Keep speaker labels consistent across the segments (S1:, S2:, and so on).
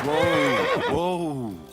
S1: Whoa, whoa.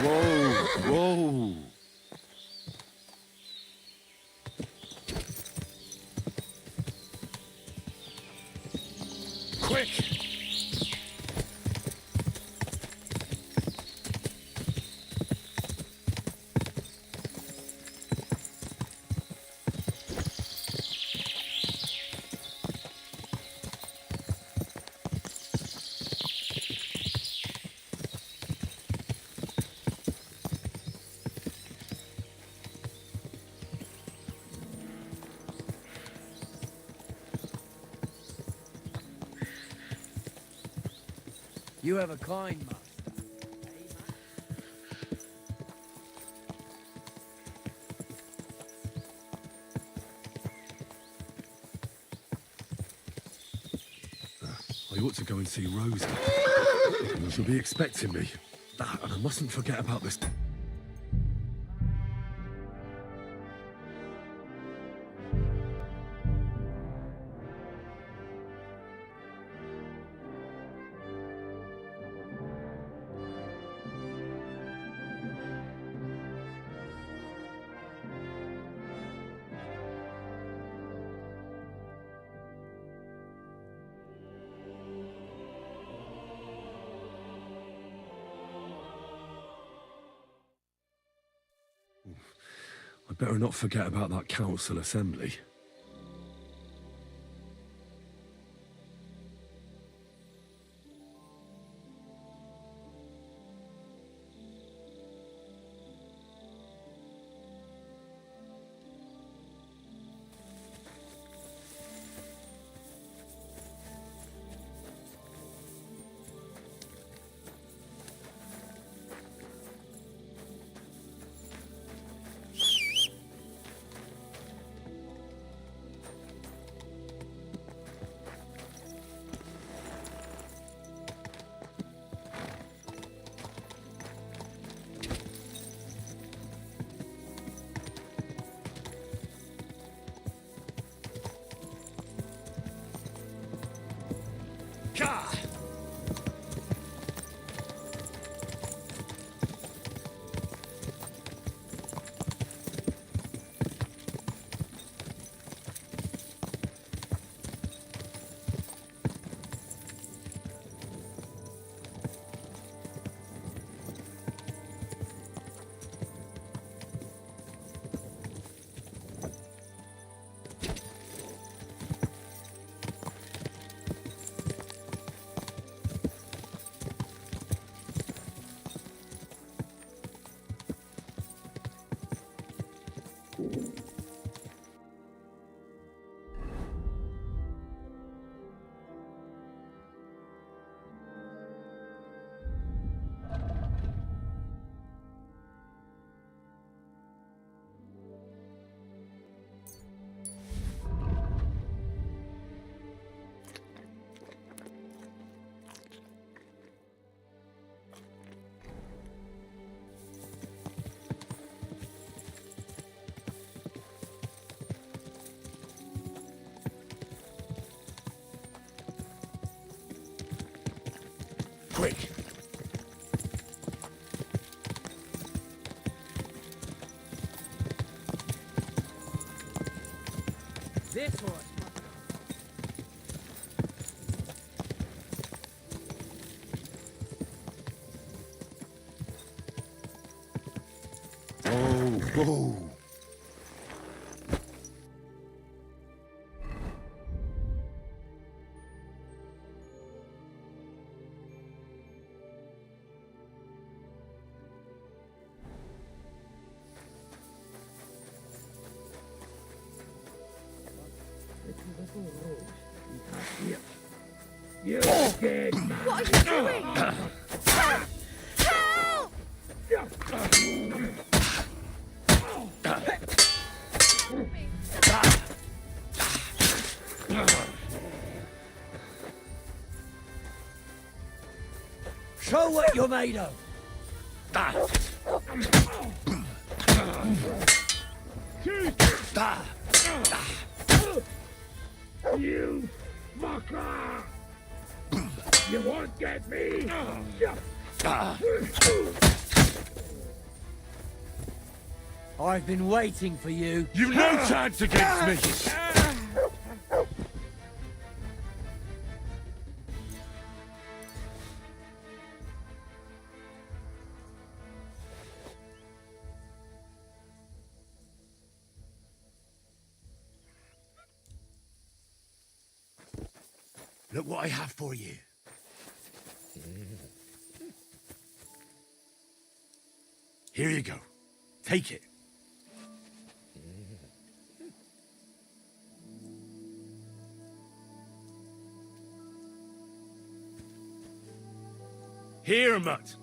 S1: Whoa! Whoa!
S2: Quick!
S3: You have a kind master.
S4: I ought to go and see Rosa. She'll be expecting me. And I mustn't forget about this. I'd better not forget about that council assembly.
S2: God! Quick!
S3: This horse.
S1: Whoa! Whoa!
S5: You dead man!
S6: What are you doing? Help!
S3: Show what you're made of.
S5: You fucker! You won't get me!
S3: I've been waiting for you.
S4: You've no chance against me!
S1: Look what I have for you. Here you go. Take it.
S4: Here, Mutt.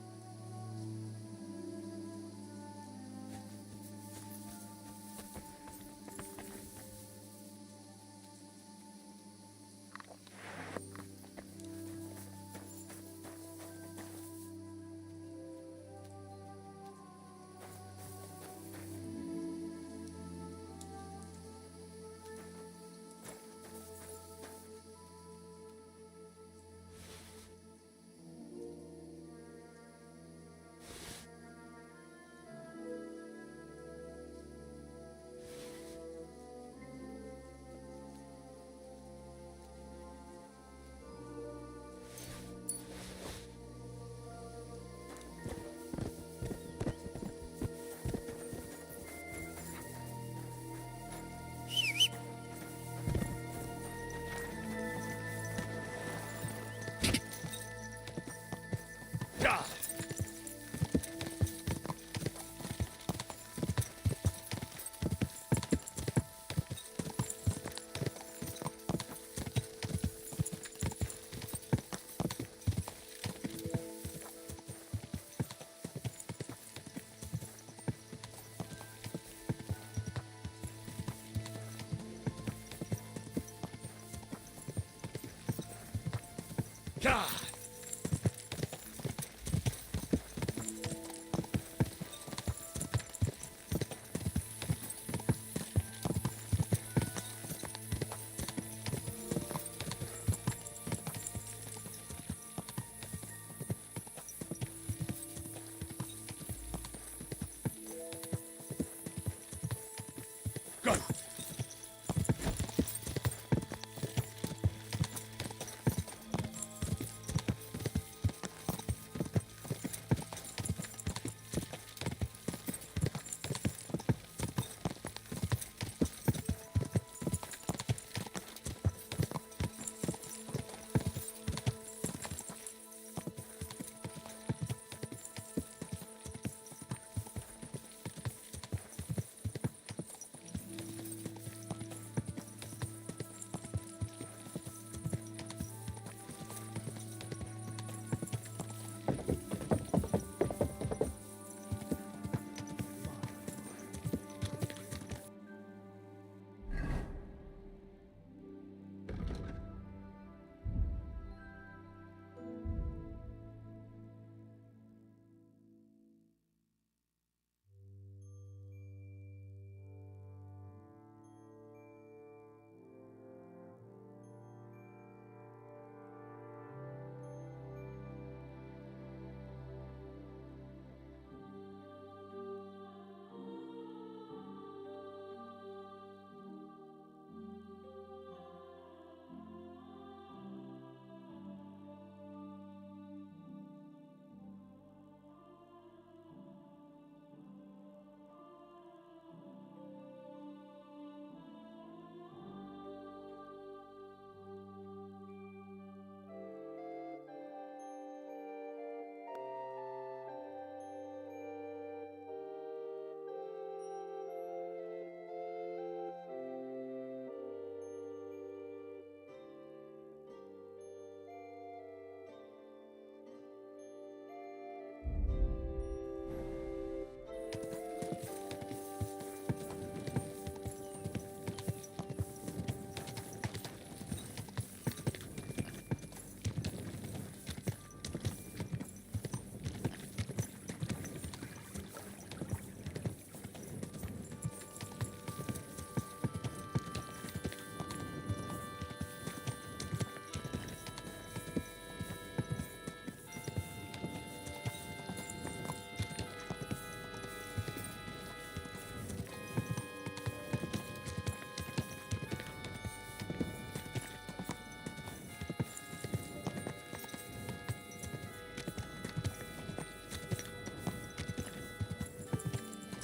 S2: Gah! Gah!
S1: Go!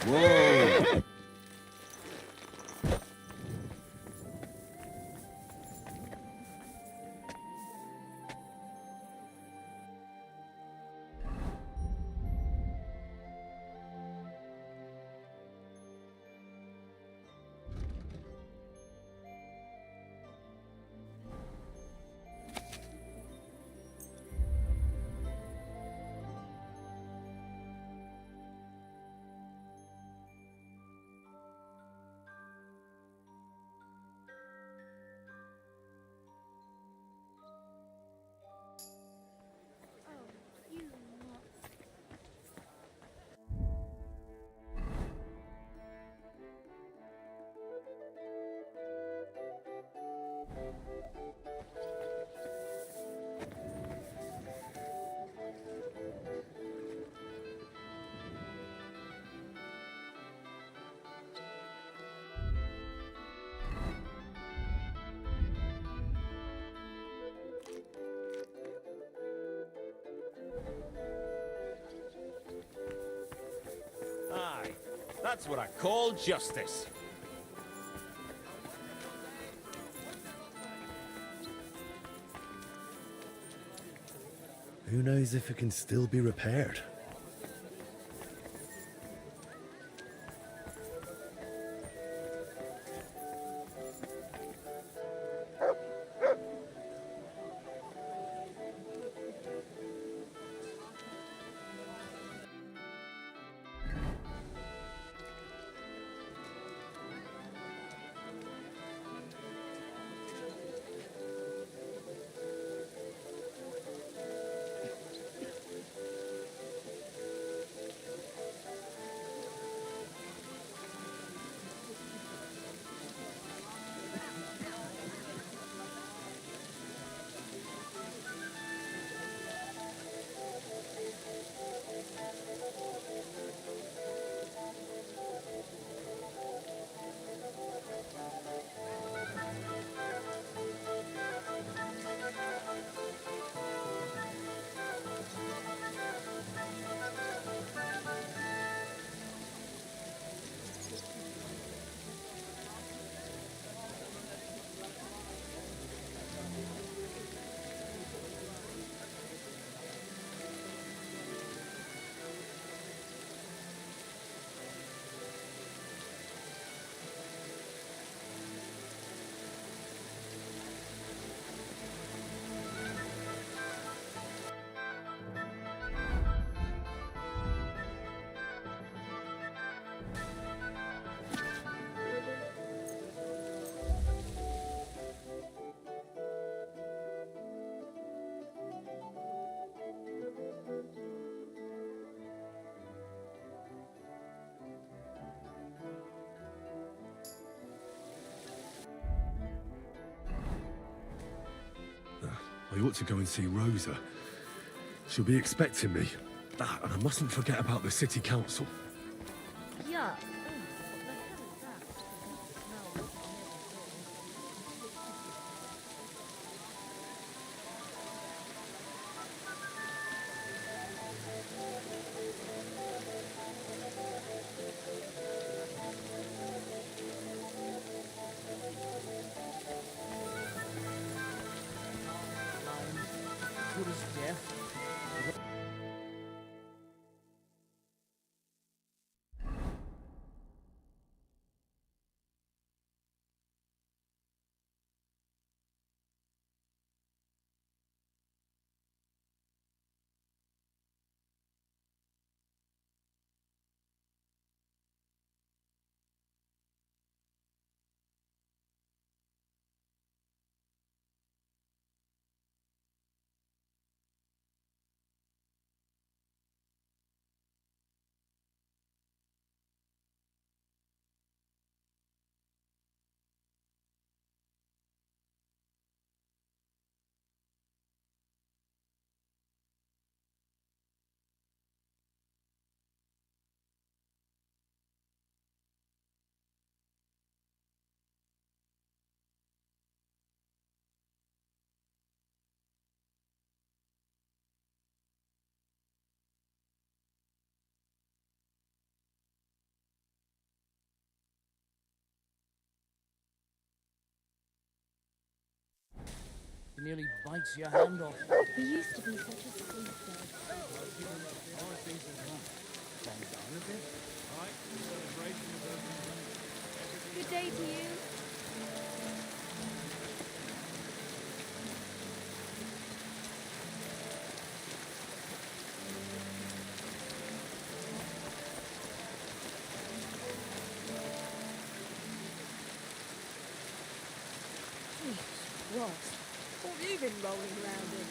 S7: Whoa!
S2: Aye, that's what I call justice.
S4: Who knows if it can still be repaired? I ought to go and see Rosa. She'll be expecting me. Ah, and I mustn't forget about the city council.
S6: Yeah.
S3: Good as death. He nearly bites your hand off.
S6: He used to be such a sweet dog. Good day to you. Jesus Christ. What have you been rolling around in?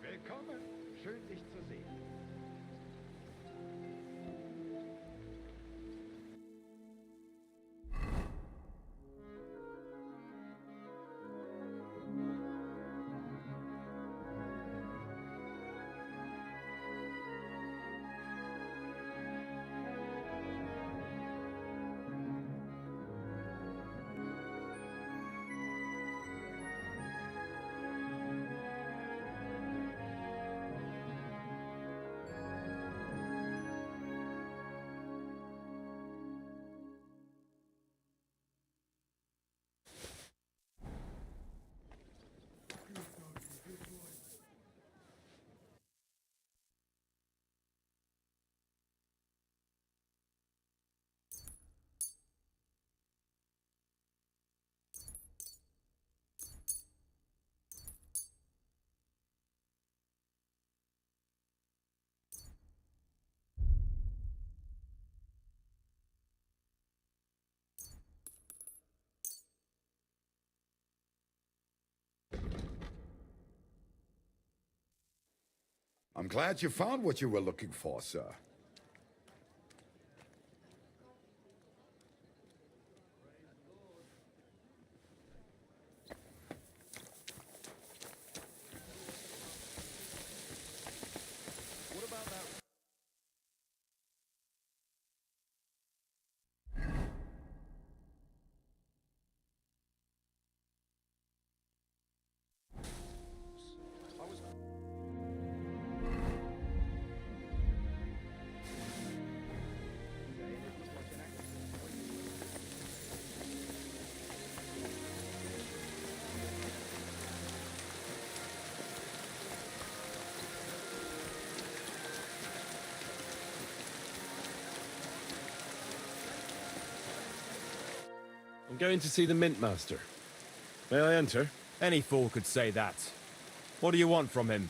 S5: Willkommen. Schön, dich zu sehen.
S7: I'm glad you found what you were looking for, sir.
S4: I'm going to see the Mint Master. May I enter?
S2: Any fool could say that. What do you want from him?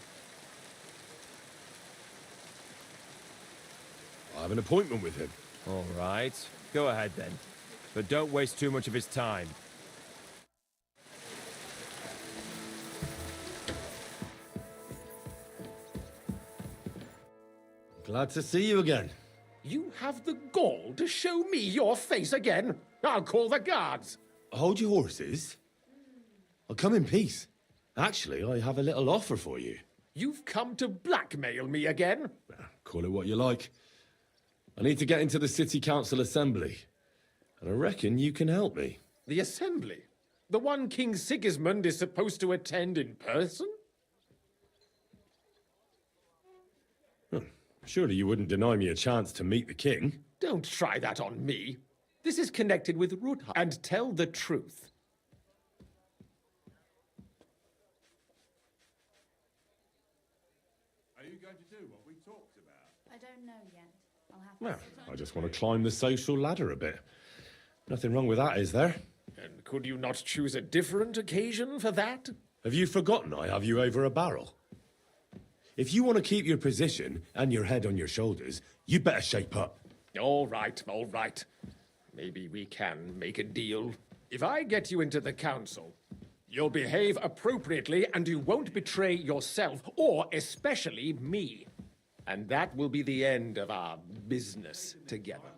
S4: I have an appointment with him.
S2: All right. Go ahead then. But don't waste too much of his time.
S4: Glad to see you again.
S8: You have the gall to show me your face again? I'll call the guards.
S4: Hold your horses. I'll come in peace. Actually, I have a little offer for you.
S8: You've come to blackmail me again?
S4: Call it what you like. I need to get into the City Council Assembly. And I reckon you can help me.
S8: The assembly? The one King Sigismund is supposed to attend in person?
S4: Surely you wouldn't deny me a chance to meet the king?
S8: Don't try that on me. This is connected with Rutha. And tell the truth.
S1: Are you going to do what we talked about?
S9: I don't know yet. I'll have
S4: Well,
S9: to.
S4: I just want to climb the social ladder a bit. Nothing wrong with that, is there?
S8: And could you not choose a different occasion for that?
S4: Have you forgotten I have you over a barrel? If you want to keep your position and your head on your shoulders, you'd better shape up.
S8: All right, all right. Maybe we can make a deal. If I get you into the council, you'll behave appropriately and you won't betray yourself, or especially me. And that will be the end of our business together.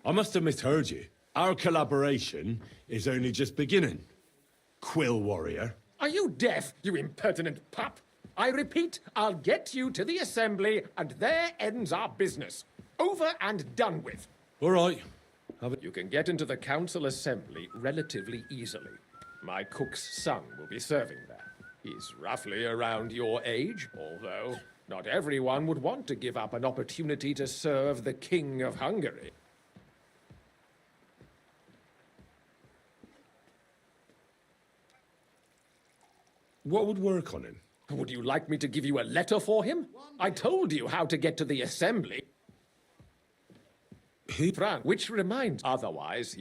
S4: I must have misheard you. Our collaboration is only just beginning. Quill Warrior.
S8: Are you deaf, you impertinent pup? I repeat, I'll get you to the assembly, and there ends our business. Over and done with.
S4: All right.
S8: You can get into the council assembly relatively easily. My cook's son will be serving there. He's roughly around your age, although not everyone would want to give up an opportunity to serve the King of Hungary.
S4: What would work on him?
S8: Would you like me to give you a letter for him? I told you how to get to the assembly. Frank, which reminds, otherwise,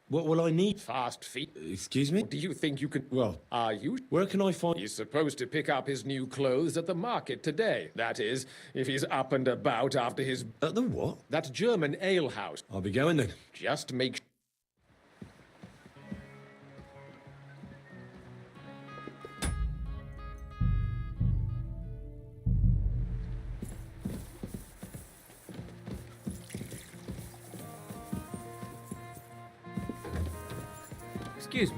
S4: What will I need?
S8: fast feet.
S4: Excuse me?
S8: Do you think you can?
S4: Well,
S8: Are you?
S4: where can I find...
S8: He's supposed to pick up his new clothes at the market today. That is, if he's up and about after his...
S4: At the what?
S8: That German alehouse.
S4: I'll be going then.
S8: Just make...
S3: Excuse me.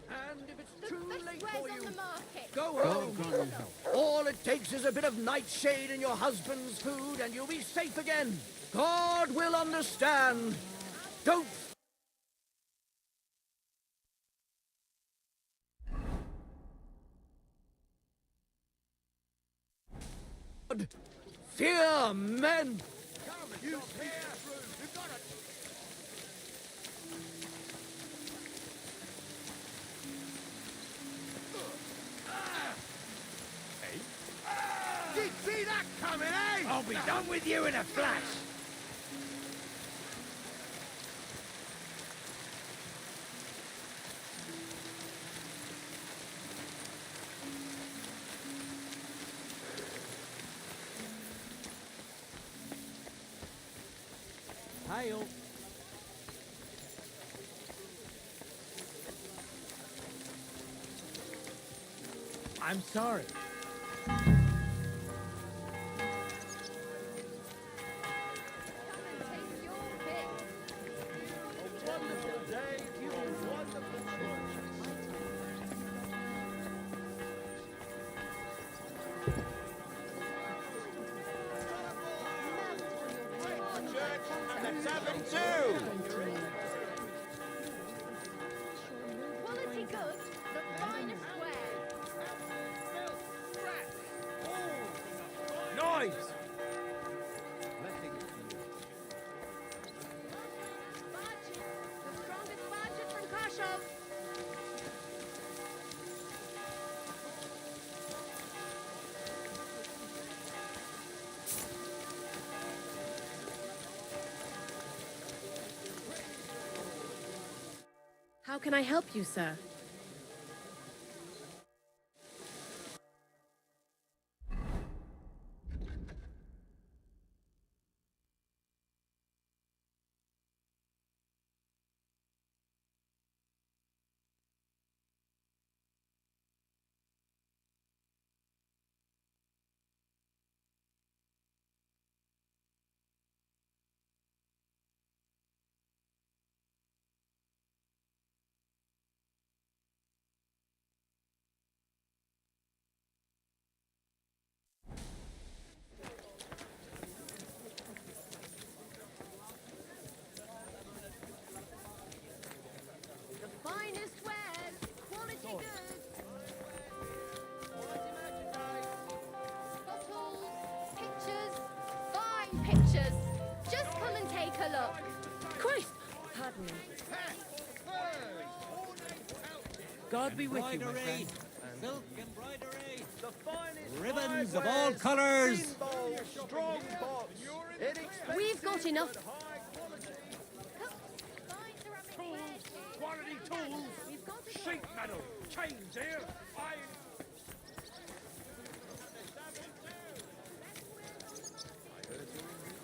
S3: And if it's too late
S6: Where's
S3: for
S6: on
S3: you,
S6: the market?
S3: go home. All it takes is a bit of nightshade in your husband's food, and you'll be safe again. God will understand. Don't. Fear men.
S5: Did see that coming, eh? I'll be done with you in a flash.
S3: Hail. I'm sorry.
S6: Come and take your pick.
S3: A wonderful day, you wonderful choice.
S6: Quality goods, the finest wear.
S3: Noise!
S6: Budget, the strongest budget from Kashov.
S10: How can I help you, sir?
S9: pictures. Just come and take a look.
S10: Christ! Pardon me.
S5: God be with you, my friend.
S3: Silk embroidery. The finest
S5: Ribbons of all colours.
S3: Strong pots.
S10: We've got enough.
S5: Quality tools. Sheet metal. Chains here. Iron.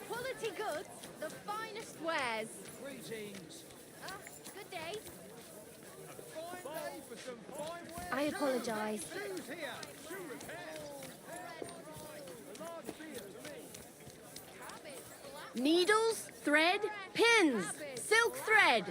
S9: Quality goods, the finest wares.
S3: Greetings.
S9: Good day.
S3: Fine day for some fine wear.
S10: I apologise.
S3: Shoes here. Shoe repair. A large beer for me.
S10: Needles, thread, pins. Silk thread.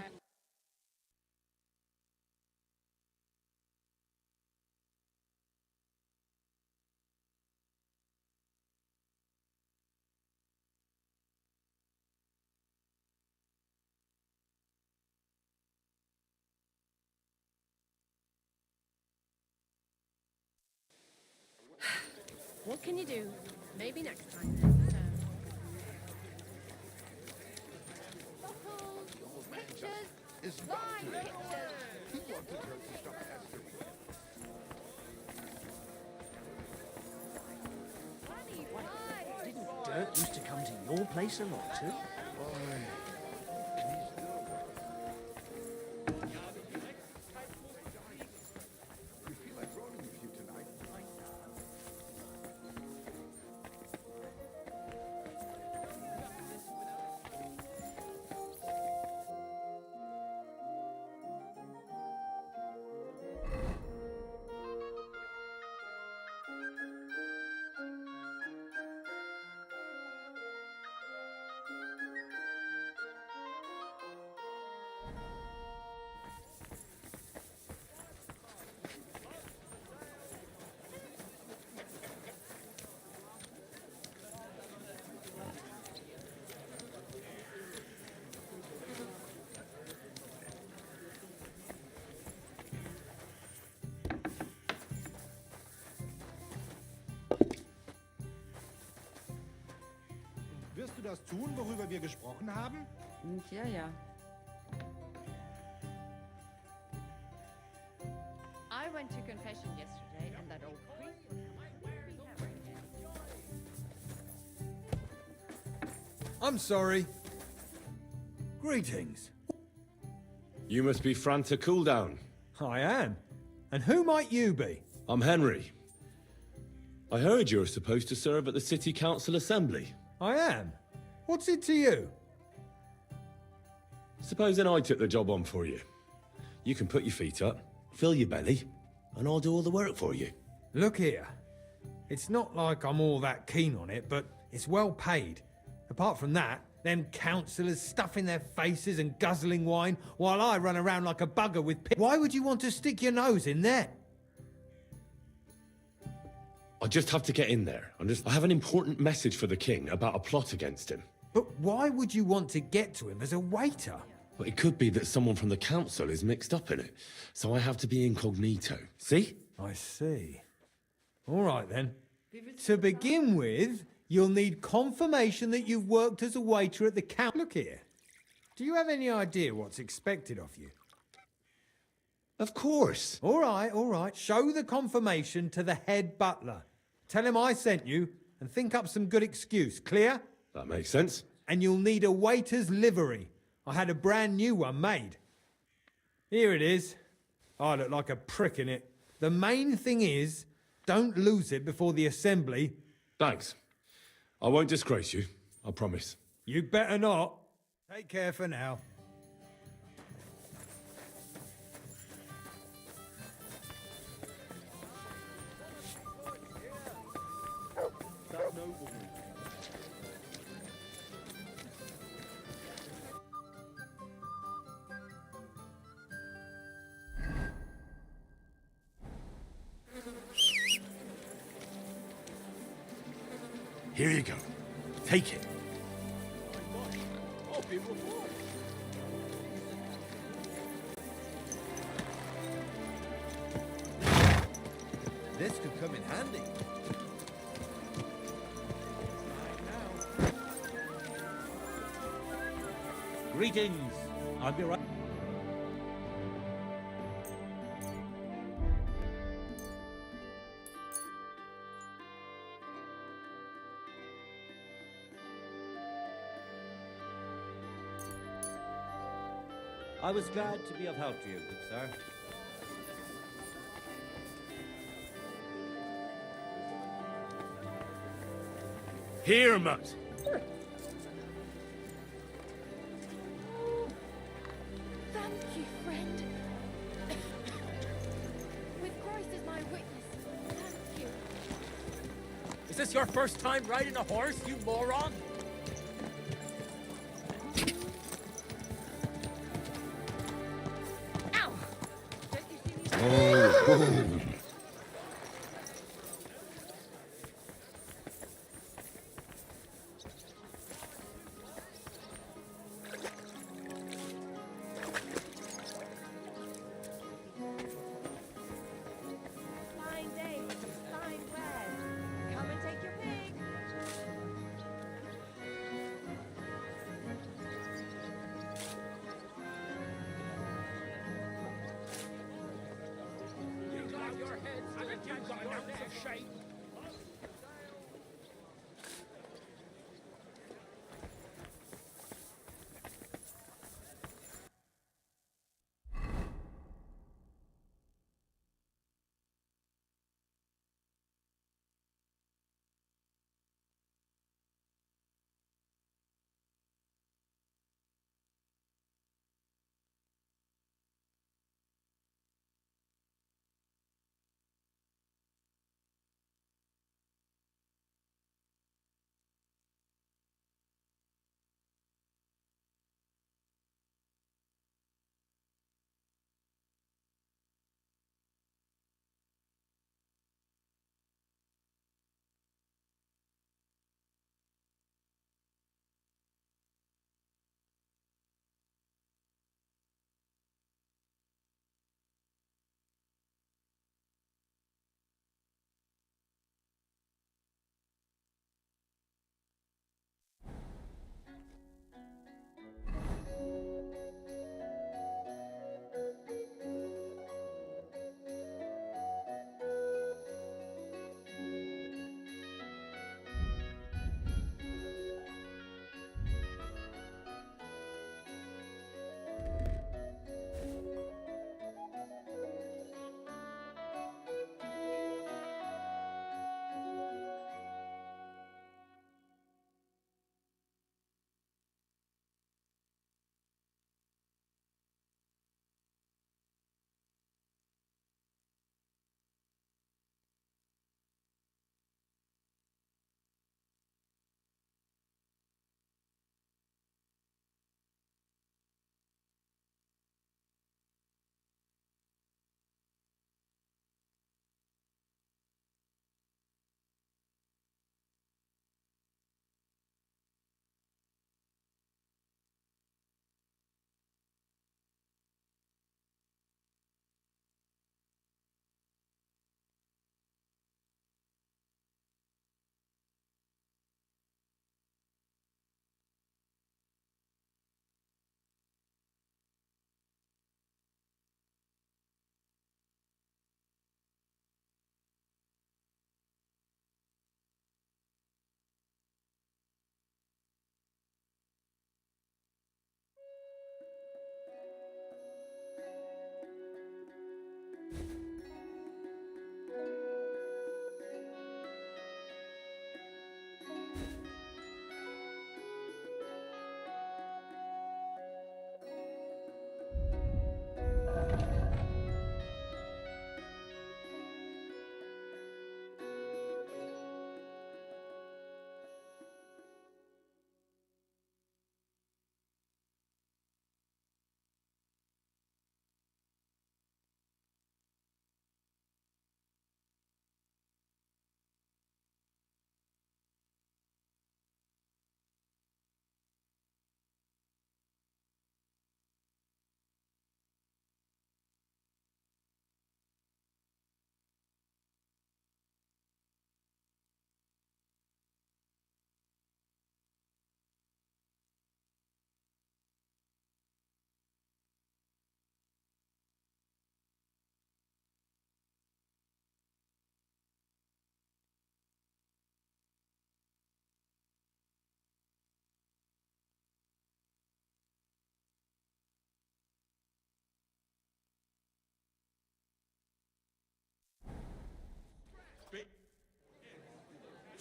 S10: What can you do? Maybe next time then, sir.
S9: Bottles, pictures, fine pictures. Bloody right.
S3: Didn't Dirk used to come to your place a lot too?
S5: Wirst du das tun, worüber wir gesprochen haben?
S6: Ja, ja.
S9: I went to confession yesterday and that old priest was
S5: I'm sorry. Greetings.
S4: You must be Franta Cooldown.
S5: I am. And who might you be?
S4: I'm Henry. I heard you're supposed to serve at the City Council Assembly.
S5: I am. What's it to you?
S4: Supposing I took the job on for you. You can put your feet up, fill your belly, and I'll do all the work for you.
S5: Look here. It's not like I'm all that keen on it, but it's well paid. Apart from that, them councillors stuffing their faces and guzzling wine while I run around like a bugger with Why would you want to stick your nose in there?
S4: I just have to get in there. I have an important message for the king about a plot against him.
S5: But why would you want to get to him as a waiter?
S4: But it could be that someone from the council is mixed up in it, so I have to be incognito. See?
S5: I see. All right then. To begin with, you'll need confirmation that you've worked as a waiter at the council. Look here. Do you have any idea what's expected of you?
S4: Of course.
S5: All right. Show the confirmation to the head butler. Tell him I sent you and think up some good excuse. Clear?
S4: That makes sense.
S5: And you'll need a waiter's livery. I had a brand new one made. Here it is. I look like a prick in it. The main thing is, don't lose it before the assembly.
S4: Thanks. I won't disgrace you, I promise.
S5: You better not. Take care for now.
S4: Here you go. Take it.
S3: This could come in handy.
S11: Greetings. I'll be right. I was glad to be of help to you, good sir.
S4: Here, Mutt.
S10: Thank you, friend. With Christ as my witness, thank you.
S3: Is this your first time riding a horse, you moron?
S10: Ow! Don't you see me? Fine day for some fine bread. Come and take your pick.
S8: You bow your heads and you've got an ounce of shame.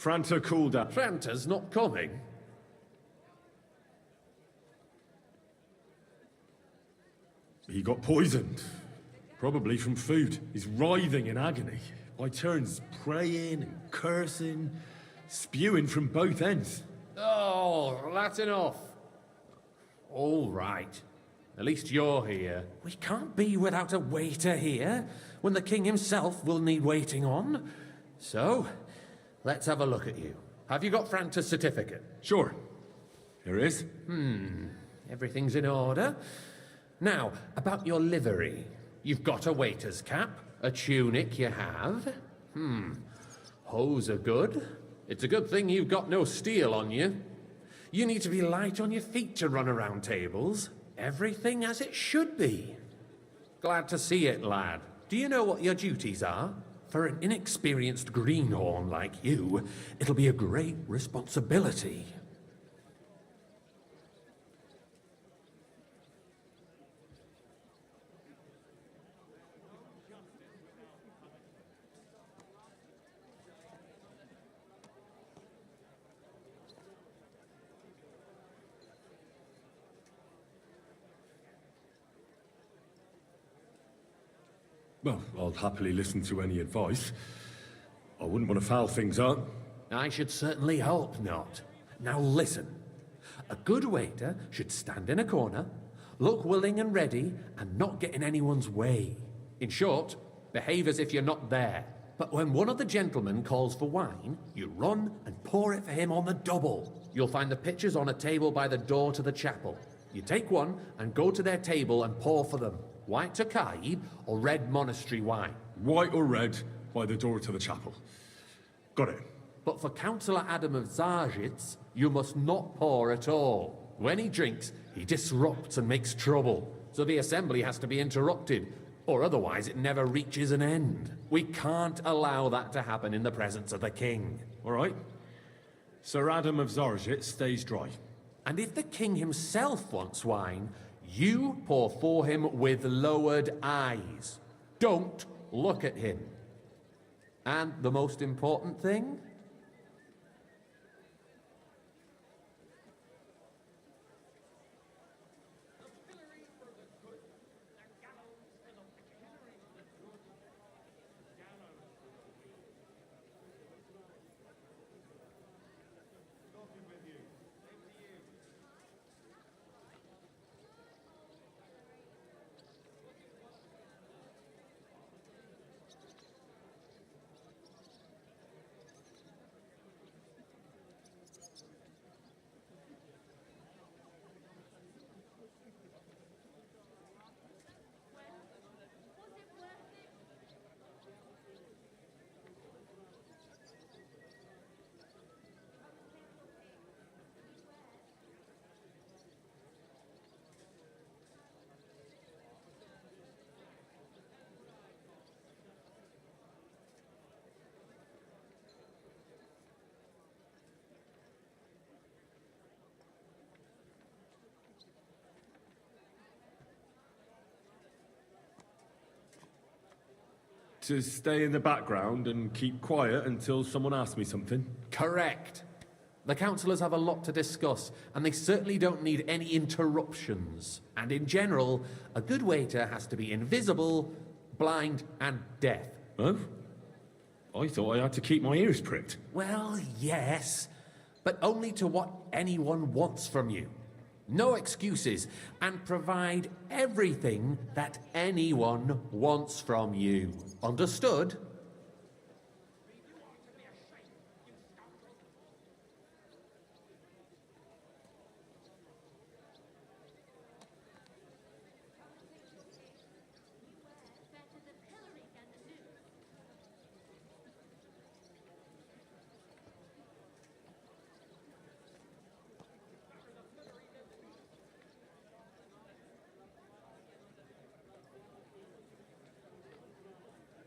S4: Franta called up.
S8: Franta's not coming.
S4: He got poisoned. Probably from food. He's writhing in agony. By turns, praying and cursing, spewing from both ends.
S8: Oh, that's enough. All right. At least you're here.
S12: We can't be without a waiter here, when the king himself will need waiting on. So, let's have a look at you.
S8: Have you got Franta's certificate?
S4: Sure. Here it is.
S12: Everything's in order. Now, about your livery. You've got a waiter's cap, a tunic you have. Hose are good. It's a good thing you've got no steel on you. You need to be light on your feet to run around tables. Everything as it should be.
S8: Glad to see it, lad.
S12: Do you know what your duties are? For an inexperienced greenhorn like you, it'll be a great responsibility.
S4: Well, I'll happily listen to any advice. I wouldn't want to foul things up.
S12: I should certainly hope not. Now listen. A good waiter should stand in a corner, look willing and ready, and not get in anyone's way.
S8: In short, behave as if you're not there.
S12: But when one of the gentlemen calls for wine, you run and pour it for him on the double.
S8: You'll find the pitchers on a table by the door to the chapel. You take one and go to their table and pour for them. White Tokaib or red monastery wine?
S4: White or red, by the door to the chapel. Got it.
S8: But for Councillor Adam of Zarzhitz, you must not pour at all. When he drinks, he disrupts and makes trouble. So the assembly has to be interrupted, or otherwise it never reaches an end. We can't allow that to happen in the presence of the king.
S4: All right. Sir Adam of Zarzhitz stays dry.
S12: And if the king himself wants wine, you pour for him with lowered eyes. Don't look at him. And the most important thing?
S4: To stay in the background and keep quiet until someone asks me something?
S12: Correct. The councillors have a lot to discuss, and they certainly don't need any interruptions. And in general, a good waiter has to be invisible, blind, and deaf.
S4: Oh? I thought I had to keep my ears pricked.
S12: Well, yes, but only to what anyone wants from you. No excuses, and provide everything that anyone wants from you. Understood?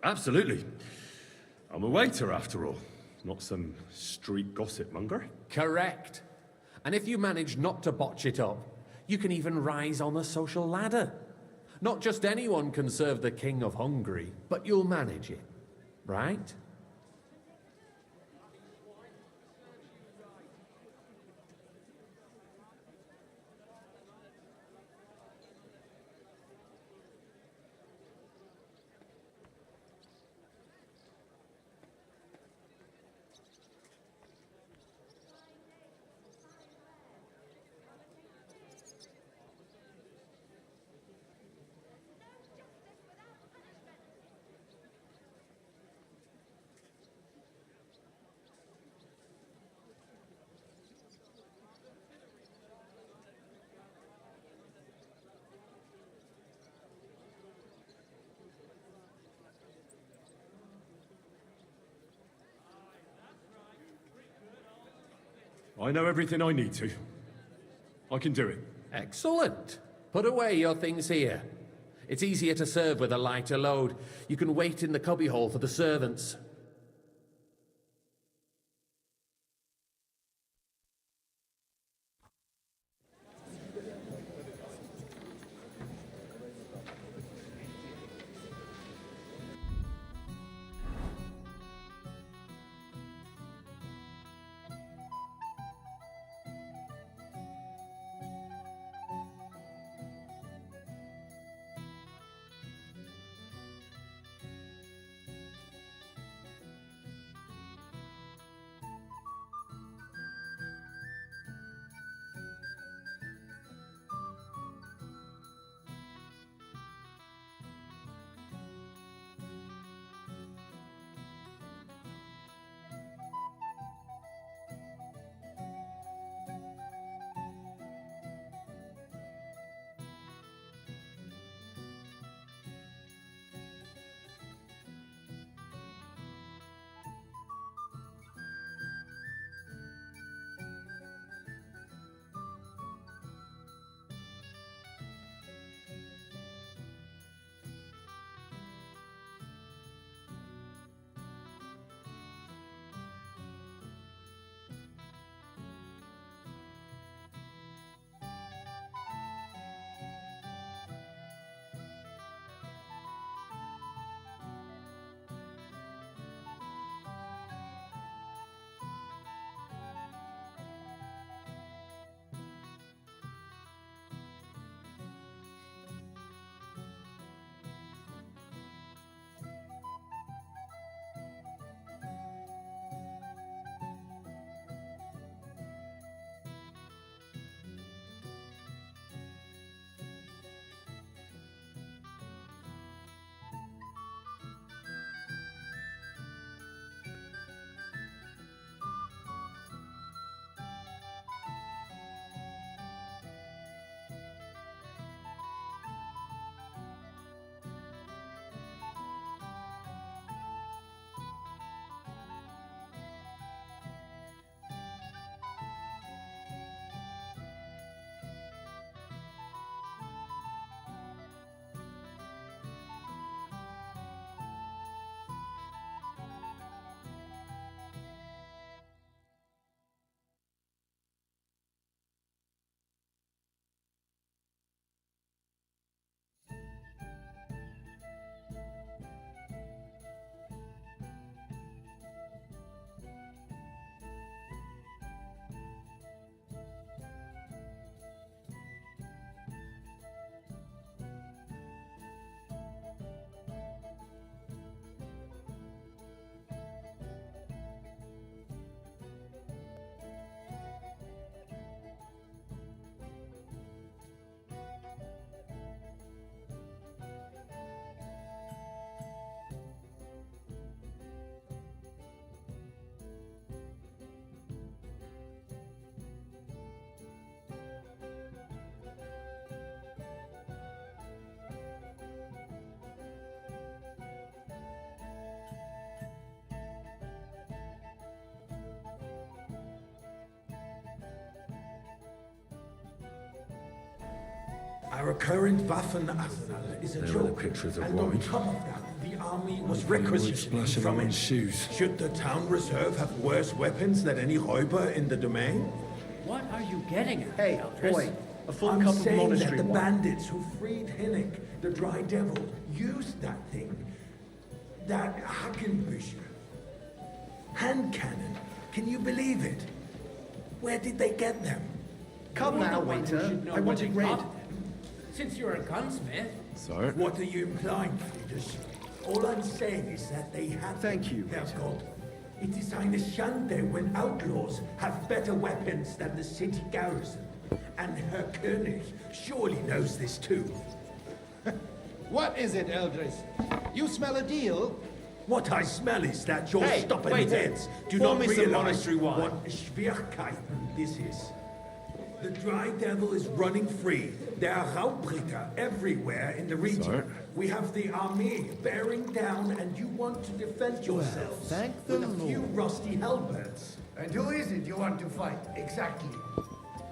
S4: Absolutely. I'm a waiter, after all. Not some street gossip monger.
S12: Correct. And if you manage not to botch it up, you can even rise on the social ladder. Not just anyone can serve the King of Hungary, but you'll manage it, right?
S4: I know everything I need to. I can do it.
S12: Excellent. Put away your things here. It's easier to serve with a lighter load. You can wait in the cubbyhole for the servants.
S3: Our current Waffenarsenal is a
S4: There are the
S3: joke.
S4: pictures of
S3: And on
S4: wine.
S3: top of that, the army was
S4: Funny white
S3: requisitioning
S4: splash of
S3: from
S4: them on
S3: it.
S4: shoes.
S3: Should the town reserve have worse weapons than any Räuber in the domain?
S11: What are you getting at,
S3: Hey,
S11: Eldris?
S3: boy,
S11: A full
S3: I'm
S11: cup of
S3: saying
S11: monastery
S3: that the
S11: wine.
S3: bandits who freed Hinnick, the Dry Devil, used that thing. That Hackenbücher. Hand cannon. Can you believe it? Where did they get them?
S11: Come now, waiter. I want it red.
S5: Since you're a gunsmith.
S4: Sir?
S3: What are you implying, Friedrich? All I'm saying is that they had...
S11: Thank you,
S3: Herr
S11: waiter.
S3: God. It is eine Schande when outlaws have better weapons than the city garrison. And Herr König surely knows this too.
S13: What is it, Eldris? You smell a deal?
S3: What I smell is that your
S11: Hey,
S3: stubborn
S11: waiter,
S3: heads do
S11: pour
S3: not
S11: me some
S3: realize
S11: monastery wine.
S3: what Schwierigkeiten this is. The Dry Devil is running free. There are Raubritter everywhere in the region.
S4: Sir?
S3: We have the army bearing down, and you want to defend yourselves
S13: thank the
S3: with a few
S13: Lord.
S3: rusty halberds.
S14: And who is it you want to fight, exactly?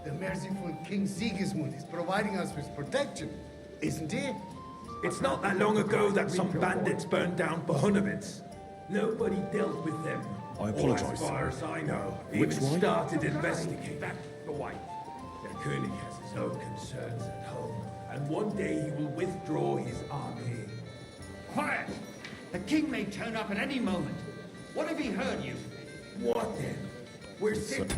S14: The merciful King Sigismund is providing us with protection, isn't he?
S3: It's not that long ago that some bandits burned down Bohunovitz. Nobody dealt with them.
S4: I
S3: Or
S4: apologize.
S3: as far as I know,
S4: Which
S3: even
S4: one?
S3: started investigating. That's the white. The König has his own concerns at home, and one day he will withdraw his army.
S13: Quiet! The king may turn up at any moment. What if he heard you?
S3: What then? We're sick.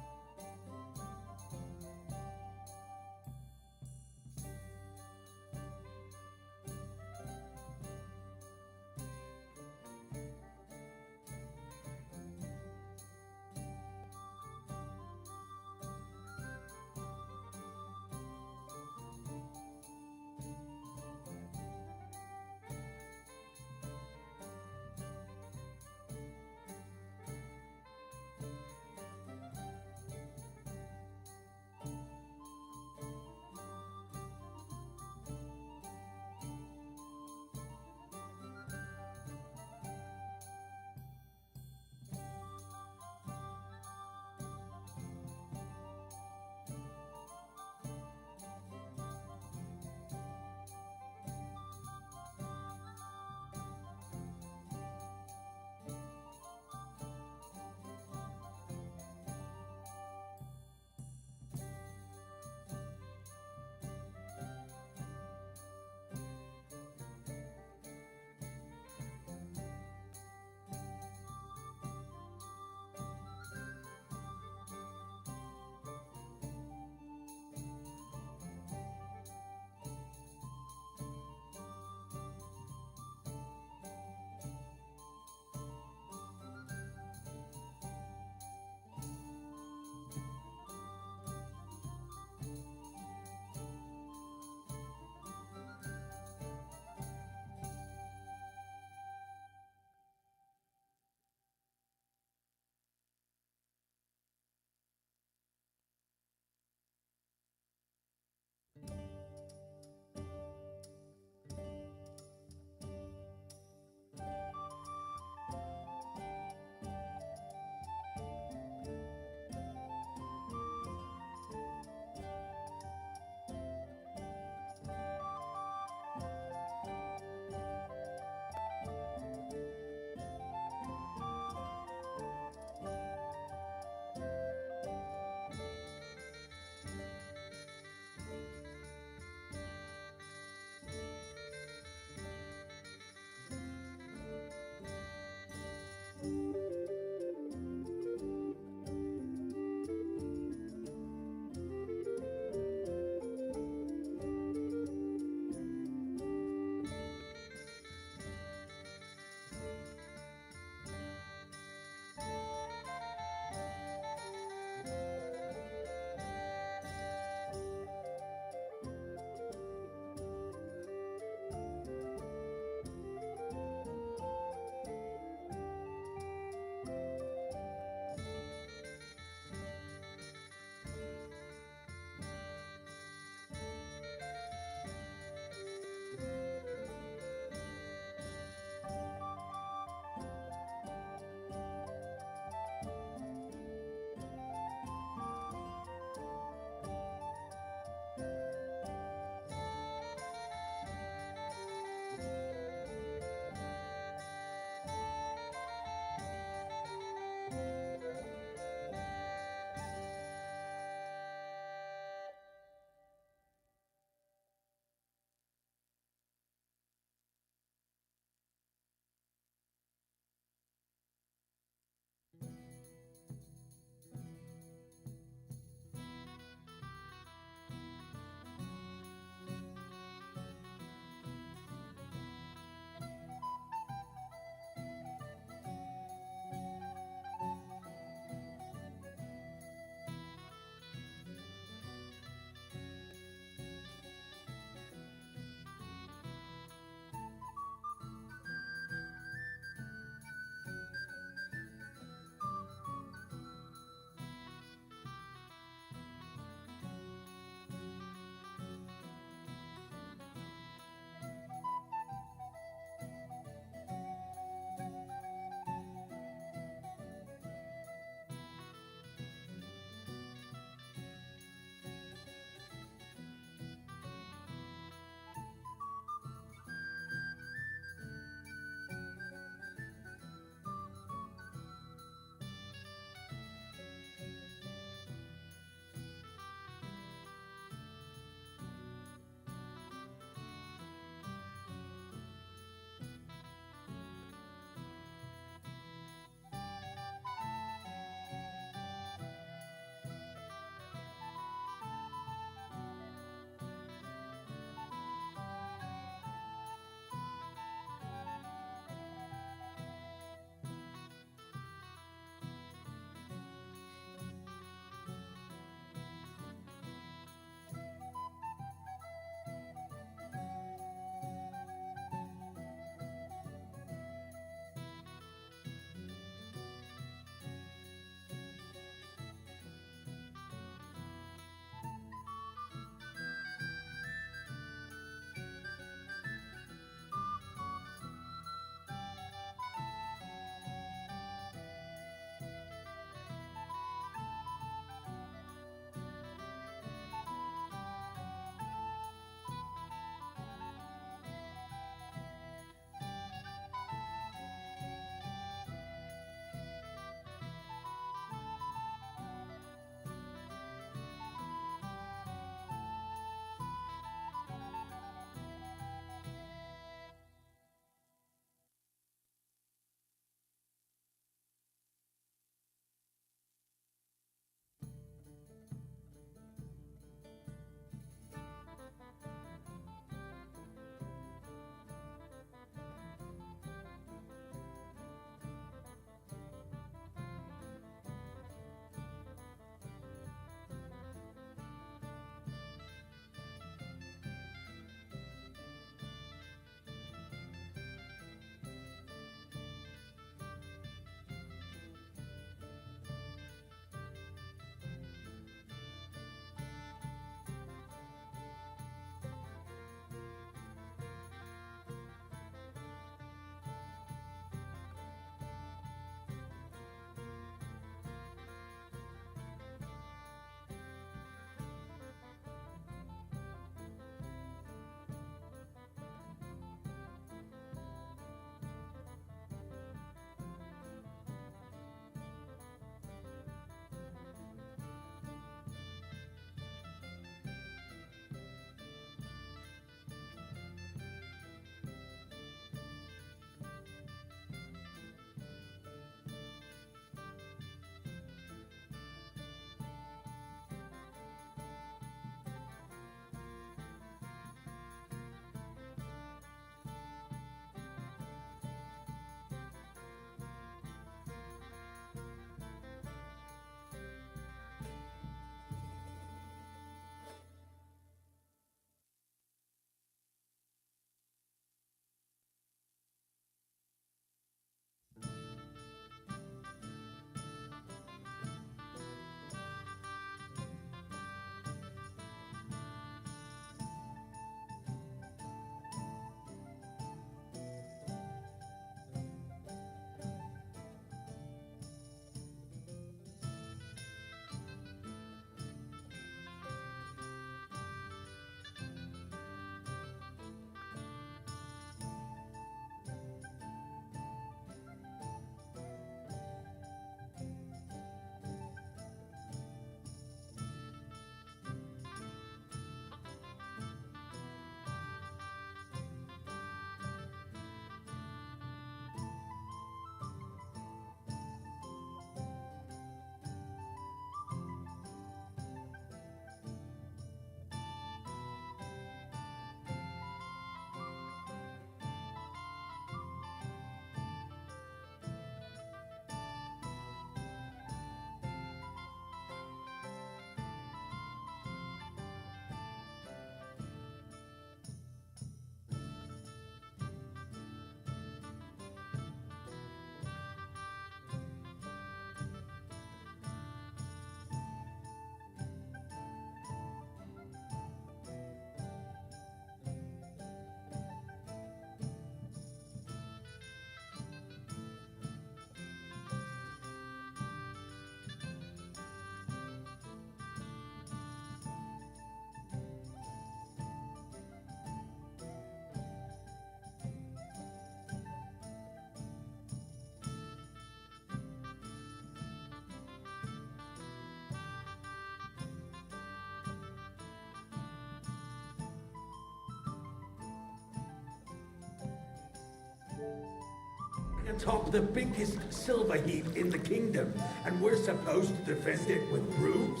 S3: atop the biggest silver heap in the kingdom, and we're supposed to defend it with brooms?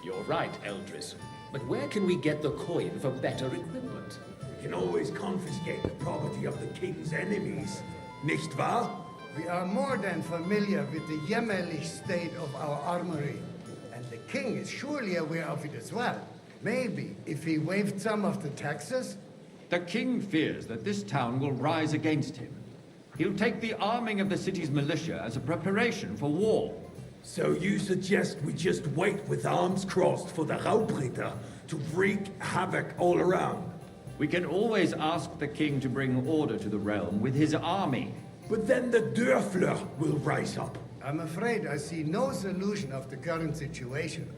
S8: You're right, Eldris. But where can we get the coin for better equipment?
S3: We can always confiscate the property of the king's enemies, nicht wahr?
S14: We are more than familiar with the jämmerlich state of our armory, and the king is surely aware of it as well. Maybe if he waived some of the taxes?
S13: The king fears that this town will rise against him. He'll take the arming of the city's militia as a preparation for war.
S3: So you suggest we just wait with arms crossed for the Raubritter to wreak havoc all around?
S13: We can always ask the king to bring order to the realm with his army.
S3: But then the Dörfler will rise up.
S14: I'm afraid I see no solution of the current situation.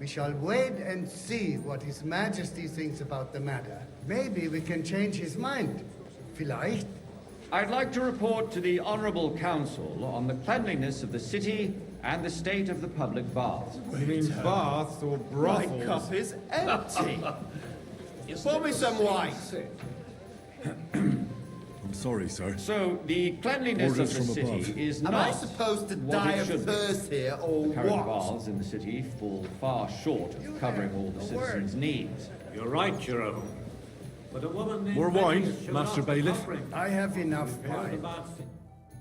S14: We shall wait and see what His Majesty thinks about the matter. Maybe we can change his mind. Vielleicht?
S13: I'd like to report to the Honorable Council on the cleanliness of the city and the state of the public baths.
S5: You mean baths or brothels?
S15: My cup is empty. Pour me some wine.
S4: I'm sorry, sir.
S13: So, the cleanliness
S4: Orders
S13: of the
S4: from
S13: city
S4: above.
S13: is
S15: Am
S13: not
S15: I supposed to
S13: what
S15: die
S13: it
S15: of
S13: should be.
S15: thirst here, or
S13: The current
S15: what?
S13: baths in the city fall far short of covering all the citizens' needs.
S11: You're right, Jerome. But a woman named
S4: More wine,
S11: Betty showed
S4: Master
S11: up
S4: Bailiff?
S11: offering
S14: I have enough
S11: to
S14: wine.
S11: the baths.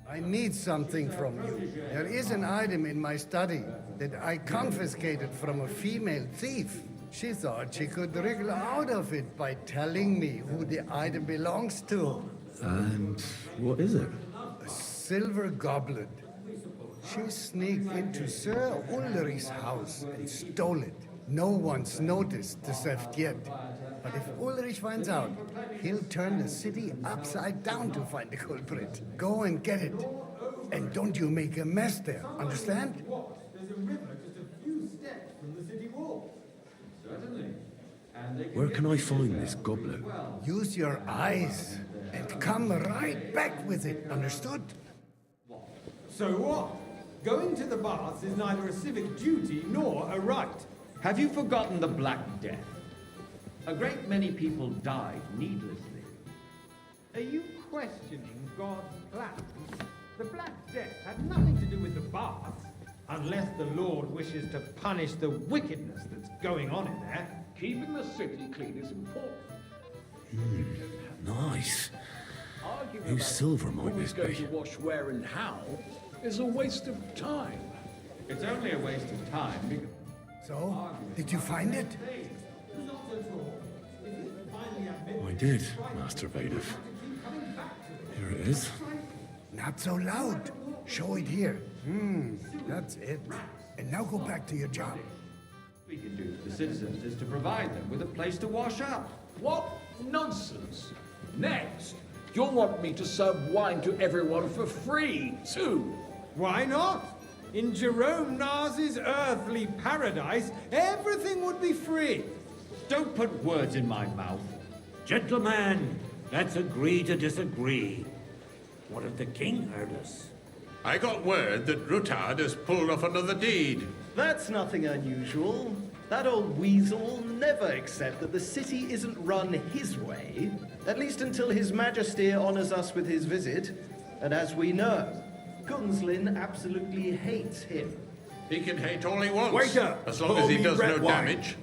S14: I need something from you. There is an item in my study that I confiscated from a female thief. She thought she could wriggle out of it by telling me who the item belongs to.
S4: And what is it?
S14: A silver goblet. She sneaked into Sir Ulrich's house and stole it. No one's noticed the theft yet. But if Ulrich finds out, he'll turn the city upside down to find the culprit. Go and get it. And don't you make a mess there, understand?
S5: There's a river just a few steps from the city wall.
S13: Certainly.
S4: Where can I find this goblet?
S14: Use your eyes and come right back with it, understood?
S5: So what? Going to the baths is neither a civic duty nor a right.
S13: Have you forgotten the Black Death? A great many people died needlessly.
S5: Are you questioning God's plans? The Black Death had nothing to do with the baths, unless the Lord wishes to punish the wickedness that's going on in there.
S8: Keeping the city clean is important.
S4: Nice.
S8: Arguing
S4: Whose
S8: about
S4: silver might
S8: who's
S4: this
S8: going
S4: be?
S8: to wash where and how is a waste of time.
S13: It's only a waste of time because...
S14: So, did you find it?
S4: I did, Master Bailiff. Here it is.
S14: Not so loud. Show it here. That's it. And now go back to your job.
S13: we can do for the citizens is to provide them with a place to wash up.
S8: What nonsense! Next, you'll want me to serve wine to everyone for free, too.
S5: Why not? In Jerome Nars's earthly paradise, everything would be free.
S13: Don't put words in my mouth.
S11: Gentlemen, let's agree to disagree. What if the king heard us?
S1: I got word that Rutard has pulled off another deed.
S15: That's nothing unusual. That old weasel will never accept that the city isn't run his way, at least until His Majesty honors us with his visit. And as we know, Gunslin absolutely hates him.
S1: He can hate all he wants,
S3: Waiter,
S1: as long
S3: pour
S1: as he
S3: me
S1: does
S3: red
S1: no
S3: wine.
S1: damage.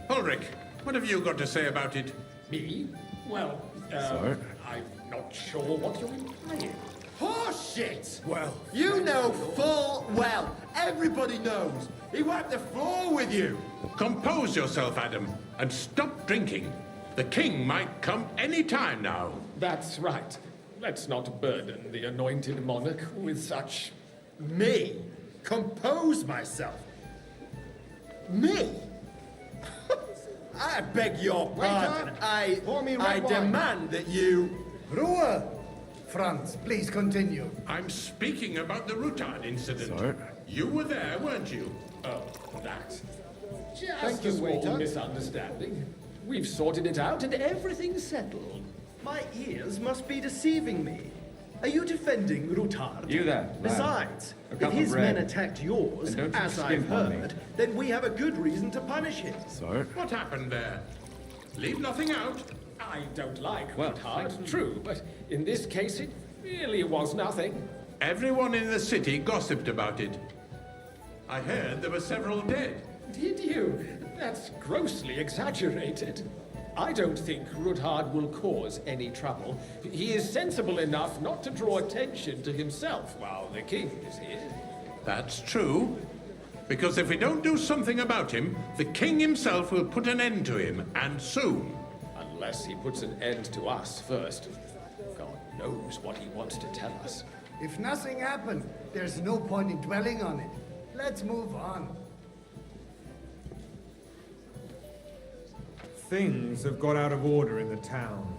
S1: Ulrich, what have you got to say about it?
S8: Me? Well,
S4: Sir?
S8: I'm not sure what you're implying.
S15: Horseshit!
S3: Well,
S15: You know full well. Everybody knows. He wiped the floor with you.
S1: Compose yourself, Adam, and stop drinking. The king might come any time now.
S8: That's right. Let's not burden the anointed monarch with such...
S15: Me? Compose myself? Me? I beg your pardon. I demand that you...
S14: Ruhe! Franz, please continue.
S1: I'm speaking about the Rutard incident.
S4: Sir?
S1: You were there, weren't you?
S8: Oh, that. Just
S15: Thank you,
S8: a small
S15: waiter.
S8: misunderstanding. We've sorted it out and everything's settled.
S15: My ears must be deceiving me. Are you defending Rutard?
S13: You there, lad.
S15: Besides,
S13: A
S15: if
S13: cup of
S15: his men
S13: bread.
S15: attacked yours,
S13: And don't you
S15: as I've
S13: skimp on me.
S15: heard, then we have a good reason to punish him.
S4: Sir?
S1: What happened there? Leave nothing out.
S8: I don't like
S13: Well,
S8: Rutard, true, but in this case Really was nothing.
S1: Everyone in the city gossiped about it. I heard there were several dead.
S8: Did you? That's grossly exaggerated. I don't think Rudhard will cause any trouble. He is sensible enough not to draw attention to himself while the king is here.
S1: That's true. Because if we don't do something about him, the king himself will put an end to him, and soon.
S8: Unless he puts an end to us first. God knows what he wants to tell us.
S14: If nothing happened, there's no point in dwelling on it. Let's move on.
S5: Things have got out of order in the town.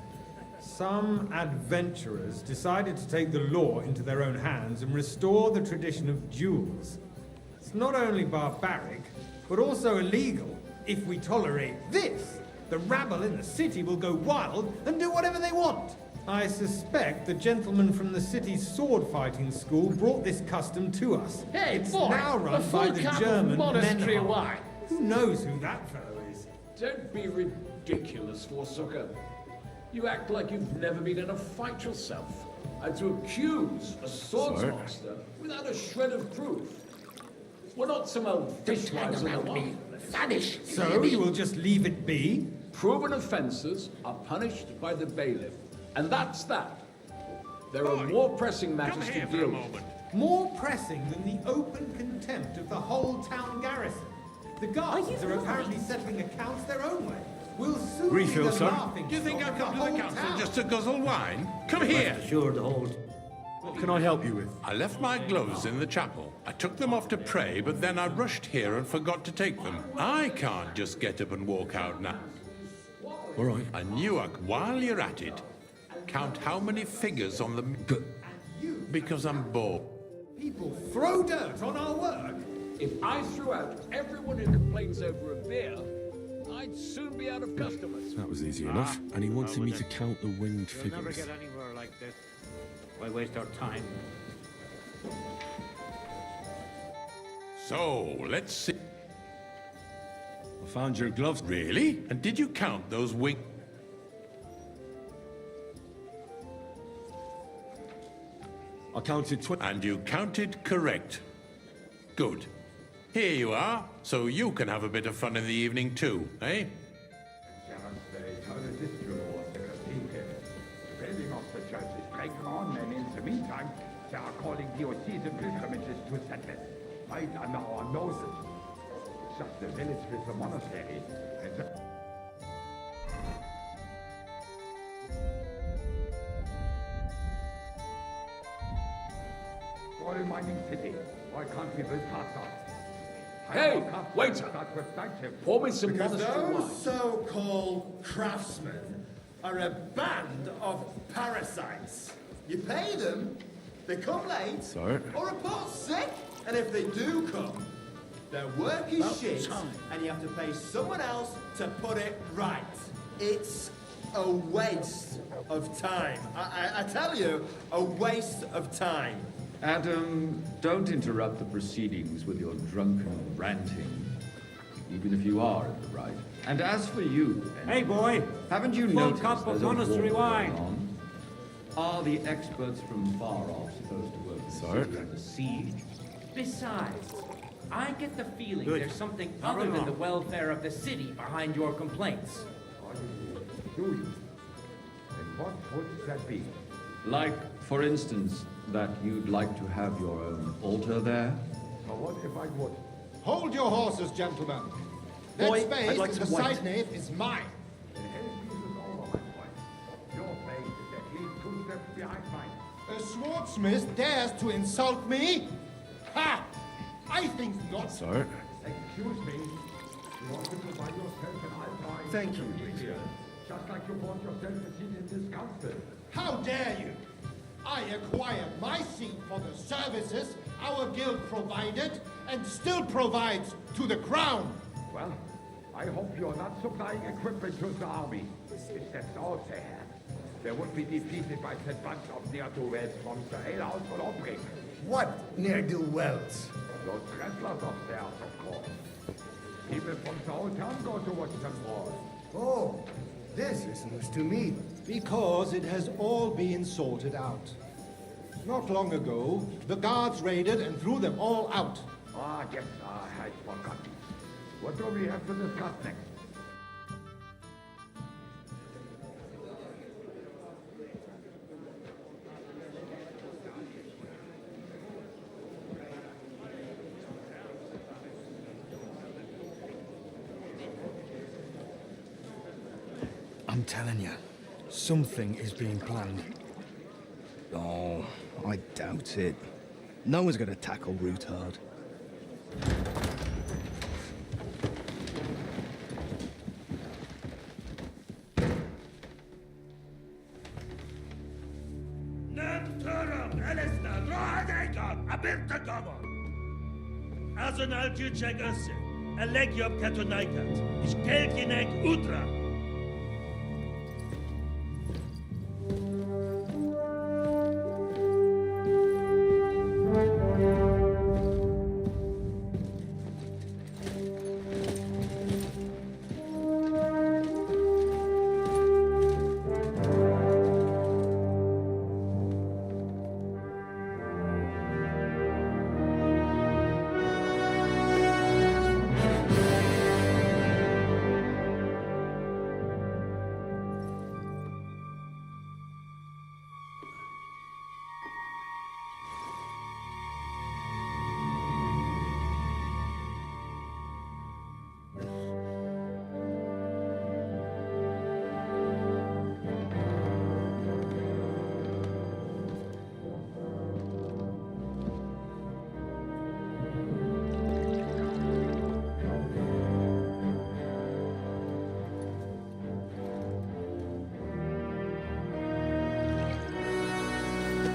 S5: Some adventurers decided to take the law into their own hands and restore the tradition of duels. It's not only barbaric, but also illegal. If we tolerate this, the rabble in the city will go wild and do whatever they want. I suspect the gentleman from the city's sword-fighting school brought this custom to us.
S8: Hey,
S5: it's
S8: boy,
S5: now run
S8: the
S5: by
S8: full
S5: the
S8: cup of
S5: German
S8: monastery
S5: Menhard.
S8: wine.
S5: Who knows who that fellow is?
S11: Don't be ridiculous, Forsucker. You act like you've never been in a fight yourself. And to accuse a swordsmaster without a shred of proof. We're not some old fishwives in the wild.
S8: Vanish!
S5: So you will just leave it be?
S11: Proven offences are punished by the bailiff. And that's that. There are more pressing matters to deal with.
S5: More pressing than the open contempt of the whole town garrison. The guards are apparently settling accounts their own way. We'll soon
S4: Refill,
S5: be the
S4: sir.
S5: laughing
S1: Do you think
S5: stock
S1: I've
S5: of
S1: come
S5: the
S1: to the
S5: whole
S1: council
S5: town.
S1: just to guzzle wine? Come here!
S11: Assured hold.
S4: What can I help you with?
S1: I left my gloves in the chapel. I took them off to pray, but then I rushed here and forgot to take them. I can't just get up and walk out now.
S4: All right.
S1: And you, while you're at it, count how many figures on the... Because I'm bored.
S5: People throw dirt on our work.
S11: If I threw out everyone who complains over a beer, I'd soon be out of customers.
S4: That was easy enough. And he wanted me to count the winged figures.
S11: anywhere like this. Why waste our time?
S1: So, let's see.
S4: I found your gloves.
S1: Really? And did you count those wing...
S4: I counted 20.
S1: And you counted correct. Good. Here you are, so you can have a bit of fun in the evening too, eh?
S16: Building of the church is going on, and in the meantime, they are calling diocesan pilgrimages to settlers, right under our noses. Just the village with the monastery, and the... Oil mining city. Why can't we build faster?
S11: Hey, waiter! Pour me some
S3: Because
S11: monastery wine.
S3: those so-called craftsmen are a band of parasites. You pay them, they come late,
S4: Sir?
S3: or report sick, and if they do come, their work is shit, and you have to pay someone else to put it right. It's a waste of time. I tell you, a waste of time.
S13: Adam, don't interrupt the proceedings with your drunken ranting, even if you are in the right. And as for you, Ben,
S11: Hey, boy!
S13: haven't you
S11: Full
S13: noticed
S11: cup of
S13: there's a
S11: monastery
S13: war
S11: wine.
S13: going on? Are the experts from far off supposed to work
S4: Sorry?
S13: with the siege?
S17: Besides, I get the feeling
S11: Good.
S17: there's something
S11: Now
S17: other
S11: run
S17: than
S11: along.
S17: the welfare of the city behind your complaints.
S16: Do you? And what would that be?
S13: Like, for instance, that you'd like to have your own altar there?
S16: Or what if I would?
S18: Hold your horses, gentlemen. That
S3: Boy,
S18: space
S3: I'd like
S18: in the
S3: some white.
S18: side nave is mine.
S16: The hell is all my boy. Your place is at least 2 steps behind mine.
S18: A swordsmith dares to insult me? Ha! I think not.
S4: Sir?
S16: Excuse me. You wanted to buy yourself an altar.
S3: Thank you,
S16: Here, just like you bought yourself a seat in this council.
S18: How dare you? I acquired my seat for the services our guild provided and still provides to the crown.
S16: Well, I hope you're not supplying equipment to the army. If that's all they have, they would be defeated by that bunch of ne'er-do-wells from the alehouse or Obrig.
S14: What ne'er-do-wells?
S16: Those wrestlers of theirs, of course. People from the whole town go to watch them brawl.
S14: Oh, this is news to me.
S18: Because it has all been sorted out. Not long ago, the guards raided and threw them all out.
S16: Ah, yes, I had forgotten. What do we have to discuss next?
S14: I'm telling you, something is being planned.
S19: Oh, I doubt it. No one's gonna tackle Rootard.
S20: Azonal Gyurcsák össze! A legjobb katonákat, és keljenek útra!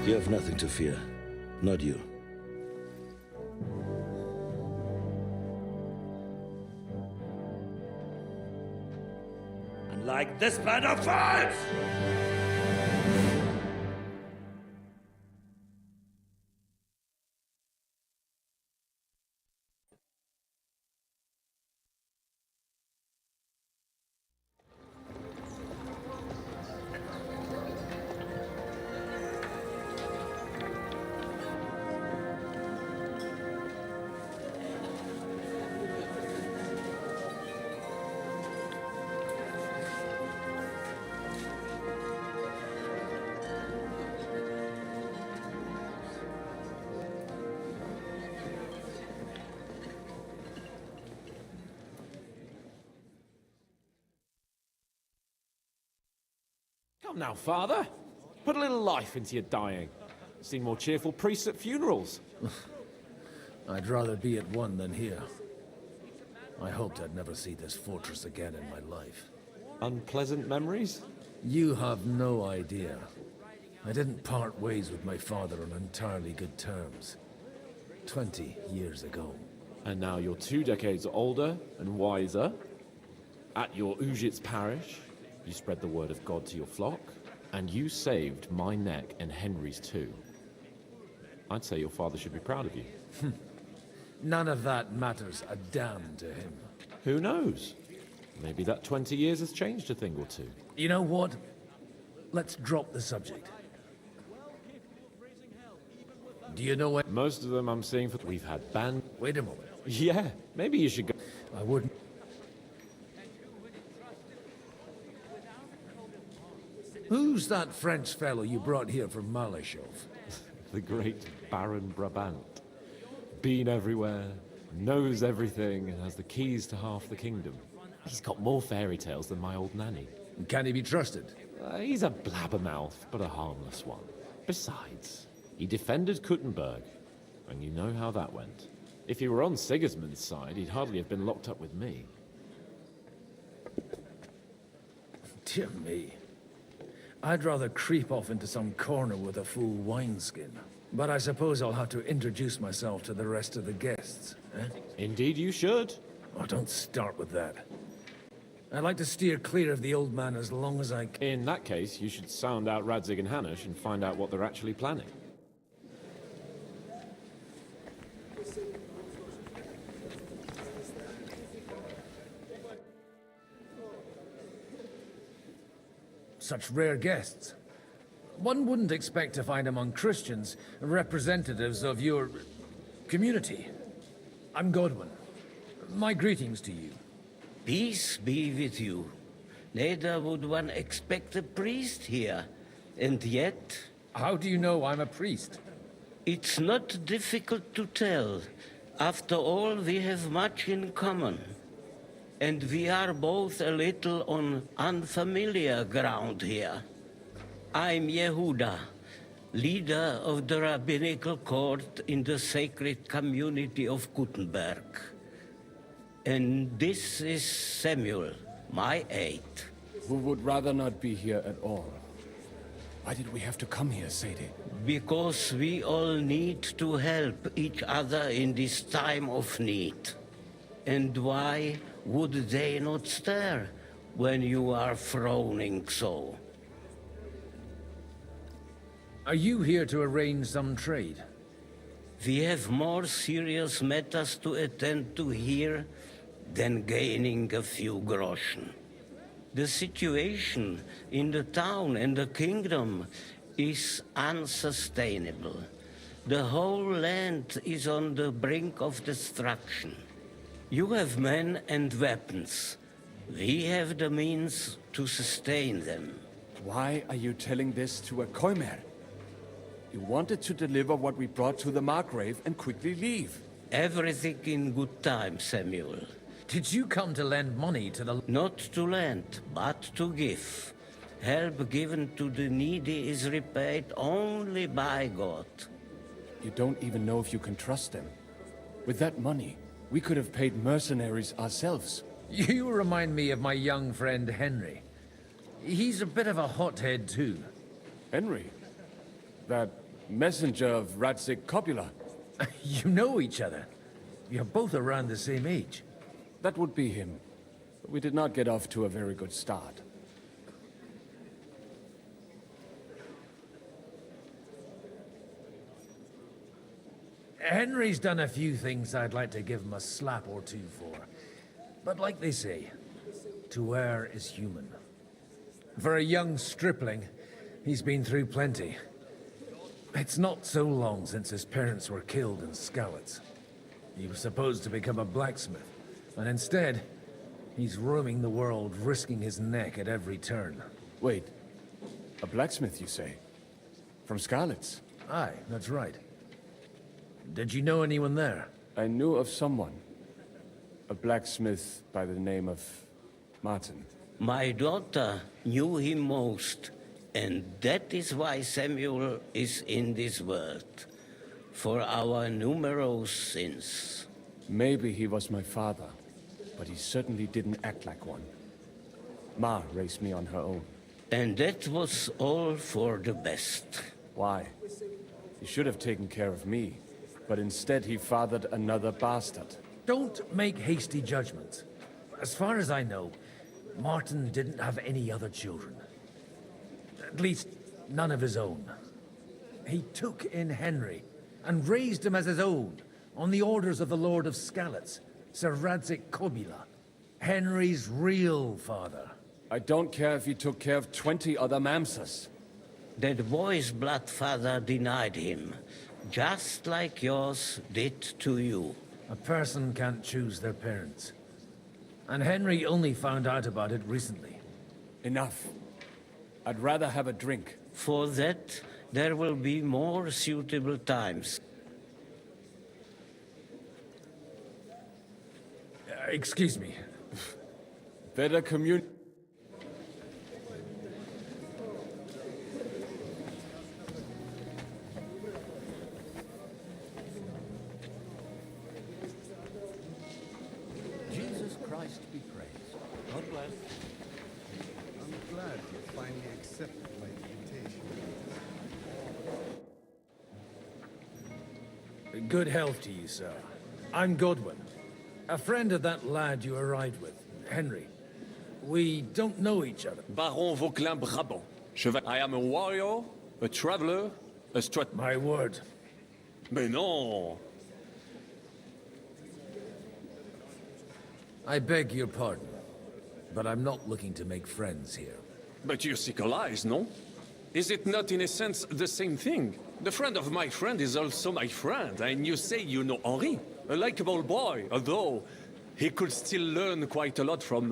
S21: You have nothing to fear. Not you.
S20: And like this plan of fights!
S2: Come now, Father. Put a little life into your dying. Seen more cheerful priests at funerals.
S22: I'd rather be at one than here. I hoped I'd never see this fortress again in my life.
S2: Unpleasant memories?
S22: You have no idea. I didn't part ways with my father on entirely good terms. 20 years ago.
S2: And now you're 2 decades older and wiser. At your Ujitz parish, you spread the word of God to your flock, and you saved my neck and Henry's too. I'd say your father should be proud of you.
S22: None of that matters a damn to him.
S2: Who knows? Maybe that 20 years has changed a thing or two.
S22: You know what? Let's drop the subject. Do you know what?
S2: Most of them I'm seeing for... We've had band...
S22: Wait a moment.
S2: Yeah, maybe you should go...
S22: I wouldn't... Who's that French fellow you brought here from Malashov?
S2: The great Baron Brabant. Been everywhere, knows everything, and has the keys to half the kingdom. He's got more fairy tales than my old nanny.
S22: Can he be trusted?
S2: He's a blabbermouth, but a harmless one. Besides, he defended Kuttenberg, and you know how that went. If he were on Sigismund's side, he'd hardly have been locked up with me.
S22: Dear me. I'd rather creep off into some corner with a full wineskin. But I suppose I'll have to introduce myself to the rest of the guests, eh?
S2: Indeed you should.
S22: Oh, don't start with that. I'd like to steer clear of the old man as long as I can.
S2: In that case, you should sound out Radzig and Hanush and find out what they're actually planning.
S22: Such rare guests. One wouldn't expect to find among Christians representatives of your community. I'm Godwin. My greetings to you.
S6: Peace be with you. Neither would one expect a priest here. And yet...
S22: How do you know I'm a priest?
S6: It's not difficult to tell. After all, we have much in common. And we are both a little on unfamiliar ground here. I'm Yehuda, leader of the rabbinical court in the sacred community of Gutenberg. And this is Samuel, my aide.
S2: Who would rather not be here at all. Why did we have to come here, Sadie?
S6: Because we all need to help each other in this time of need. And why would they not stir when you are frowning so?
S22: Are you here to arrange some trade?
S6: We have more serious matters to attend to here than gaining a few groschen. The situation in the town and the kingdom is unsustainable. The whole land is on the brink of destruction. You have men and weapons. We have the means to sustain them.
S7: Why are you telling this to a Koimer? You wanted to deliver what we brought to the Margrave and quickly leave.
S6: Everything in good time, Samuel.
S22: Did you come to lend money to the...
S6: Not to lend, but to give. Help given to the needy is repaid only by God.
S7: You don't even know if you can trust them. With that money, we could have paid mercenaries ourselves.
S22: You remind me of my young friend Henry. He's a bit of a hothead too.
S7: Henry? That messenger of Radzik Copula?
S22: You know each other. You're both around the same age.
S7: That would be him. But we did not get off to a very good start.
S22: Henry's done a few things I'd like to give him a slap or two for. But like they say, to err is human. For a young stripling, he's been through plenty. It's not so long since his parents were killed in Skalitz. He was supposed to become a blacksmith, and instead, he's roaming the world, risking his neck at every turn.
S7: Wait, a blacksmith, you say? From Skalitz?
S22: Aye, that's right. Did you know anyone there?
S7: I knew of someone. A blacksmith by the name of Martin.
S6: My daughter knew him most, and that is why Samuel is in this world. For our numerous sins.
S7: Maybe he was my father, but he certainly didn't act like one. Ma raised me on her own.
S6: And that was all for the best.
S7: Why? He should have taken care of me, but instead he fathered another bastard.
S22: Don't make hasty judgments. As far as I know, Martin didn't have any other children. At least, none of his own. He took in Henry and raised him as his own on the orders of the Lord of Skalitz, Sir Radzik Kobila, Henry's real father.
S7: I don't care if he took care of 20 other Mamsas.
S6: That boy's blood father denied him, just like yours did to you.
S22: A person can't choose their parents. And Henry only found out about it recently.
S7: Enough. I'd rather have a drink.
S6: For that, there will be more suitable times.
S22: Excuse me.
S7: Better communicate.
S19: Jesus Christ be praised. God bless.
S14: I'm glad you finally accepted my invitation.
S22: Good health to you, sir. I'm Godwin. A friend of that lad you arrived with, Henry. We don't know each other.
S23: Baron Vauquelin Brabant. I am a warrior, a traveler, a
S22: My word.
S23: Mais non!
S22: I beg your pardon, but I'm not looking to make friends here.
S23: But you're Sikalize, no? Is it not in a sense the same thing? The friend of my friend is also my friend, and you say you know Henri, a likable boy, although he could still learn quite a lot from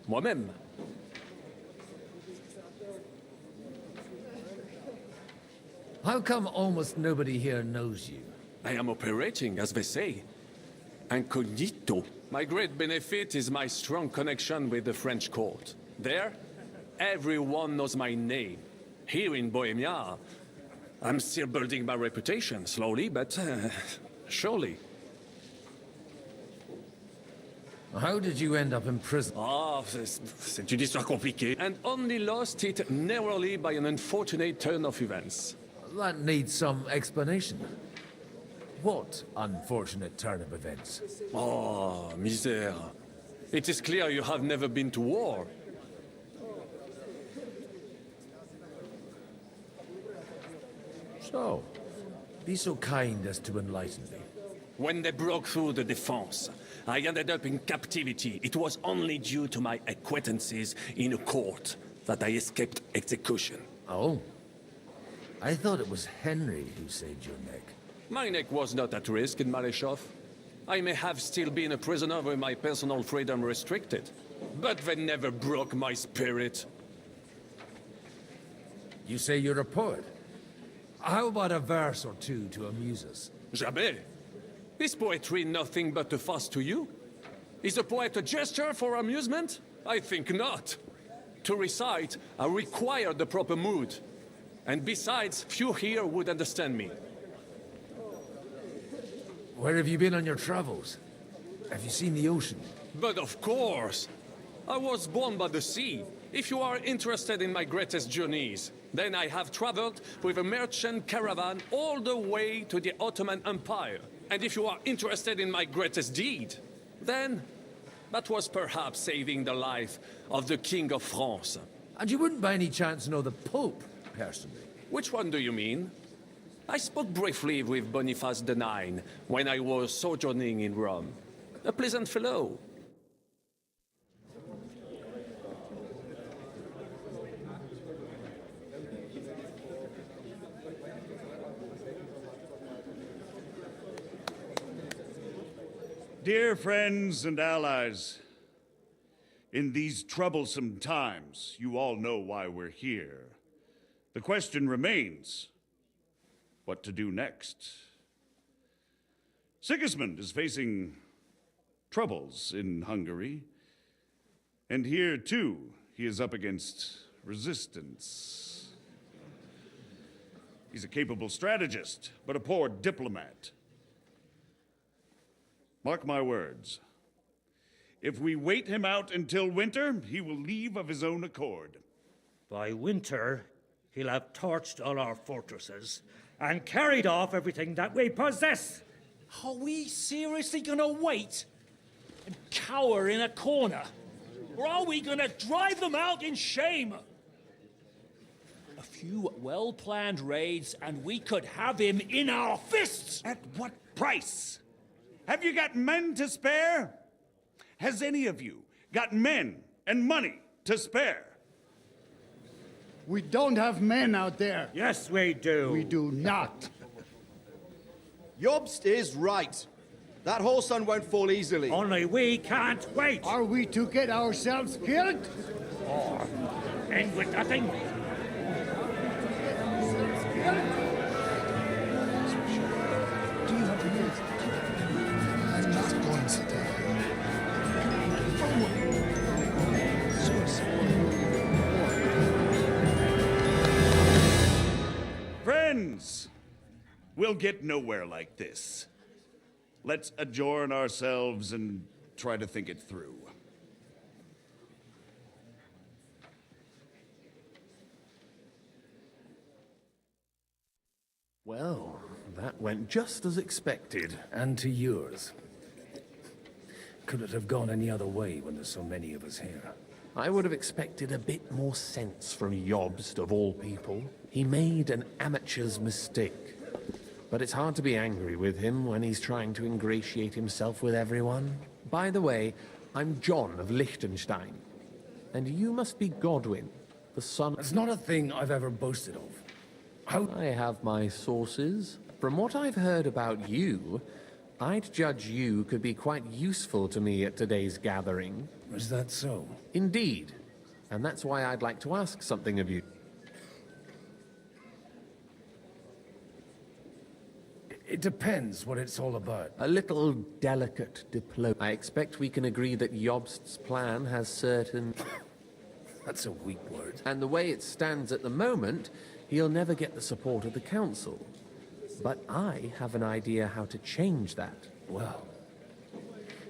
S23: moi-même.
S22: How come almost nobody here knows you?
S23: I am operating, as they say. Incognito. My great benefit is my strong connection with the French court. There, everyone knows my name. Here in Bohemia, I'm still building my reputation, slowly, but surely.
S22: How did you end up in prison?
S23: Ah, c'est une histoire compliquée. And only lost it narrowly by an unfortunate turn of events.
S22: That needs some explanation. What unfortunate turn of events?
S23: Oh, misère. It is clear you have never been to war.
S22: So, be so kind as to enlighten me.
S23: When they broke through the defense, I ended up in captivity. It was only due to my acquaintances in a court that I escaped execution.
S22: Oh? I thought it was Henry who saved your neck.
S23: My neck was not at risk in Maleshov. I may have still been a prisoner with my personal freedom restricted, but they never broke my spirit.
S22: You say you're a poet? How about a verse or two to amuse us?
S23: Jamais. Is poetry nothing but a fuss to you? Is a poet a gesture for amusement? I think not. To recite, I require the proper mood. And besides, few here would understand me.
S22: Where have you been on your travels? Have you seen the ocean?
S23: But of course! I was born by the sea. If you are interested in my greatest journeys, then I have traveled with a merchant caravan all the way to the Ottoman Empire. And if you are interested in my greatest deed, then that was perhaps saving the life of the King of France.
S22: And you wouldn't by any chance know the Pope, personally?
S23: Which one do you mean? I spoke briefly with Boniface IX when I was sojourning in Rome. A pleasant fellow.
S9: Dear friends and allies, in these troublesome times, you all know why we're here. The question remains, what to do next? Sigismund is facing troubles in Hungary, and here, too, he is up against resistance. He's a capable strategist, but a poor diplomat. Mark my words. If we wait him out until winter, he will leave of his own accord.
S20: By winter, he'll have torched all our fortresses and carried off everything that we possess.
S10: Are we seriously gonna wait and cower in a corner? Or are we gonna drive them out in shame? A few well-planned raids and we could have him in our fists!
S9: At what price? Have you got men to spare? Has any of you got men and money to spare?
S14: We don't have men out there.
S20: Yes, we do.
S14: We do not.
S12: Jobst is right. That whole sun won't fall easily.
S20: Only we can't wait.
S14: Are we to get ourselves killed?
S20: Or end with nothing?
S9: Friends, we'll get nowhere like this. Let's adjourn ourselves and try to think it through.
S2: Well, that went just as expected.
S22: And to yours. Could it have gone any other way when there's so many of us here?
S2: I would have expected a bit more sense from Jobst, of all people. He made an amateur's mistake. But it's hard to be angry with him when he's trying to ingratiate himself with everyone. By the way, I'm John of Liechtenstein. And you must be Godwin. the son...
S22: That's not a thing I've ever boasted of.
S2: I have my sources. From what I've heard about you, I'd judge you could be quite useful to me at today's gathering.
S22: Is that so?
S2: Indeed. And that's why I'd like to ask something of you.
S22: It depends what it's all about.
S2: A little delicate diplomacy. I expect we can agree that Jobst's plan has certain...
S22: That's a weak word.
S2: And the way it stands at the moment, he'll never get the support of the Council. But I have an idea how to change that.
S22: Well,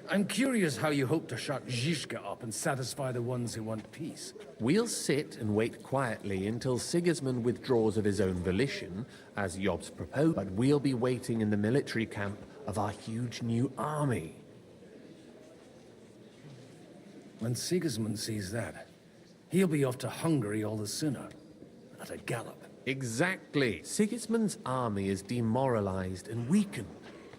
S22: I'm curious how you hope to shut Zizka up and satisfy the ones who want peace.
S2: We'll sit and wait quietly until Sigismund withdraws of his own volition, as Jobst proposed, but we'll be waiting in the military camp of our huge new army.
S22: When Sigismund sees that, he'll be off to Hungary all the sooner, at a gallop.
S2: Exactly. Sigismund's army is demoralized and weakened.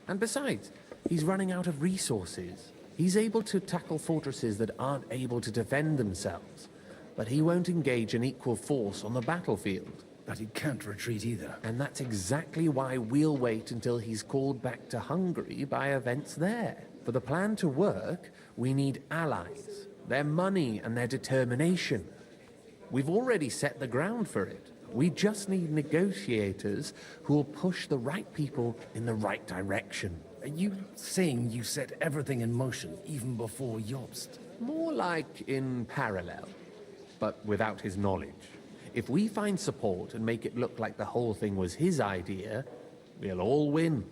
S2: And besides, he's running out of resources. He's able to tackle fortresses that aren't able to defend themselves. But he won't engage an equal force on the battlefield.
S22: But he can't retreat either.
S2: And that's exactly why we'll wait until he's called back to Hungary by events there. For the plan to work, we need allies, their money and their determination. We've already set the ground for it. We just need negotiators who will push the right people in the right direction.
S22: Are you saying you set everything in motion even before Jobst?
S2: More like in parallel, but without his knowledge. If we find support and make it look like the whole thing was his idea, we'll all win.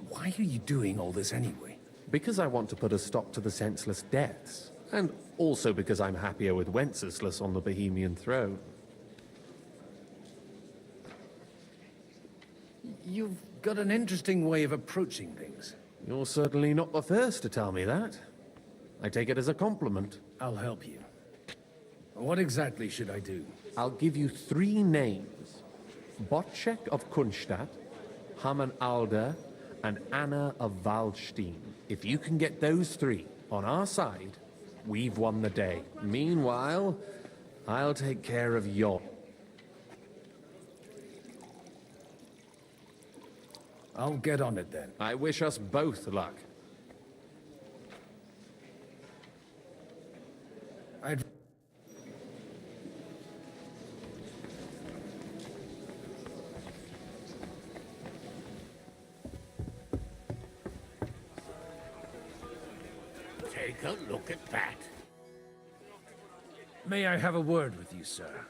S22: Why are you doing all this anyway?
S2: Because I want to put a stop to the senseless deaths. And also because I'm happier with Wenceslas on the Bohemian throne.
S22: You've got an interesting way of approaching things.
S2: You're certainly not the first to tell me that. I take it as a compliment.
S22: I'll help you. What exactly should I do?
S2: I'll give you 3 names. Botchek of Kunstadt, Hamann Alder, and Anna of Waldstein. If you can get those 3 on our side, we've won the day. Meanwhile, I'll take care of Job.
S22: I'll get on it then.
S2: I wish us both luck.
S22: I'd...
S5: Take a look at that.
S22: May I have a word with you, sir?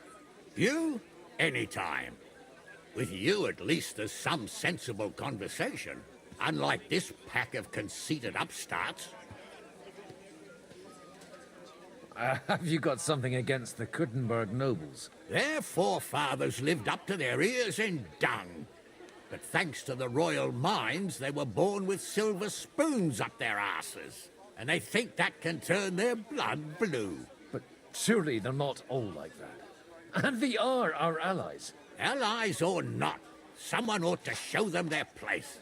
S5: You? Anytime. With you, at least, there's some sensible conversation. Unlike this pack of conceited upstarts.
S22: Have you got something against the Kuttenberg nobles?
S5: Their forefathers lived up to their ears in dung. But thanks to the royal mines, they were born with silver spoons up their asses. And they think that can turn their blood blue.
S22: But surely they're not all like that. And they are our allies.
S5: Allies or not, someone ought to show them their place.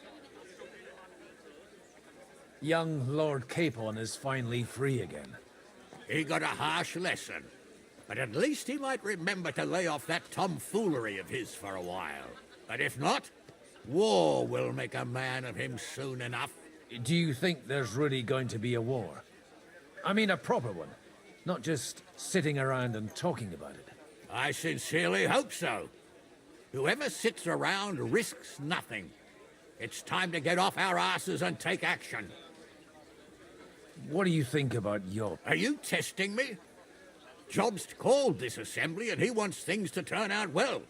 S22: Young Lord Capon is finally free again.
S5: He got a harsh lesson. But at least he might remember to lay off that tomfoolery of his for a while. But if not, war will make a man of him soon enough.
S22: Do you think there's really going to be a war? I mean a proper one, not just sitting around and talking about it.
S5: I sincerely hope so. Whoever sits around risks nothing. It's time to get off our asses and take action.
S22: What do you think about Job?
S5: Are you testing me? Jobst called this assembly and he wants things to turn out well.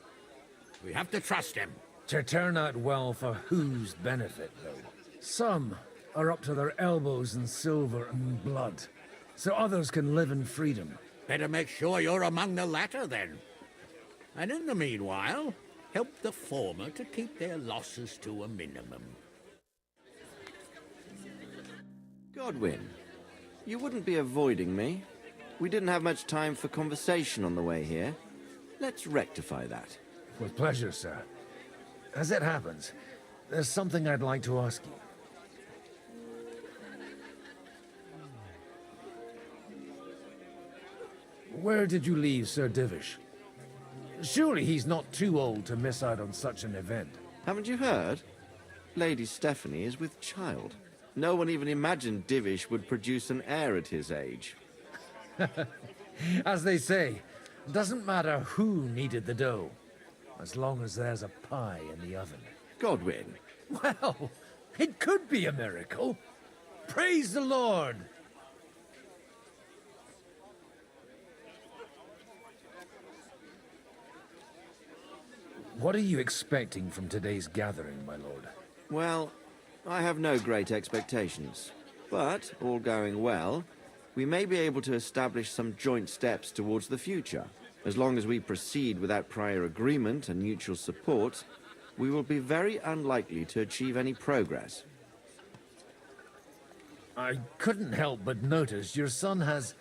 S5: We have to trust him.
S22: To turn out well for whose benefit, though? Some are up to their elbows in silver and blood, so others can live in freedom.
S5: Better make sure you're among the latter, then. And in the meanwhile, help the former to keep their losses to a minimum.
S8: Godwin, you wouldn't be avoiding me. We didn't have much time for conversation on the way here. Let's rectify that.
S22: With pleasure, sir. As it happens, there's something I'd like to ask you. Where did you leave Sir Divish? Surely he's not too old to miss out on such an event.
S8: Haven't you heard? Lady Stephanie is with child. No one even imagined Divish would produce an heir at his age.
S22: As they say, doesn't matter who kneaded the dough, as long as there's a pie in the oven.
S8: Godwin.
S22: Well, it could be a miracle. Praise the Lord! What are you expecting from today's gathering, my lord?
S8: Well, I have no great expectations. But, all going well, we may be able to establish some joint steps towards the future. As long as we proceed without prior agreement and mutual support, we will be very unlikely to achieve any progress.
S22: I couldn't help but notice your son has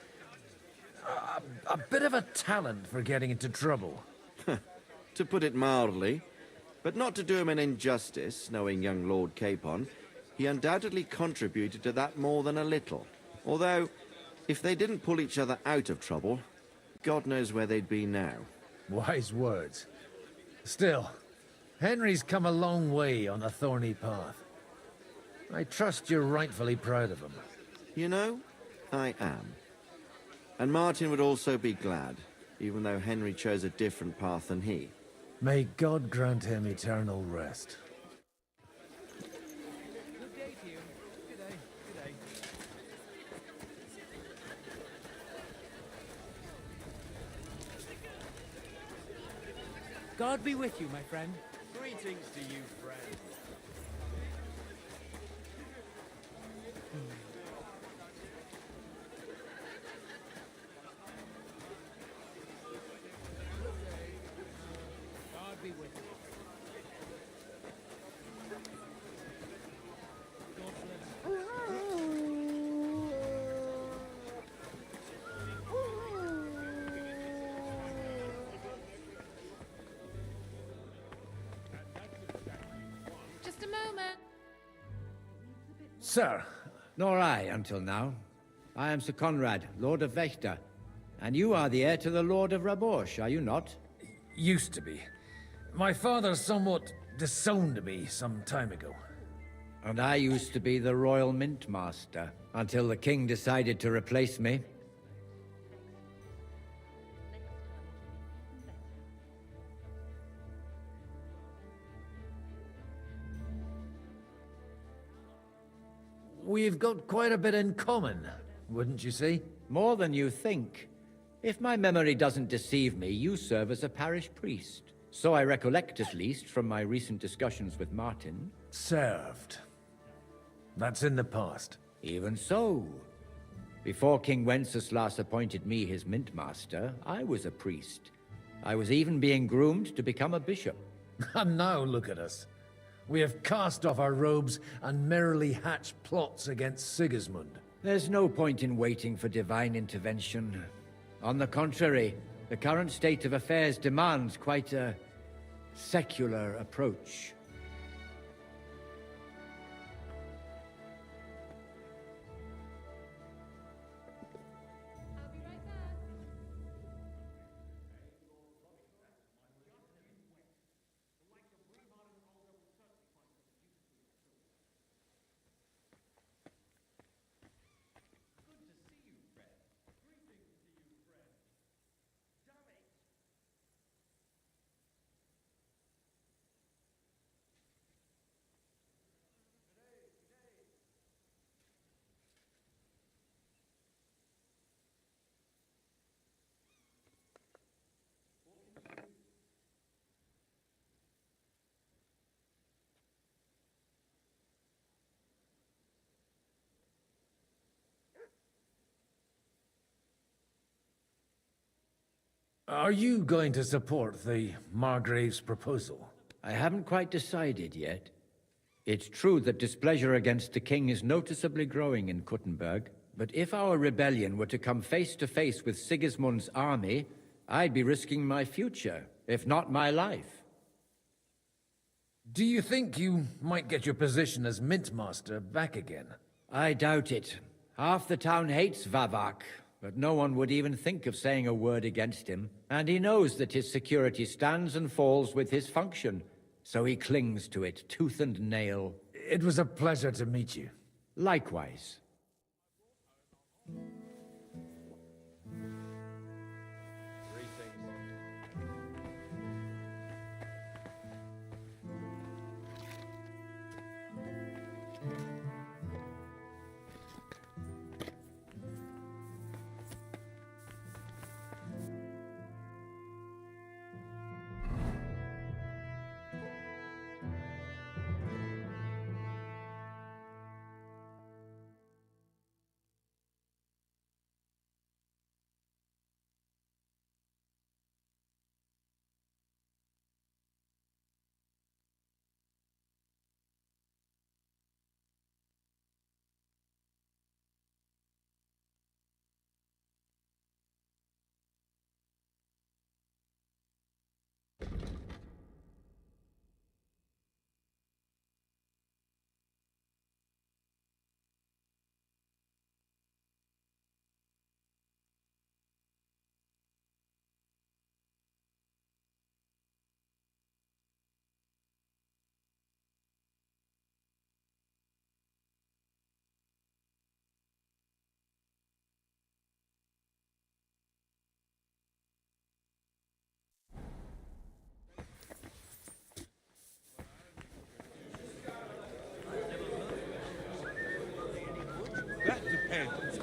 S22: a bit of a talent for getting into trouble.
S8: To put it mildly, but not to do him an injustice, knowing young Lord Capon, he undoubtedly contributed to that more than a little. Although, if they didn't pull each other out of trouble, God knows where they'd be now.
S22: Wise words. Still, Henry's come a long way on a thorny path. I trust you're rightfully proud of him.
S8: You know, I am. And Martin would also be glad, even though Henry chose a different path than he.
S22: May God grant him eternal rest.
S1: Good day to you. Good day. Good day. God be with you, my friend.
S11: Greetings to you, friend.
S1: God be with you.
S15: Just a moment.
S22: Sir.
S24: Nor I, until now. I am Sir Conrad, Lord of Wächter. And you are the heir to the Lord of Rabosh, are you not?
S22: Used to be. My father somewhat disowned me some time ago.
S24: And I used to be the Royal Mint Master, until the King decided to replace me.
S22: We've got quite a bit in common, wouldn't you say?
S24: More than you think. If my memory doesn't deceive me, you serve as a parish priest. So I recollect, at least, from my recent discussions with Martin.
S22: Served. That's in the past.
S24: Even so. Before King Wenceslas appointed me his mint master, I was a priest. I was even being groomed to become a bishop.
S22: And now look at us. We have cast off our robes and merrily hatched plots against Sigismund.
S24: There's no point in waiting for divine intervention. On the contrary, the current state of affairs demands quite a secular approach.
S22: Are you going to support the Margrave's proposal?
S24: I haven't quite decided yet. It's true that displeasure against the king is noticeably growing in Kuttenberg, but if our rebellion were to come face to face with Sigismund's army, I'd be risking my future, if not my life.
S22: Do you think you might get your position as Mint Master back again?
S24: I doubt it. Half the town hates Vavak, But no one would even think of saying a word against him, and he knows that his security stands and falls with his function, so he clings to it tooth and nail.
S22: It was a pleasure to meet you.
S24: Likewise.
S3: That depends.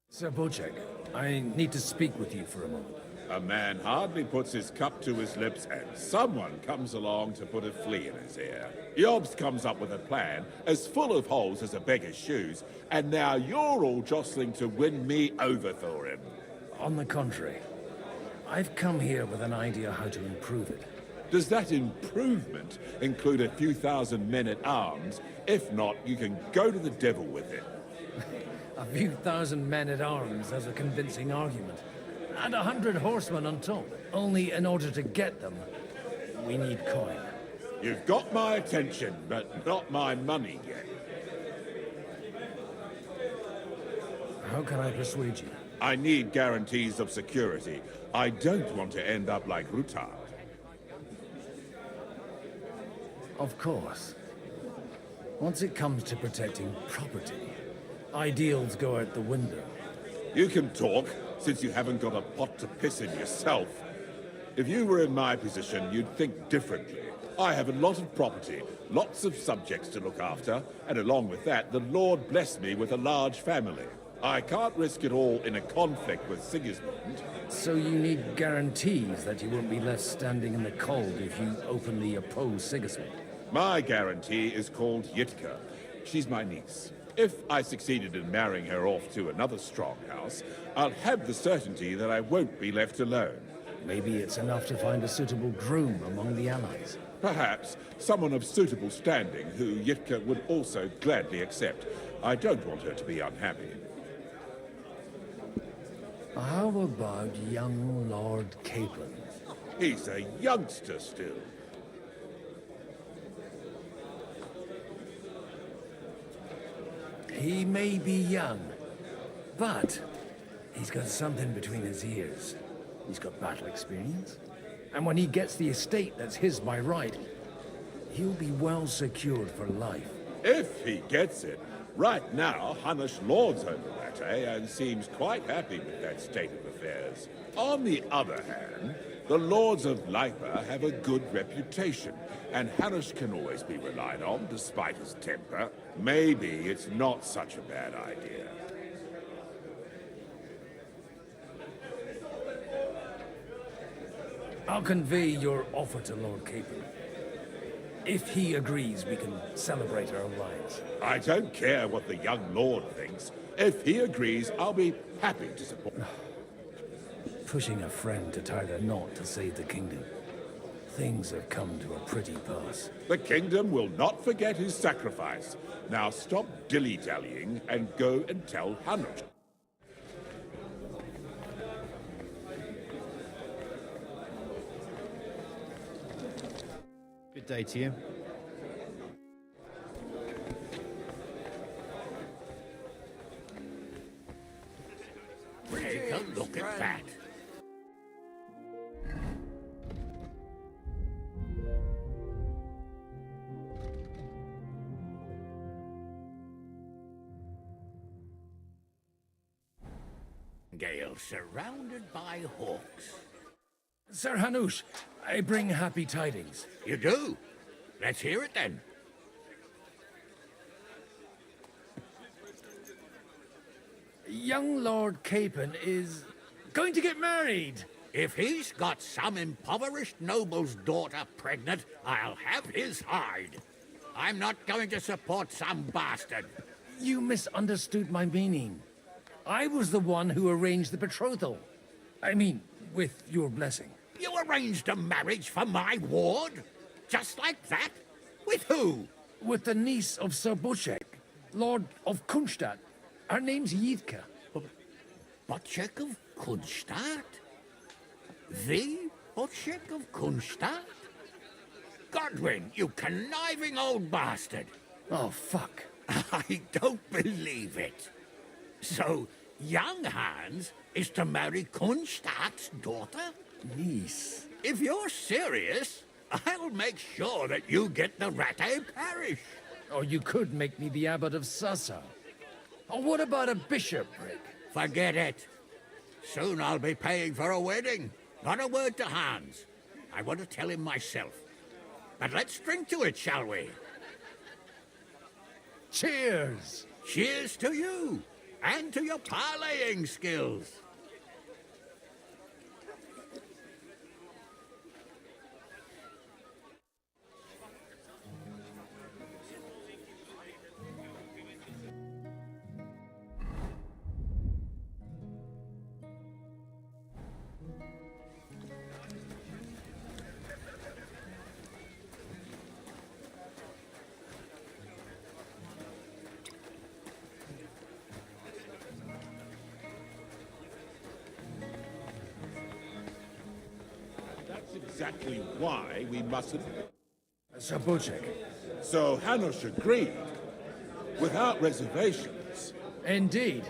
S22: Sir Bocek, I need to speak with you for a moment.
S3: A man hardly puts his cup to his lips and someone comes along to put a flea in his ear. Jobst comes up with a plan as full of holes as a beggar's shoes, and now you're all jostling to win me over for him.
S22: On the contrary, I've come here with an idea how to improve it.
S3: Does that improvement include a few thousand men at arms? If not, you can go to the devil with it.
S22: A few thousand men at arms has a convincing argument. And 100 horsemen on top. Only in order to get them, we need coin.
S3: You've got my attention, but not my money yet.
S22: How can I persuade you?
S3: I need guarantees of security. I don't want to end up like Rutard.
S22: Of course. Once it comes to protecting property, ideals go out the window.
S3: You can talk, since you haven't got a pot to piss in yourself. If you were in my position, you'd think differently. I have a lot of property, lots of subjects to look after, and along with that, the Lord blessed me with a large family. I can't risk it all in a conflict with Sigismund.
S22: So you need guarantees that you won't be left standing in the cold if you openly oppose Sigismund?
S3: My guarantee is called Yitka. She's my niece. If I succeeded in marrying her off to another strong house, I'll have the certainty that I won't be left alone.
S22: Maybe it's enough to find a suitable groom among the allies.
S3: Perhaps someone of suitable standing who Yitka would also gladly accept. I don't want her to be unhappy.
S22: How about young Lord Capon?
S3: He's a youngster still.
S22: He may be young, but he's got something between his ears. He's got battle experience. And when he gets the estate that's his by right, he'll be well secured for life.
S3: If he gets it. Right now, Hanush lords over that, and seems quite happy with that state of affairs. On the other hand, the lords of Lipa have a good reputation, and Hanush can always be relied on, despite his temper. Maybe it's not such a bad idea.
S22: I'll convey your offer to Lord Capon. If he agrees, we can celebrate our alliance.
S3: I don't care what the young lord thinks. If he agrees, I'll be happy to support.
S22: Pushing a friend to tie the knot to save the kingdom. Things have come to a pretty pass.
S3: The kingdom will not forget his sacrifice. Now stop dilly-dallying and go and tell Hanush.
S8: Good day to you.
S5: Take a look at that. Gale, surrounded by hawks.
S22: Sir Hanush, I bring happy tidings.
S5: You do? Let's hear it then.
S22: Young Lord Capon is going to get married.
S5: If he's got some impoverished noble's daughter pregnant, I'll have his hide. I'm not going to support some bastard.
S22: You misunderstood my meaning. I was the one who arranged the betrothal. I mean, with your blessing.
S5: You arranged a marriage for my ward? Just like that? With who?
S22: With the niece of Sir Butchek, Lord of Kunstadt. Her name's Yidka.
S5: Butchek of Kunstadt? The Butchek of Kunstadt? Godwin, you conniving old bastard.
S22: Oh, fuck.
S5: I don't believe it. So, young Hans is to marry Kunstadt's daughter?
S22: Niece.
S5: If you're serious, I'll make sure that you get the Rattay parish.
S22: Or you could make me the abbot of Sassa. Or what about a bishopric?
S5: Forget it. Soon I'll be paying for a wedding. Not a word to Hans. I want to tell him myself. But let's drink to it, shall we?
S22: Cheers!
S5: Cheers to you, and to your parleying skills.
S3: Exactly why we mustn't...
S22: Sir Butchek.
S3: So Hanush agreed, without reservations.
S22: Indeed.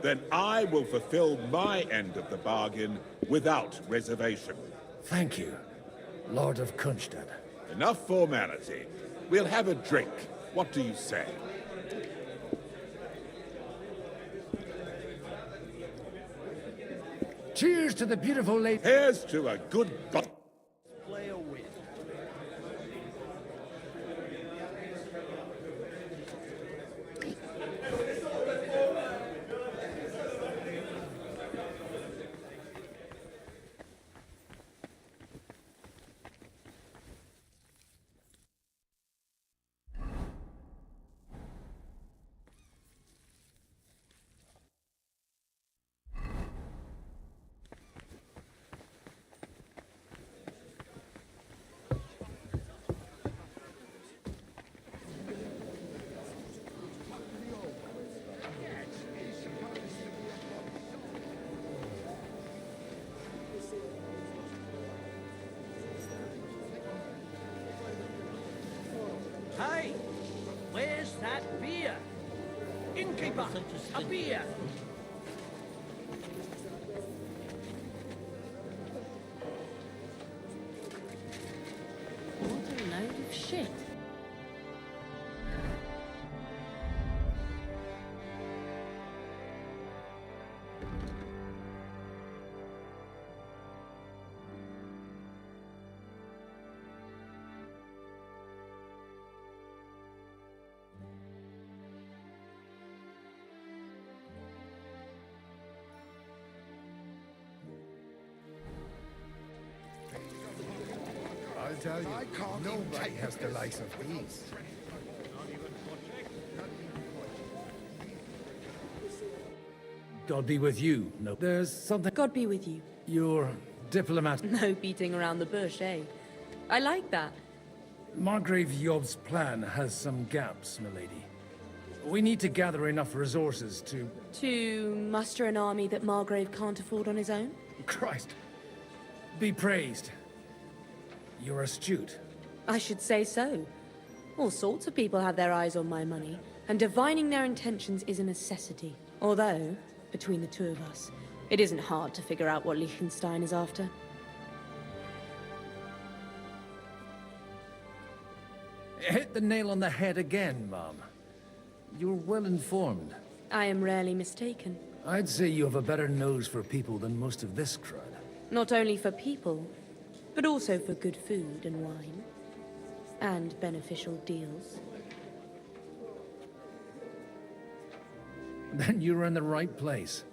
S3: Then I will fulfill my end of the bargain without reservation.
S22: Thank you, Lord of Kunstadt.
S3: Enough formality. We'll have a drink. What do you say?
S22: Cheers to the beautiful lady.
S3: Here's to a good...
S1: Play a win.
S10: Hey, where's that beer? Innkeeper, a beer!
S15: What a load of shit.
S14: I'll tell you, nobody has the likes of these.
S22: God be with you. No, there's something...
S4: God be with you.
S22: You're diplomat.
S4: No beating around the bush, eh? I like that.
S22: Margrave Yob's plan has some gaps, milady. We need to gather enough resources to...
S4: To muster an army that Margrave can't afford on his own?
S22: Christ. Be praised. You're astute.
S4: I should say so. All sorts of people have their eyes on my money, and divining their intentions is a necessity. Although, between the two of us, It isn't hard to figure out what Liechtenstein is after.
S22: Hit the nail on the head again, Mom. You're well informed.
S4: I am rarely mistaken.
S22: I'd say you have a better nose for people than most of this crowd.
S4: Not only for people, but also for good food and wine. And beneficial deals.
S22: Then you're in the right place.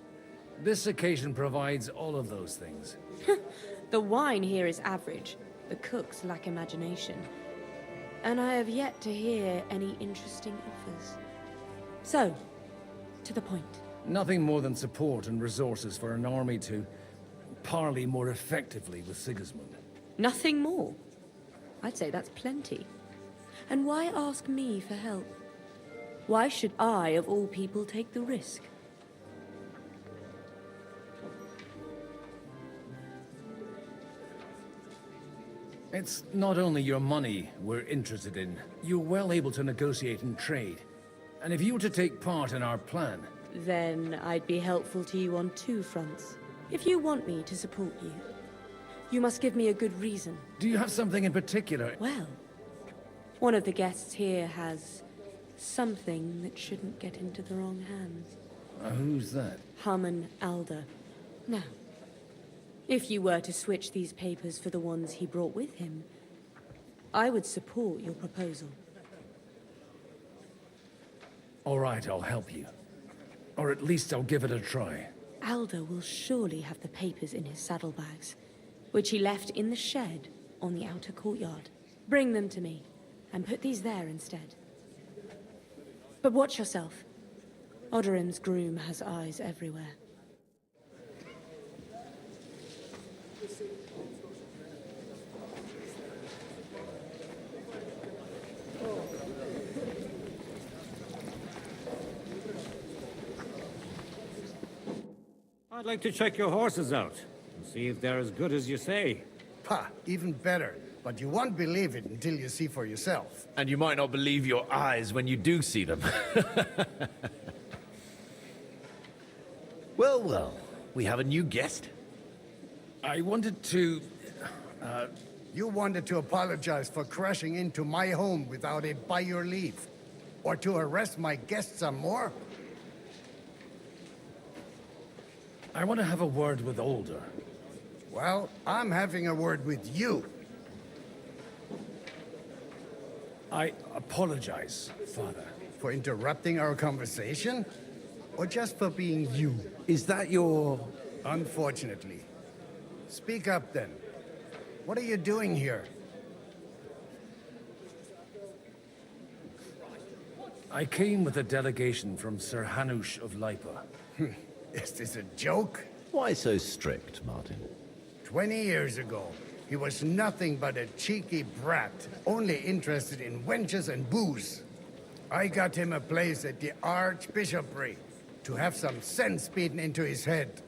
S22: This occasion provides all of those things.
S4: The wine here is average. The cooks lack imagination. And I have yet to hear any interesting offers. So, to the point.
S22: Nothing more than support and resources for an army to parley more effectively with Sigismund.
S4: Nothing more? I'd say that's plenty. And why ask me for help? Why should I, of all people, take the risk?
S22: It's not only your money we're interested in. You're well able to negotiate and trade. And if you were to take part in our plan...
S4: Then I'd be helpful to you on two fronts. If you want me to support you, you must give me a good reason.
S22: Do you have something in particular?
S4: Well, one of the guests here has something that shouldn't get into the wrong hands.
S22: Who's that?
S4: Harman Alder. Now, if you were to switch these papers for the ones he brought with him, I would support your proposal.
S22: All right, I'll help you. Or at least I'll give it a try.
S4: Alder will surely have the papers in his saddlebags, which he left in the shed on the outer courtyard. Bring them to me, and put these there instead. But watch yourself. Odorin's groom has eyes everywhere.
S20: I'd like to check your horses out and see if they're as good as you say.
S14: Pah, even better. But you won't believe it until you see for yourself.
S2: And you might not believe your eyes when you do see them. Well, well, we have a new guest.
S22: I wanted to...
S14: You wanted to apologize for crashing into my home without it by your leave. Or to arrest my guests some more?
S22: I want to have a word with Alder.
S14: Well, I'm having a word with you.
S22: I apologize, Father.
S14: For interrupting our conversation? Or just for being you?
S2: Is that your...
S14: Unfortunately. Speak up then. What are you doing here?
S22: I came with a delegation from Sir Hanush of Lipa.
S14: Is this a joke?
S2: Why so strict, Martin?
S14: 20 years ago, he was nothing but a cheeky brat, only interested in wenches and booze. I got him a place at the Archbishopric to have some sense beaten into his head.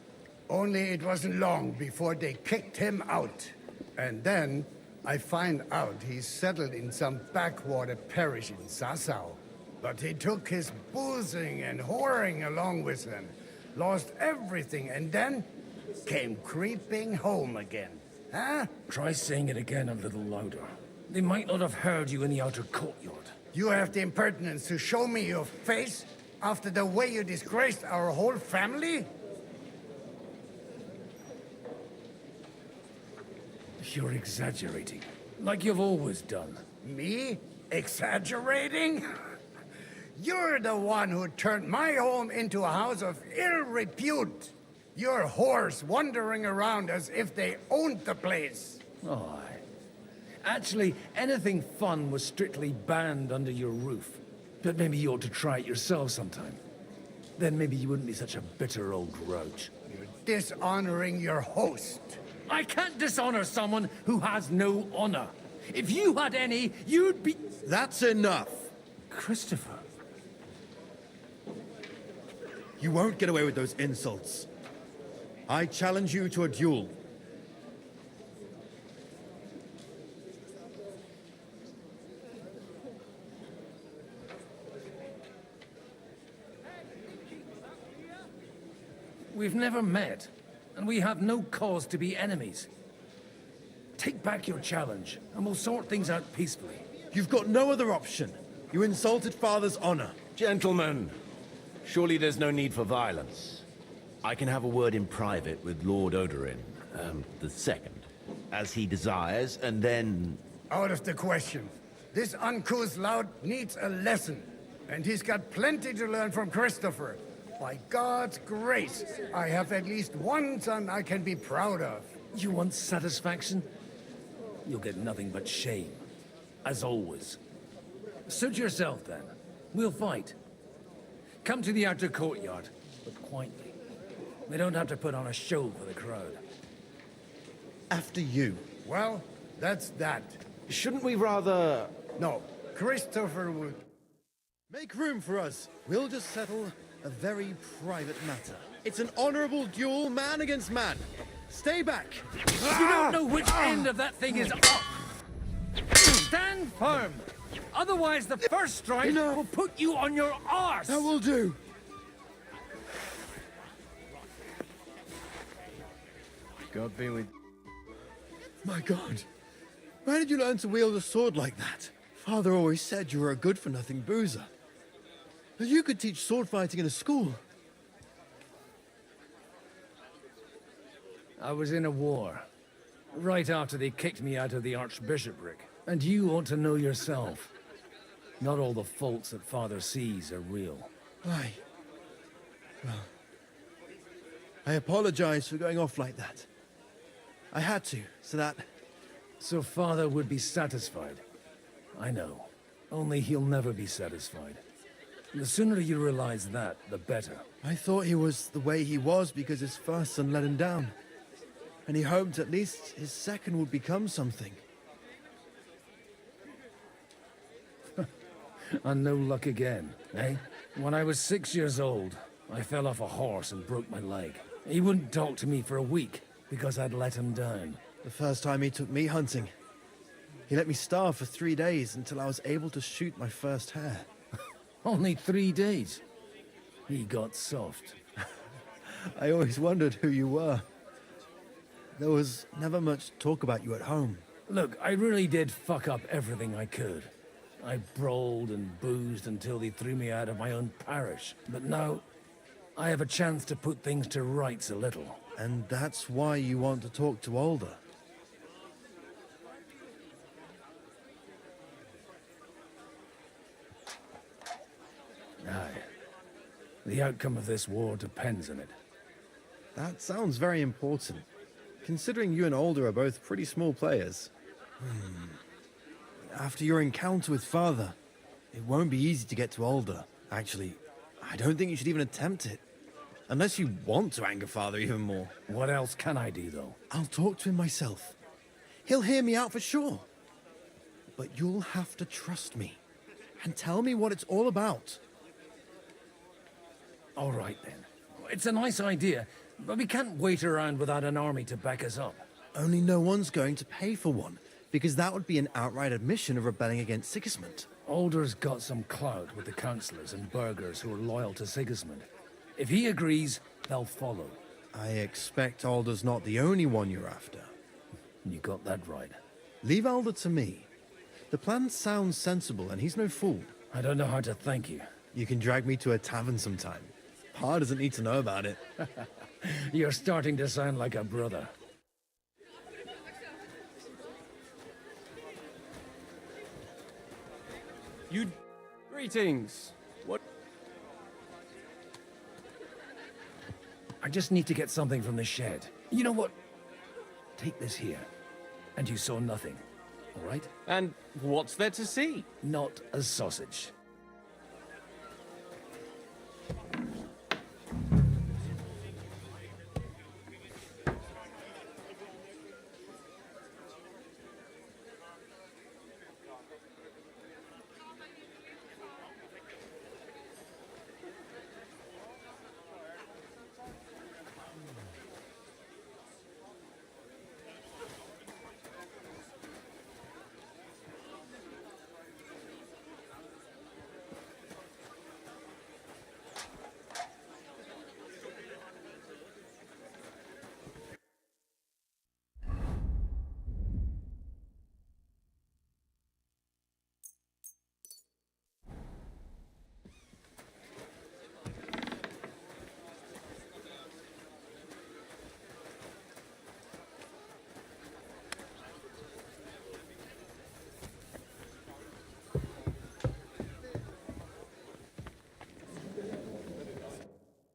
S14: Only it wasn't long before they kicked him out. And then I find out he's settled in some backwater parish in Sassau. But he took his boozing and whoring along with him, lost everything, and then came creeping home again. Huh?
S22: Try saying it again a little louder. They might not have heard you in the outer courtyard.
S14: You have the impertinence to show me your face after the way you disgraced our whole family?
S22: You're exaggerating, like you've always done.
S14: Me? Exaggerating? You're the one who turned my home into a house of ill repute. Your whores wandering around as if they owned the place.
S22: Oh, actually, anything fun was strictly banned under your roof. But maybe you ought to try it yourself sometime. Then maybe you wouldn't be such a bitter old grouch.
S14: You're dishonoring your host.
S22: I can't dishonor someone who has no honor. If you had any, you'd be...
S12: That's enough.
S22: Christopher.
S12: You won't get away with those insults. I challenge you to a duel.
S22: We've never met, and we have no cause to be enemies. Take back your challenge, and we'll sort things out peacefully.
S12: You've got no other option. You insulted Father's honor.
S13: Gentlemen, surely there's no need for violence. I can have a word in private with Lord Odorin, the second, as he desires, and then...
S14: Out of the question. This uncouth lout needs a lesson, and he's got plenty to learn from Christopher. By God's grace, I have at least one son I can be proud of.
S22: You want satisfaction? You'll get nothing but shame. As always. Suit yourself, then. We'll fight. Come to the outer courtyard, but quietly. We don't have to put on a show for the crowd.
S12: After you.
S14: Well, that's that.
S12: Shouldn't we rather...
S14: No, Christopher would...
S12: Make room for us. We'll just settle a very private matter. It's an honorable duel, man against man. Stay back.
S22: You don't know which end of that thing is up. Stand firm. Otherwise, the first strike will put you on your arse.
S12: That will do.
S7: God be with...
S12: My God. Where did you learn to wield a sword like that? Father always said you were a good-for-nothing boozer. That you could teach sword fighting in a school.
S22: I was in a war. Right after they kicked me out of the archbishopric. And you ought to know yourself. Not all the faults that Father sees are real.
S12: Aye. Well, I apologize for going off like that. I had to, so that...
S22: So Father would be satisfied. I know. Only he'll never be satisfied. The sooner you realize that, the better.
S12: I thought he was the way he was because his first son let him down. And he hoped at least his second would become something.
S22: And no luck again, eh? When I was 6 years old, I fell off a horse and broke my leg. He wouldn't talk to me for a week because I'd let him down.
S12: The first time he took me hunting, he let me starve for 3 days until I was able to shoot my first hare.
S22: Only 3 days? He got soft.
S12: I always wondered who you were. There was never much talk about you at home.
S22: Look, I really did fuck up everything I could. I brawled and boozed until they threw me out of my own parish. But now, I have a chance to put things to rights a little.
S12: And that's why you want to talk to Alder.
S22: Aye. The outcome of this war depends on it.
S12: That sounds very important, considering you and Alder are both pretty small players. After your encounter with Father, it won't be easy to get to Alder. Actually, I don't think you should even attempt it. Unless you want to anger Father even more.
S22: What else can I do, though?
S12: I'll talk to him myself. He'll hear me out for sure. But you'll have to trust me and tell me what it's all about.
S22: All right, then. It's a nice idea, but we can't wait around without an army to back us up.
S12: Only no one's going to pay for one, because that would be an outright admission of rebelling against Sigismund.
S22: Alder's got some clout with the councillors and burghers who are loyal to Sigismund. If he agrees, they'll follow.
S12: I expect Alder's not the only one you're after.
S22: You got that right.
S12: Leave Alder to me. The plan sounds sensible, and he's no fool.
S22: I don't know how to thank you.
S12: You can drag me to a tavern sometime. Pa doesn't need to know about it.
S22: You're starting to sound like a brother.
S7: You... Greetings. What...
S22: I just need to get something from the shed. You know what? Take this here. And you saw nothing. All right?
S7: And what's there to see?
S22: Not a sausage.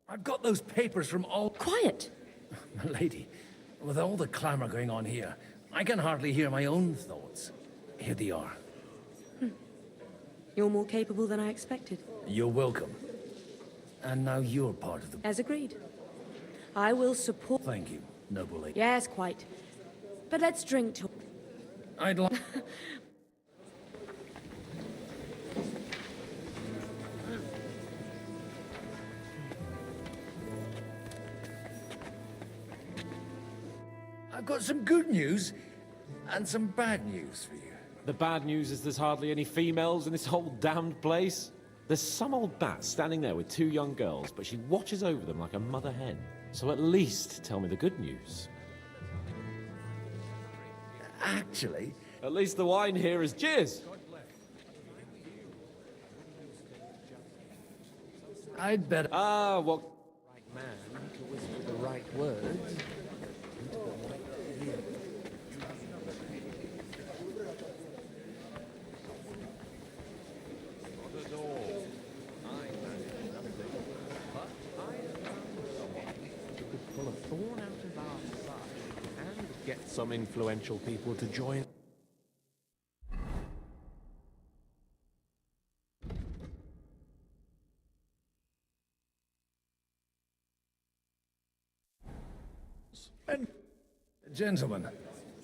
S22: I've got those papers from all...
S4: Quiet!
S22: Lady, with all the clamor going on here, I can hardly hear my own thoughts. Here they are.
S4: You're more capable than I expected.
S22: You're welcome. And now you're part of the...
S4: As agreed. I will support...
S22: Thank you, noble lady.
S4: Yes, quite. But let's drink to...
S22: I'd like... I've got some good news and some bad news for you.
S2: The bad news is there's hardly any females in this whole damned place. There's some old bat standing there with 2 young girls, but she watches over them like a mother hen. So at least tell me the good news.
S22: Actually...
S2: At least the wine here is jizz.
S22: I'd better...
S2: Ah, what...
S22: Right man to whisper the right words.
S2: Thorn out of our side and get some influential people to join.
S22: Gentlemen,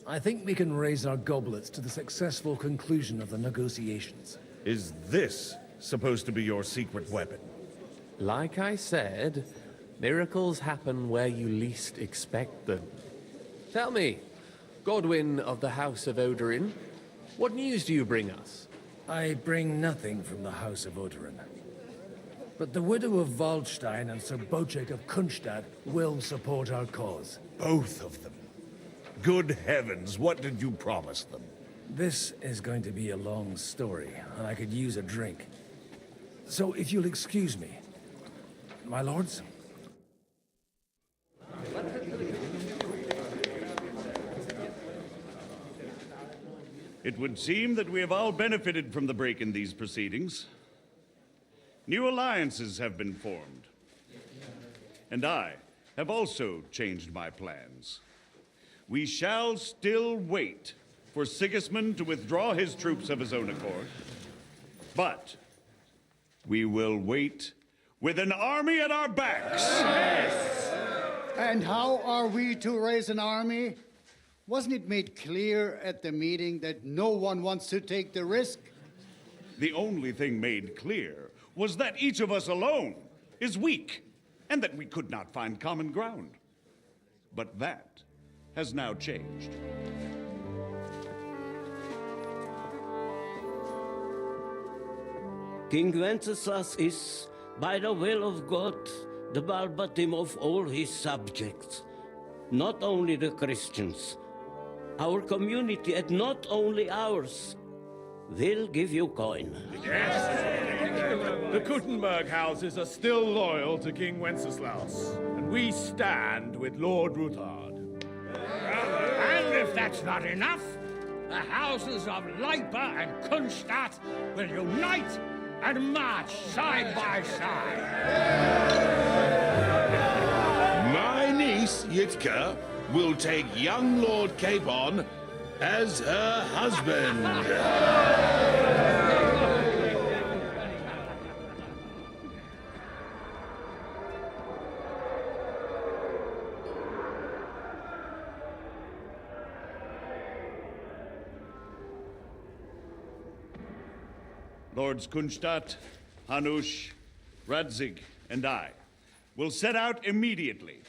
S22: I think we can raise our goblets to the successful conclusion of the negotiations.
S9: Is this supposed to be your secret weapon?
S2: Like I said, miracles happen where you least expect them. Tell me, Godwyn of the House of Odorin, what news do you bring us?
S22: I bring nothing from the House of Odorin. But the widow of Waldstein and Sir Bocek of Kunstadt will support our cause.
S9: Both of them? Good heavens, what did you promise them?
S22: This is going to be a long story, and I could use a drink. So if you'll excuse me. My lords?
S9: It would seem that we have all benefited from the break in these proceedings. New alliances have been formed. And I have also changed my plans. We shall still wait for Sigismund to withdraw his troops of his own accord. But we will wait with an army at our backs.
S14: Yes. And how are we to raise an army? Wasn't it made clear at the meeting that no one wants to take the risk?
S9: The only thing made clear was that each of us alone is weak, and that we could not find common ground. But that has now changed.
S6: King Wenceslas is, by the will of God, the Balbatim of all his subjects. Not only the Christians, our community, and not only ours, will give you coin.
S16: Yes! The Kuttenberg houses are still loyal to King Wenceslas, and we stand with Lord Ruthard.
S5: And if that's not enough, the houses of Leipa and Kunstadt will unite and march side by side.
S3: My niece, Yitka, will take young Lord Capon as her husband.
S9: Lords Kunstadt, Hanush, Radzig, and I will set out immediately.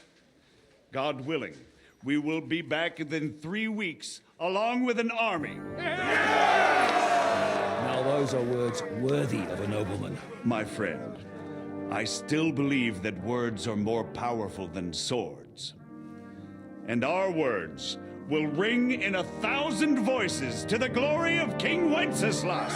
S9: God willing, we will be back within 3 weeks, along with an army.
S16: Now those are words worthy of a nobleman.
S9: My friend, I still believe that words are more powerful than swords. And our words will ring in 1,000 voices to the glory of King Wenceslas.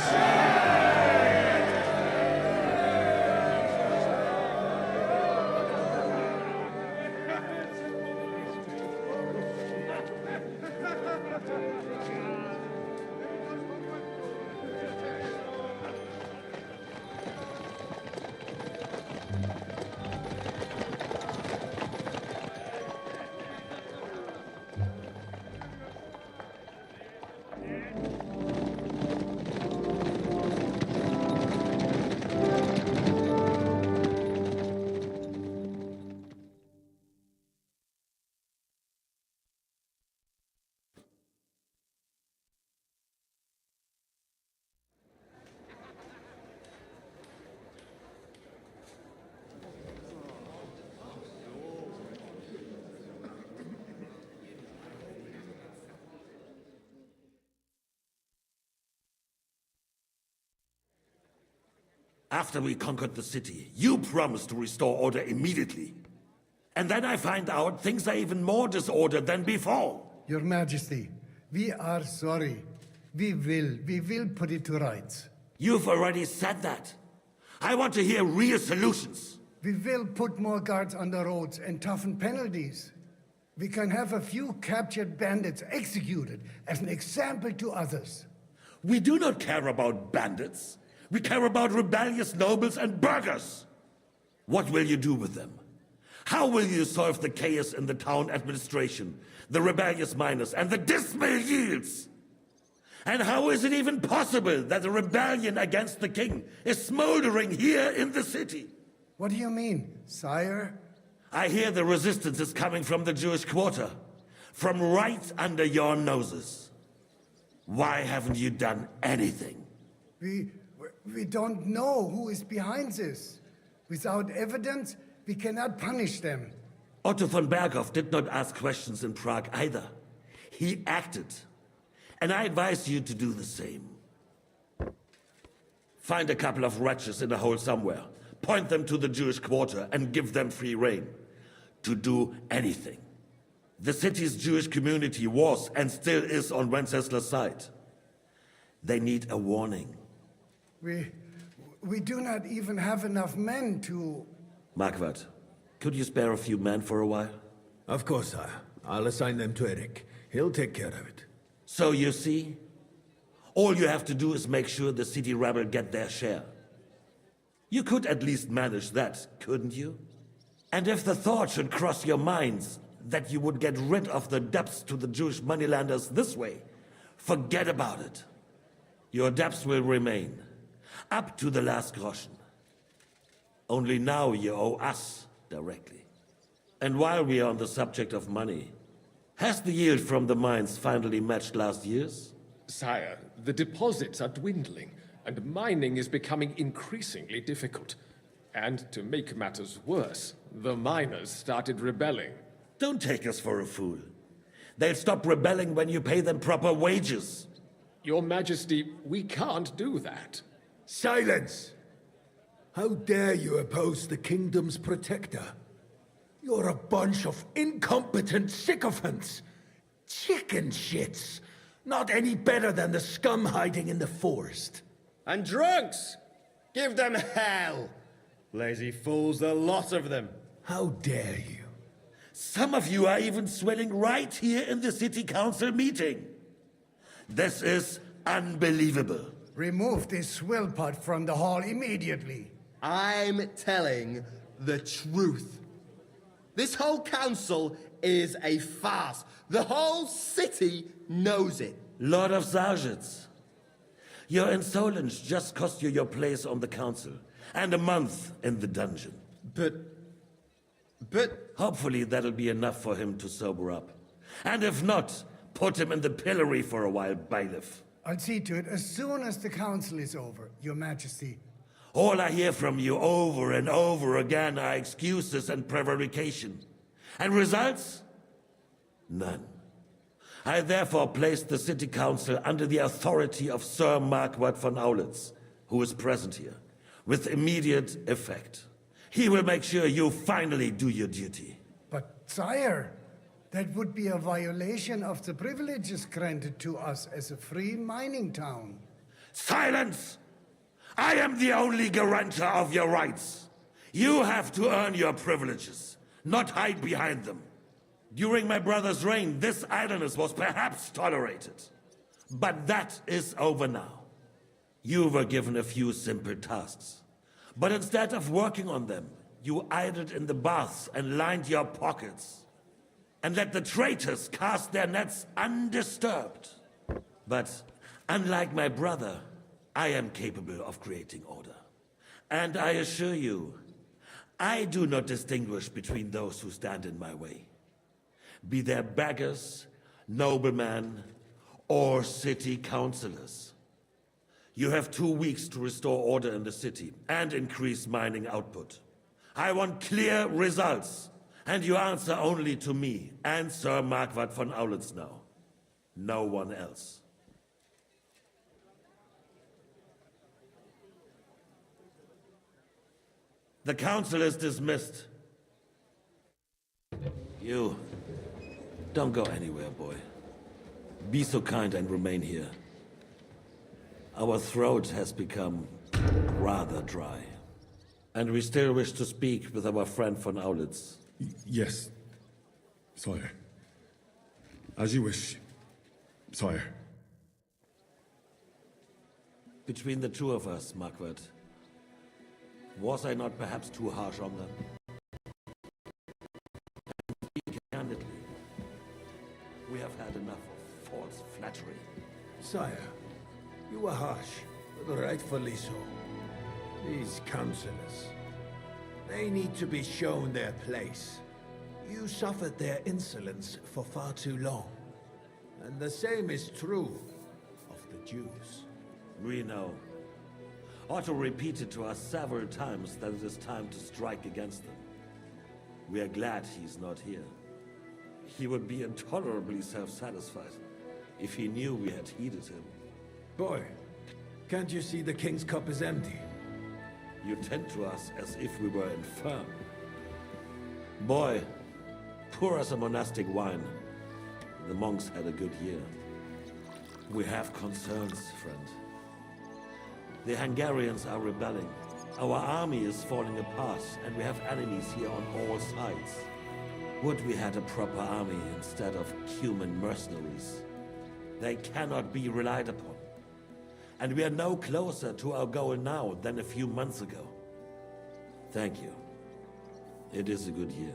S17: After we conquered the city, you promised to restore order immediately. And then I find out things are even more disordered than before.
S14: Your Majesty, we are sorry. We will put it to rights.
S17: You've already said that. I want to hear real solutions.
S14: We will put more guards on the roads and toughen penalties. We can have a few captured bandits executed as an example to others.
S17: We do not care about bandits. We care about rebellious nobles and burghers. What will you do with them? How will you solve the chaos in the town administration, the rebellious miners, and the dismal yields? And how is it even possible that a rebellion against the king is smoldering here in the city?
S14: What do you mean, sire?
S17: I hear the resistance is coming from the Jewish quarter, from right under your noses. Why haven't you done anything?
S14: We don't know who is behind this. Without evidence, we cannot punish them.
S17: Otto von Berghoff did not ask questions in Prague either. He acted. And I advise you to do the same. Find a couple of wretches in a hole somewhere, point them to the Jewish quarter, and give them free rein to do anything. The city's Jewish community was and still is on Wencesla's side. They need a warning.
S14: We do not even have enough men to...
S17: Marquardt, could you spare a few men for a while?
S18: Of course, sire. I'll assign them to Eric. He'll take care of it.
S17: So you see, all you have to do is make sure the city rabble get their share. You could at least manage that, couldn't you? And if the thought should cross your minds that you would get rid of the debts to the Jewish moneylenders this way, forget about it. Your debts will remain, up to the last groschen. Only now you owe us directly. And while we are on the subject of money, has the yield from the mines finally matched last year's?
S2: Sire, the deposits are dwindling, and mining is becoming increasingly difficult. And to make matters worse, the miners started rebelling.
S17: Don't take us for a fool. They'll stop rebelling when you pay them proper wages.
S2: Your Majesty, we can't do that.
S18: Silence! How dare you oppose the kingdom's protector? You're a bunch of incompetent sycophants. Chicken shits. Not any better than the scum hiding in the forest.
S11: And drunks! Give them hell! Lazy fools, the lot of them.
S18: How dare you?
S17: Some of you are even swelling right here in the city council meeting. This is unbelievable.
S14: Remove this swill pot from the hall immediately.
S11: I'm telling the truth. This whole council is a farce. The whole city knows it.
S17: Lord of Sargitz, your insolence just cost you your place on the council, and a month in the dungeon.
S11: But...
S17: Hopefully that'll be enough for him to sober up. And if not, put him in the pillory for a while, bailiff.
S14: I'll see to it as soon as the council is over, Your Majesty.
S17: All I hear from you over and over again are excuses and prevarication. And results? None. I therefore place the city council under the authority of Sir Marquardt von Aulitz, who is present here, with immediate effect. He will make sure you finally do your duty.
S14: But, sire, that would be a violation of the privileges granted to us as a free mining town.
S17: Silence! I am the only guarantor of your rights. You have to earn your privileges, not hide behind them. During my brother's reign, this idleness was perhaps tolerated. But that is over now. You were given a few simple tasks. But instead of working on them, you idled in the baths and lined your pockets. And let the traitors cast their nets undisturbed. But unlike my brother, I am capable of creating order. And I assure you, I do not distinguish between those who stand in my way. Be they beggars, noblemen, or city councillors. You have 2 weeks to restore order in the city and increase mining output. I want clear results, and you answer only to me and Sir Marquardt von Aulitz now. No one else. The council is dismissed. You, don't go anywhere, boy. Be so kind and remain here. Our throat has become rather dry. And we still wish to speak with our friend von Aulitz.
S19: Yes, sire. As you wish, sire.
S17: Between the two of us, Marquardt, was I not perhaps too harsh on them? And speak candidly, we have had enough of false flattery.
S18: Sire, you were harsh, but rightfully so. These councillors, they need to be shown their place. You suffered their insolence for far too long. And the same is true of the Jews.
S17: We know. Otto repeated to us several times that it is time to strike against them. We are glad he's not here. He would be intolerably self-satisfied if he knew we had heeded him.
S18: Boy, can't you see the king's cup is empty?
S17: You tend to us as if we were infirm. Boy, pour us a monastic wine. The monks had a good year. We have concerns, friend. The Hungarians are rebelling. Our army is falling apart, and we have enemies here on all sides. Would we had a proper army instead of human mercenaries? They cannot be relied upon. And we are no closer to our goal now than a few months ago. Thank you. It is a good year.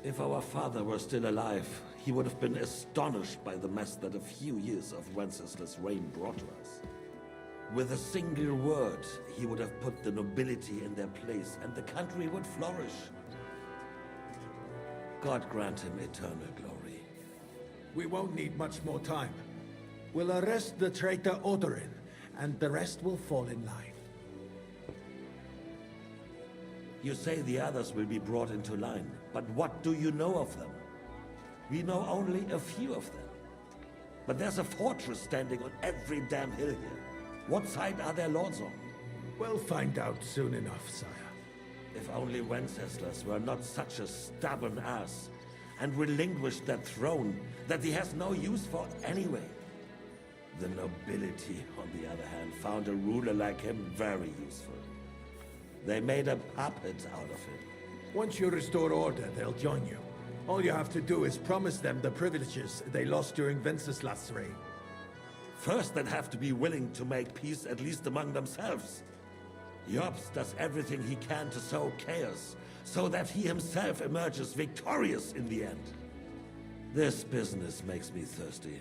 S17: If our father were still alive, he would have been astonished by the mess that a few years of Wenceslas' reign brought to us. With a single word, he would have put the nobility in their place, and the country would flourish. God grant him eternal glory.
S18: We won't need much more time. We'll arrest the traitor Odorin, and the rest will fall in line.
S17: You say the others will be brought into line, but what do you know of them? We know only a few of them. But there's a fortress standing on every damn hill here. What side are their lords on?
S18: We'll find out soon enough, sire.
S17: If only Wenceslas were not such a stubborn ass, and relinquished that throne that he has no use for anyway. The nobility, on the other hand, found a ruler like him very useful. They made a puppet out of him.
S18: Once you restore order, they'll join you. All you have to do is promise them the privileges they lost during Wenceslas' reign.
S17: First, they'd have to be willing to make peace at least among themselves. Jobst does everything he can to sow chaos, so that he himself emerges victorious in the end. This business makes me thirsty.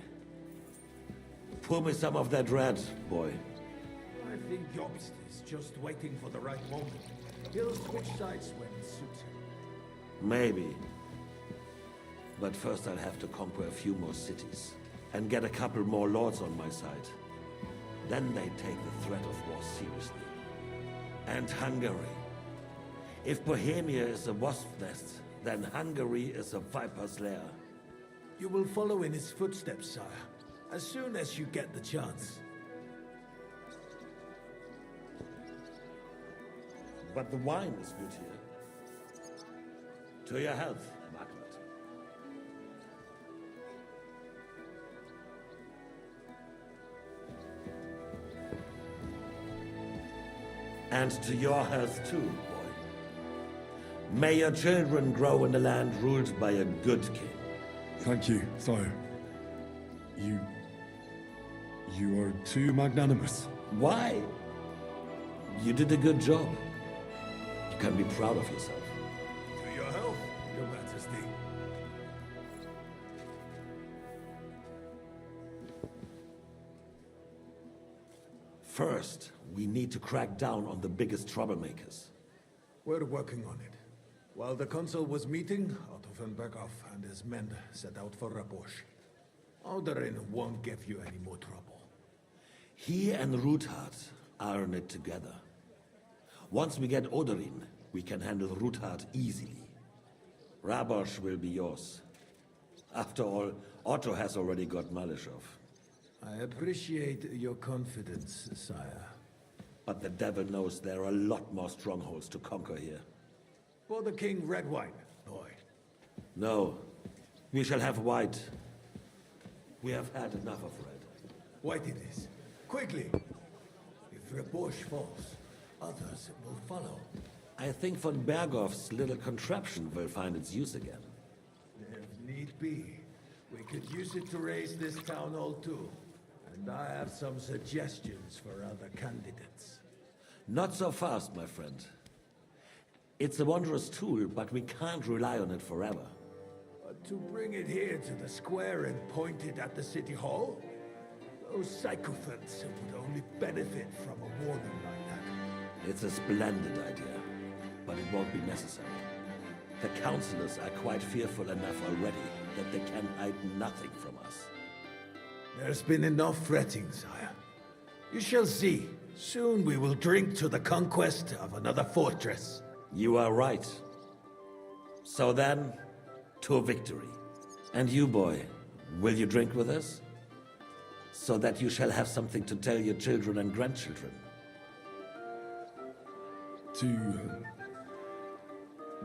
S17: Pour me some of that red, boy.
S18: I think Jobst is just waiting for the right moment. He'll switch sides when it suits him.
S17: Maybe. But first I'll have to conquer a few more cities, and get a couple more lords on my side. Then they take the threat of war seriously. And Hungary. If Bohemia is a wasp nest, then Hungary is a viper's lair.
S18: You will follow in his footsteps, sire, as soon as you get the chance.
S17: But the wine is good here. To your health, Marquardt. And to your health too, boy. May your children grow in a land ruled by a good king.
S19: Thank you, sire. You are too magnanimous.
S17: Why? You did a good job. You can be proud of yourself.
S18: To your health, Your Majesty.
S17: First, we need to crack down on the biggest troublemakers.
S18: We're working on it. While the consul was meeting, Otto von Berghoff and his men set out for Rabosch. Odorin won't give you any more trouble.
S17: He and Ruthard are in it together. Once we get Odorin, we can handle Ruthard easily. Rabosch will be yours. After all, Otto has already got Malishov.
S18: I appreciate your confidence, sire.
S17: But the devil knows there are a lot more strongholds to conquer here.
S18: For the king, red wine, boy.
S17: No, we shall have white. We have had enough of red.
S18: White it is. Quickly! If Reborge falls, others will follow.
S17: I think von Berghoff's little contraption will find its use again.
S18: If need be, we could use it to raise this town hall too. And I have some suggestions for other candidates.
S17: Not so fast, my friend. It's a wondrous tool, but we can't rely on it forever.
S18: But to bring it here to the square and point it at the city hall? Those sycophants would only benefit from a warning like that.
S17: It's a splendid idea, but it won't be necessary. The councillors are quite fearful enough already that they can hide nothing from us.
S18: There's been enough fretting, sire. You shall see. Soon we will drink to the conquest of another fortress.
S17: You are right. So then, to victory. And you, boy, will you drink with us? So that you shall have something to tell your children and grandchildren.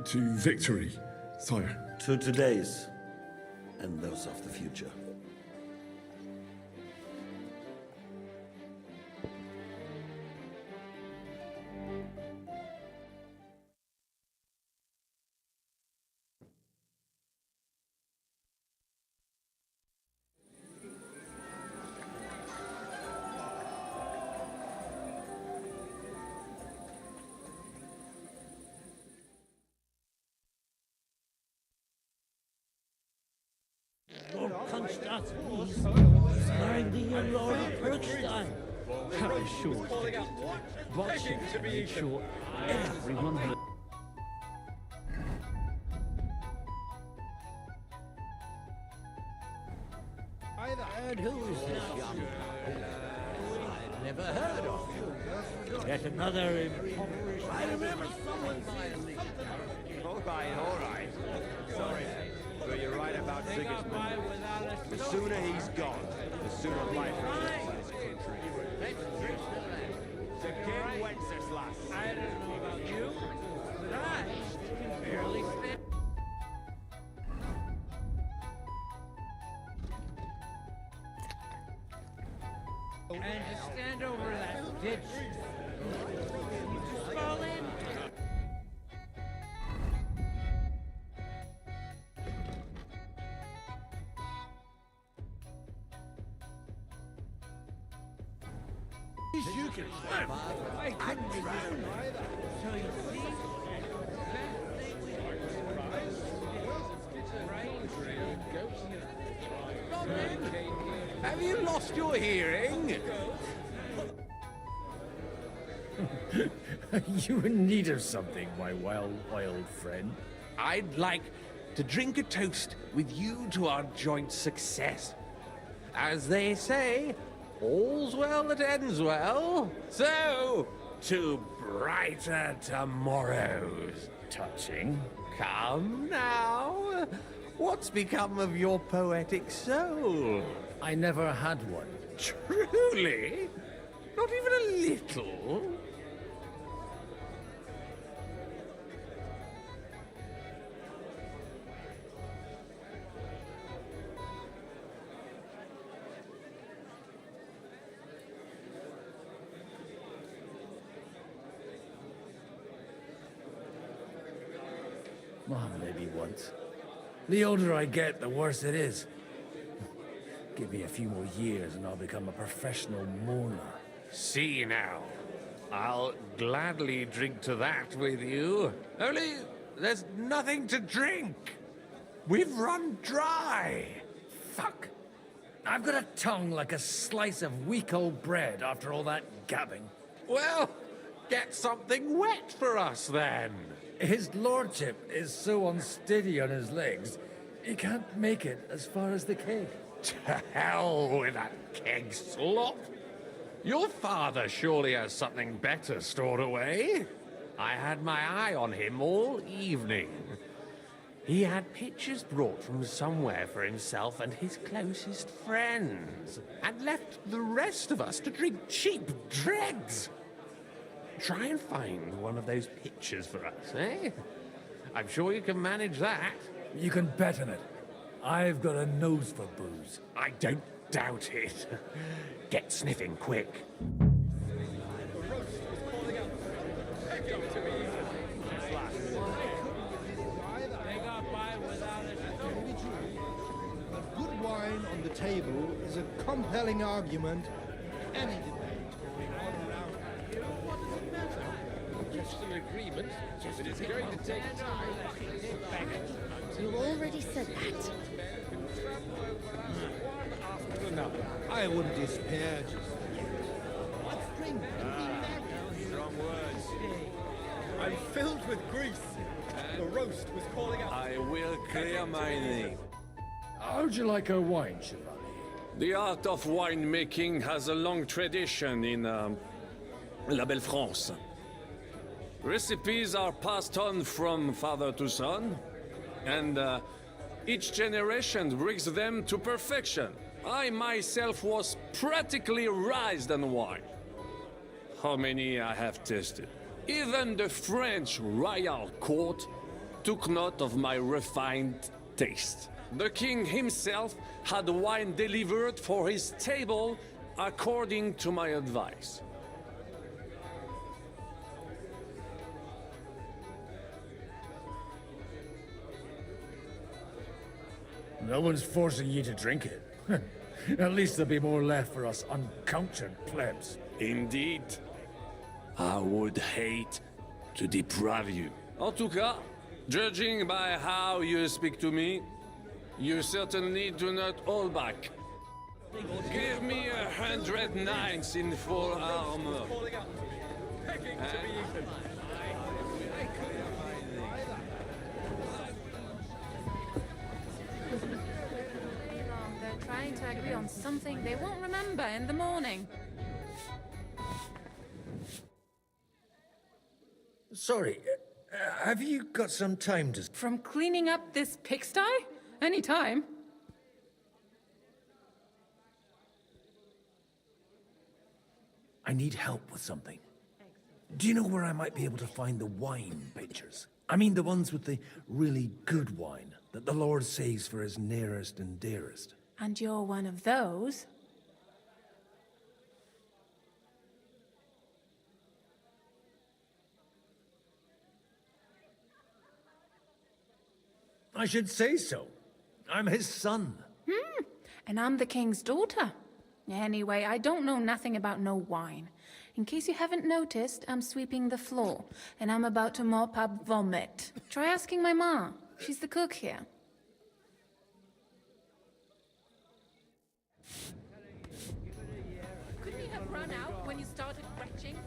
S19: To victory, sire.
S17: To today's, and those of the future.
S10: Lord Constance, he's marrying the young Lord of Bergstein.
S1: How short. Watch make sure everyone heard.
S5: And who's this young couple? I've never heard of you.
S10: Yet another impoverished...
S5: I remember someone saying
S1: All right. Sorry, but you're right about Sigismund. The sooner he's gone, the sooner life returns to this country. To King Wenceslas.
S10: I don't know about you, but I can barely stand. And to stand over that ditch. You just fall in.
S5: You can swim.
S10: I couldn't drown either. So you see,
S13: Have you lost your hearing?
S22: Are you in need of something, my wild friend?
S13: I'd like to drink a toast with you to our joint success. As they say, all's well that ends well. So, to brighter tomorrows.
S22: Touching.
S13: Come now. What's become of your poetic soul?
S22: I never had one.
S13: Truly? Not even a little?
S22: Well, maybe once. The older I get, the worse it is. Give me a few more years and I'll become a professional mourner.
S13: See now. I'll gladly drink to that with you. Only there's nothing to drink. We've run dry.
S22: Fuck. I've got a tongue like a slice of weak old bread after all that gabbing.
S13: Well, get something wet for us then.
S22: His lordship is so unsteady on his legs, he can't make it as far as the keg.
S13: To hell with that keg slop. Your father surely has something better stored away. I had my eye on him all evening. He had pictures brought from somewhere for himself and his closest friends, and left the rest of us to drink cheap dregs. Try and find one of those pictures for us, eh? I'm sure you can manage that.
S22: You can bet on it. I've got a nose for booze.
S13: I don't doubt it. Get sniffing quick.
S8: Good wine on the table is a compelling argument in any debate going on around here. What does it matter?
S13: Just an agreement, but it's going to take time.
S21: You already said that.
S8: After another. I wouldn't despair just Let's drink.
S1: Strong words.
S12: I'm filled with grease. The roast was calling out.
S1: I will clear my name.
S22: How'd you like our wine, Chevalier?
S23: The art of winemaking has a long tradition in La Belle France. Recipes are passed on from father to son, and each generation brings them to perfection. I myself was practically raised on wine. How many I have tasted. Even the French royal court took note of my refined taste. The king himself had wine delivered for his table according to my advice.
S22: No one's forcing you to drink it. At least there'll be more left for us uncultured plebs.
S23: Indeed. I would hate to deprive you. En tout cas, judging by how you speak to me, you certainly do not hold back. Give me 100 knights in full armor.
S15: They're trying to agree on something they won't remember in the morning.
S22: Sorry, have you got some time to...
S15: From cleaning up this pigsty? Any time.
S22: I need help with something. Do you know where I might be able to find the wine pictures? I mean the ones with the really good wine that the Lord saves for his nearest and dearest.
S15: And you're one of those?
S22: I should say so. I'm his son.
S15: And I'm the king's daughter. Anyway, I don't know nothing about no wine. In case you haven't noticed, I'm sweeping the floor, and I'm about to mop up vomit. Try asking my ma. She's the cook here. Couldn't you have run out when you started retching?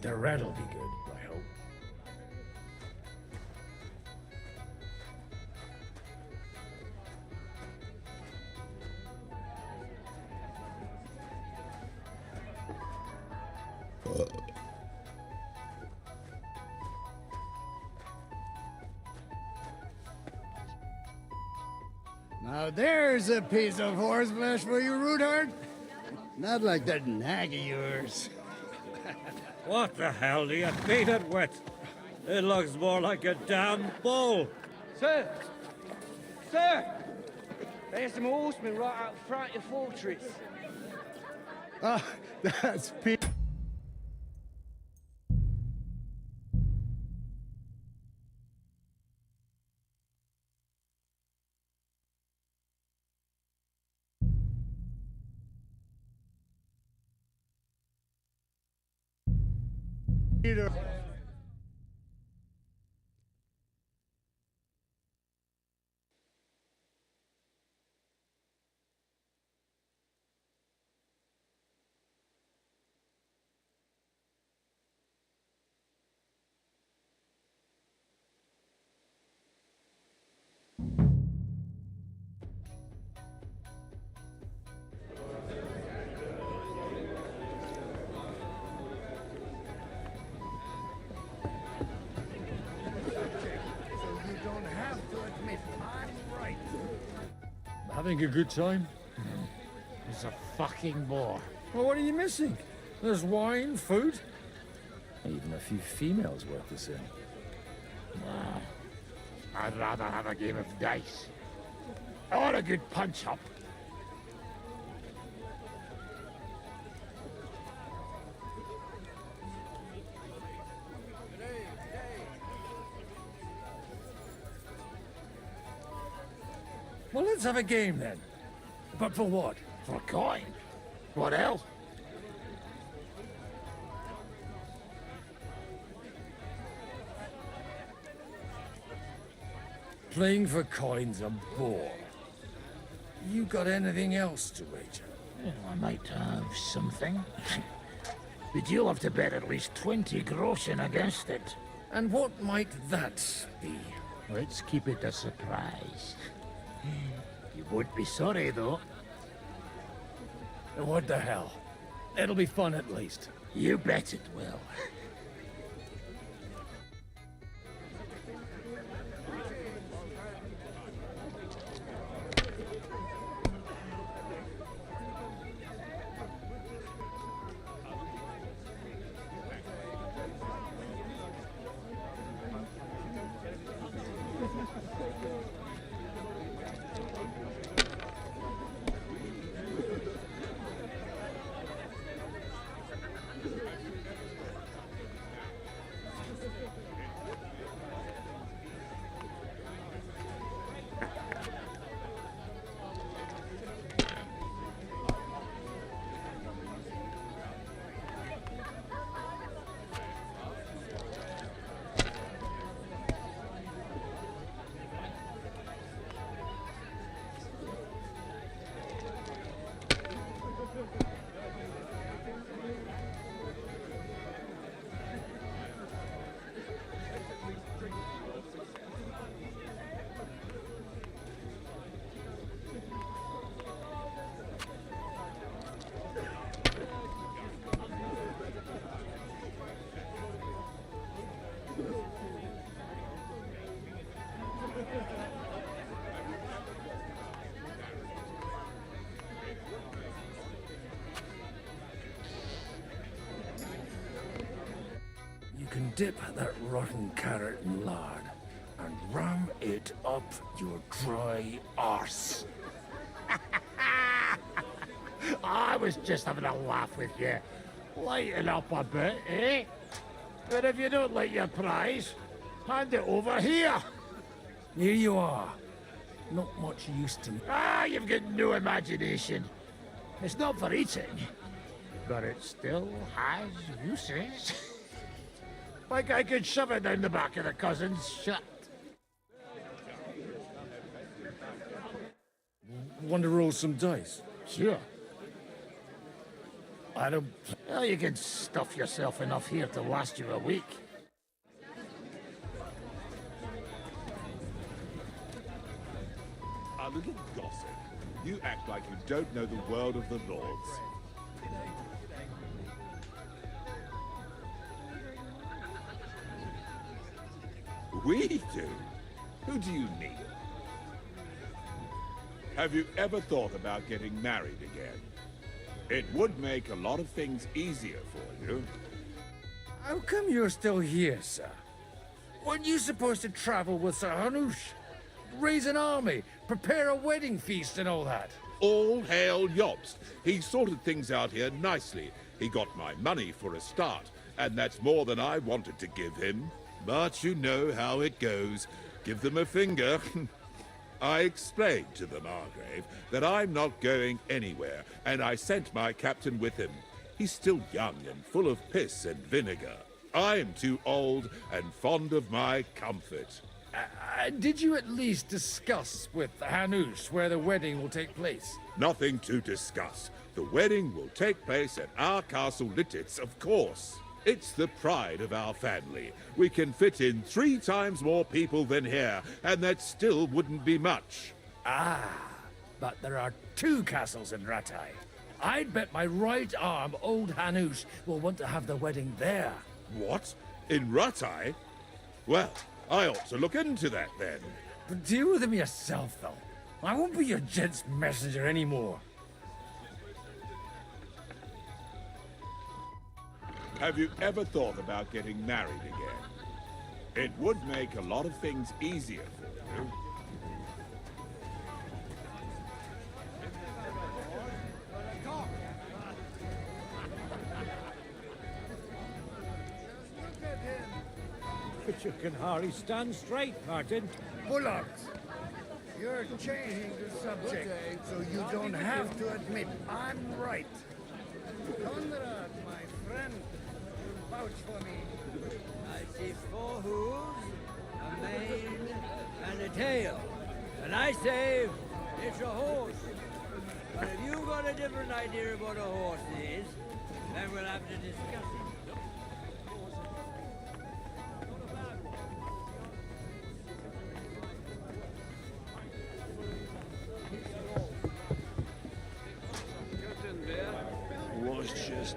S22: The red'll be good, I hope.
S14: Now there's a piece of horseflesh for you, Rudard. Not like that nag of yours.
S20: What the hell do you feed it with? It looks more like a damn bull.
S24: Sir! Sir! There's some horsemen right out front of the fortress.
S14: Ah, that's Pete. Peter.
S22: Having a good time?
S3: It's a fucking bore.
S22: Well, what are you missing? There's wine, food, even a few females worth the same.
S3: I'd rather have a game of dice. Or a good punch-up.
S22: Well, let's have a game then. But for what?
S3: For coin. What else?
S22: Playing for coin's a bore. You got anything else to wager?
S3: Well, I might have something. But you'll have to bet at least 20 groschen against it.
S22: And what might that be?
S3: Let's keep it a surprise. You would be sorry, though.
S22: What the hell? It'll be fun at least.
S3: You bet it will.
S22: You can dip that rotten carrot in lard and ram it up your dry arse.
S3: I was just having a laugh with you. Lighten up a bit, eh? But if you don't like your prize, hand it over here.
S22: Here you are. Not much use to me.
S3: Ah, you've got no imagination. It's not for eating, but it still has uses. Like I could shove it down the back of the cousin's shirt.
S22: Want to roll some dice?
S3: Sure.
S22: I don't...
S3: Well, you can stuff yourself enough here to last you a week.
S4: A little gossip. You act like you don't know the world of the Lords. We do? Who do you mean? Have you ever thought about getting married again? It would make a lot of things easier for you.
S22: How come you're still here, sir? Weren't you supposed to travel with Sir Hanush? Raise an army, prepare a wedding feast and all that?
S4: All hail Jobst. He sorted things out here nicely. He got my money for a start, and that's more than I wanted to give him. But you know how it goes. Give them a finger. I explained to the Margrave that I'm not going anywhere, and I sent my captain with him. He's still young and full of piss and vinegar. I'm too old and fond of my comfort.
S22: Did you at least discuss with Hanush where the wedding will take place?
S4: Nothing to discuss. The wedding will take place at our castle Lititz, of course. It's the pride of our family. We can fit in 3 times more people than here, and that still wouldn't be much.
S22: Ah, but there are 2 castles in Rattay. I'd bet my right arm old Hanush will want to have the wedding there.
S4: What? In Rattay? Well, I ought to look into that then.
S22: But deal with him yourself, though. I won't be your gent's messenger anymore.
S4: Have you ever thought about getting married again? It would make a lot of things easier for you.
S3: But you can hardly stand straight, Martin.
S14: Bullocks! You're changing the subject, so you don't have to admit I'm right. Conrad, my friend, vouch for me.
S24: I see 4 hooves, a mane, and a tail. And I say it's a horse. But if you've got a different idea of what a horse is, then we'll have to discuss it.
S23: Worcester.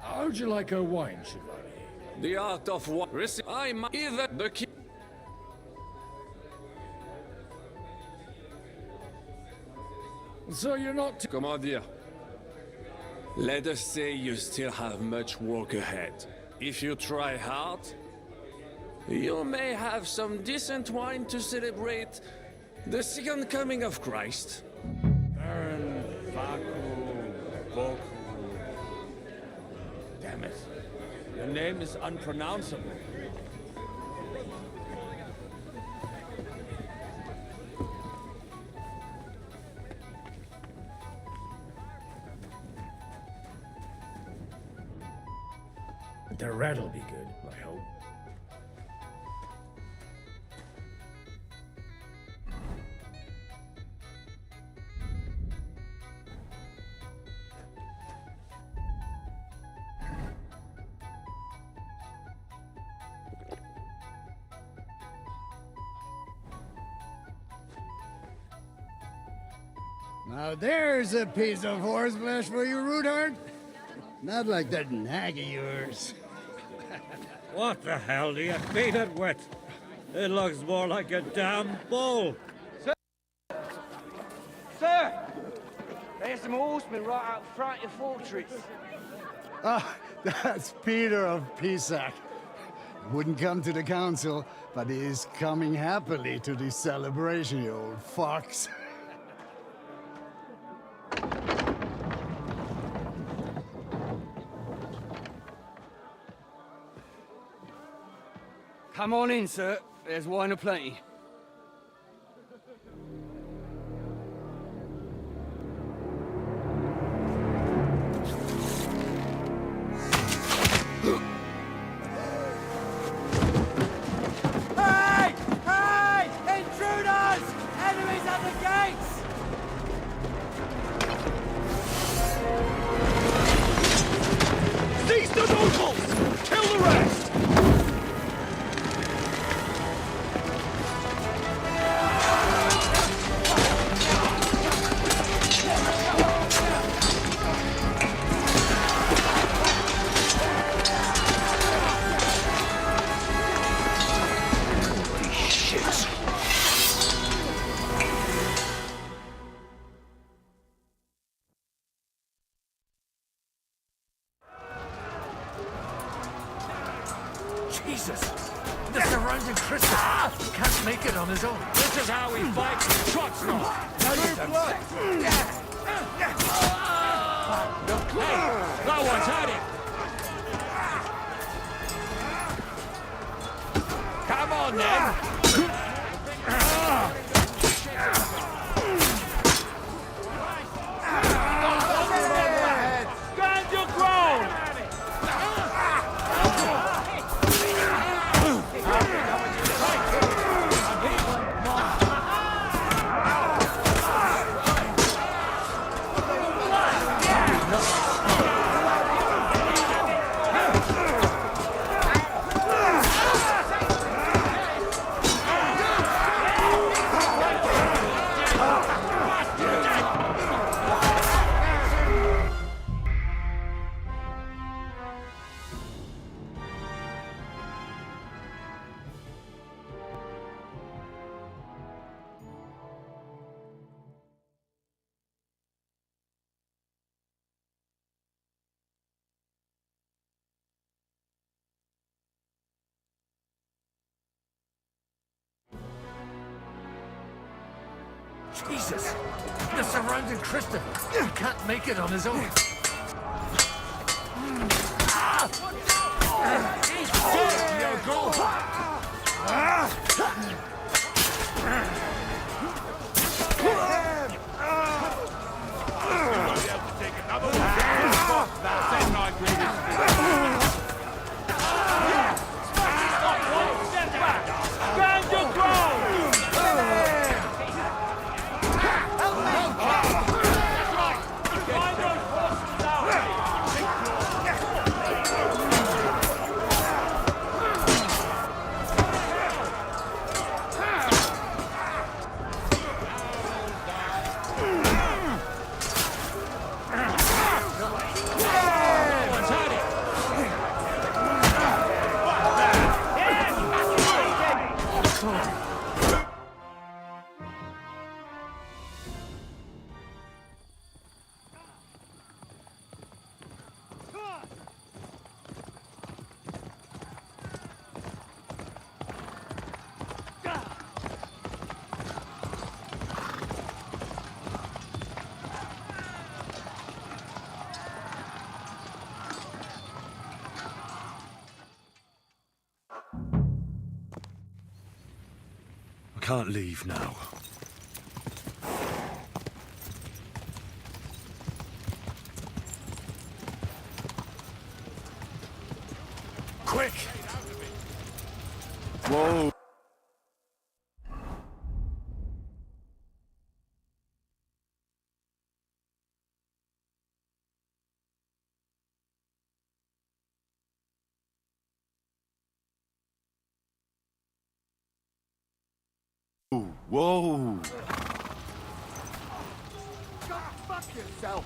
S22: How'd you like her wine, Chevalier?
S23: The art of war. I'm either the king.
S22: So you're not...
S23: Comment dire? Let us say you still have much work ahead. If you try hard, you may have some decent wine to celebrate the second coming of Christ.
S10: Baron Vaku Boku. Damn it. Your name is unpronounceable.
S22: The rat'll be good, I hope.
S14: Now there's a piece of horseflesh for you, Rudart. Not like that nag of yours.
S20: What the hell do you feed it with? It looks more like a damn bull.
S24: Sir! There's some horsemen right out front of your fortress.
S14: Ah, that's Peter of Pisac. Wouldn't come to the council, but he is coming happily to the celebration, you old fox.
S24: Come on in, sir. There's wine aplenty. Hey! Hey! Intruders! Enemies at the gates!
S1: Seize the nobles! Kill the rest!
S22: Jesus! The surrounding crystals! Can't make it on his own.
S10: This is how we fight trucks now. Hey, that one's had it. Come on, then. Stand your ground!
S17: Jesus! They're surrounding Christopher. He can't make it on his own. He's dead,
S10: Stand your ground! Find those horses
S17: I can't leave now. Quick!
S4: Whoa! Whoa!
S1: Go fuck yourself!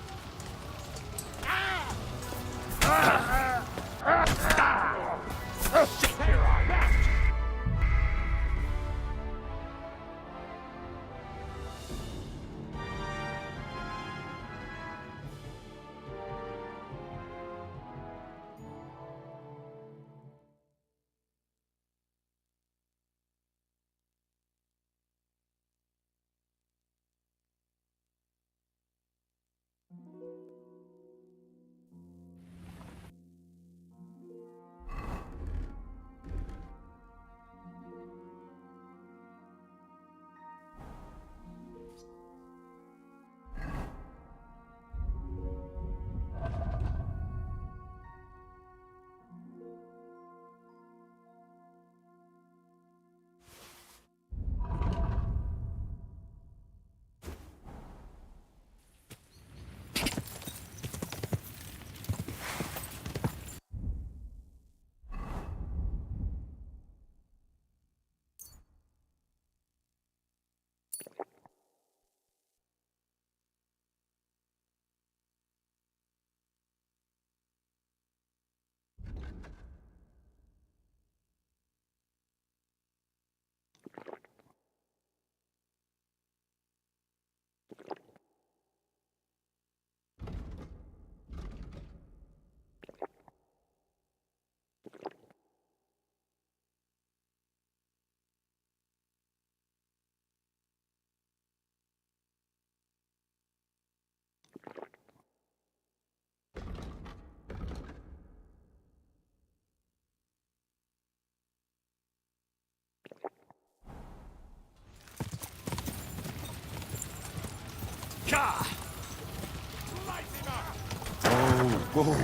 S4: Whoa!